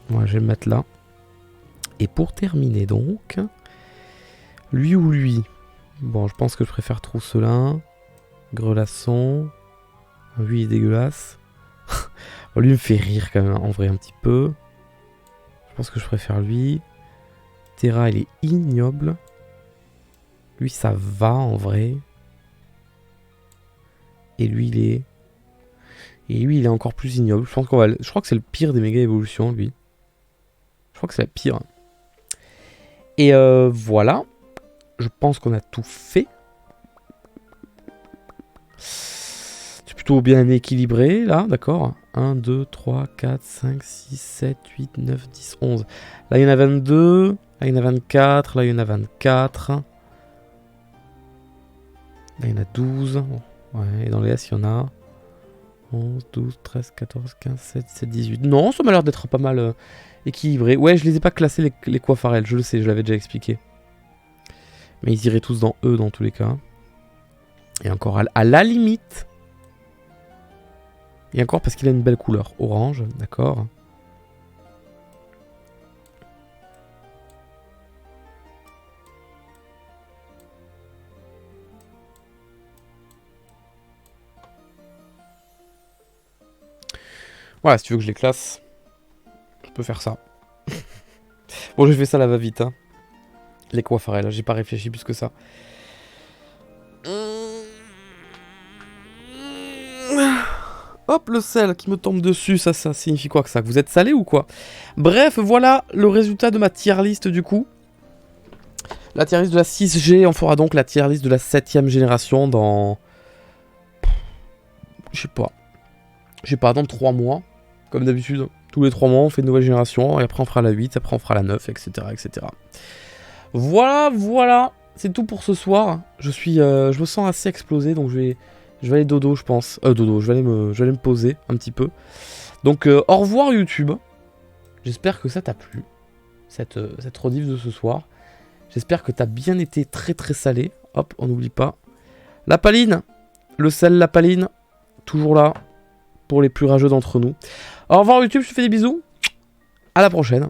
Moi, je vais le mettre là. Et pour terminer donc, lui ou lui. Bon, je pense que je préfère Trousselin. Grelasson. Lui, il est dégueulasse. Bon, lui, il me fait rire quand même, en vrai, un petit peu. Je pense que je préfère lui. Terra, il est ignoble. Lui, ça va, en vrai. Et lui, il est... Et lui, il est encore plus ignoble. Je pense qu'on va... Je crois que c'est le pire des méga évolutions, lui. Je crois que c'est la pire. Et voilà. Je pense qu'on a tout fait. plutôt bien équilibré, là, d'accord. 1, 2, 3, 4, 5, 6, 7, 8, 9, 10, 11. Là, il y en a 22. Là, il y en a 24. Là, il y en a 24. Là, il y en a 12. Ouais, et dans les S, il y en a 11, 12, 13, 14, 15, 16, 17, 18. Non, ça m'a l'air d'être pas mal équilibré. Ouais, je les ai pas classés, les Quafarels. Je le sais, je l'avais déjà expliqué. Mais ils iraient tous dans E, dans tous les cas. Et encore, à la limite... Et encore parce qu'il a une belle couleur. Orange, d'accord. Voilà, si tu veux que je les classe, je peux faire ça. Bon, je fais ça, là, va vite. Hein. Les Quafarels, j'ai pas réfléchi plus que ça. Hop, le sel qui me tombe dessus, ça signifie quoi que ça? Que vous êtes salé ou quoi? Bref, voilà le résultat de ma tier list du coup. La tier list de la 6G, on fera donc la tier list de la 7ème génération dans... Je sais pas, dans 3 mois. Comme d'habitude, tous les 3 mois on fait une nouvelle génération, et après on fera la 8, après on fera la 9, etc. etc. Voilà, voilà, c'est tout pour ce soir. Je me sens assez explosé, donc je vais aller dodo, je pense. Dodo, je vais aller me poser un petit peu. Donc, au revoir YouTube. J'espère que ça t'a plu, cette rediff de ce soir. J'espère que t'as bien été très très salé. Hop, on n'oublie pas. La paline, le sel, la paline, toujours là pour les plus rageux d'entre nous. Au revoir YouTube, je te fais des bisous. À la prochaine.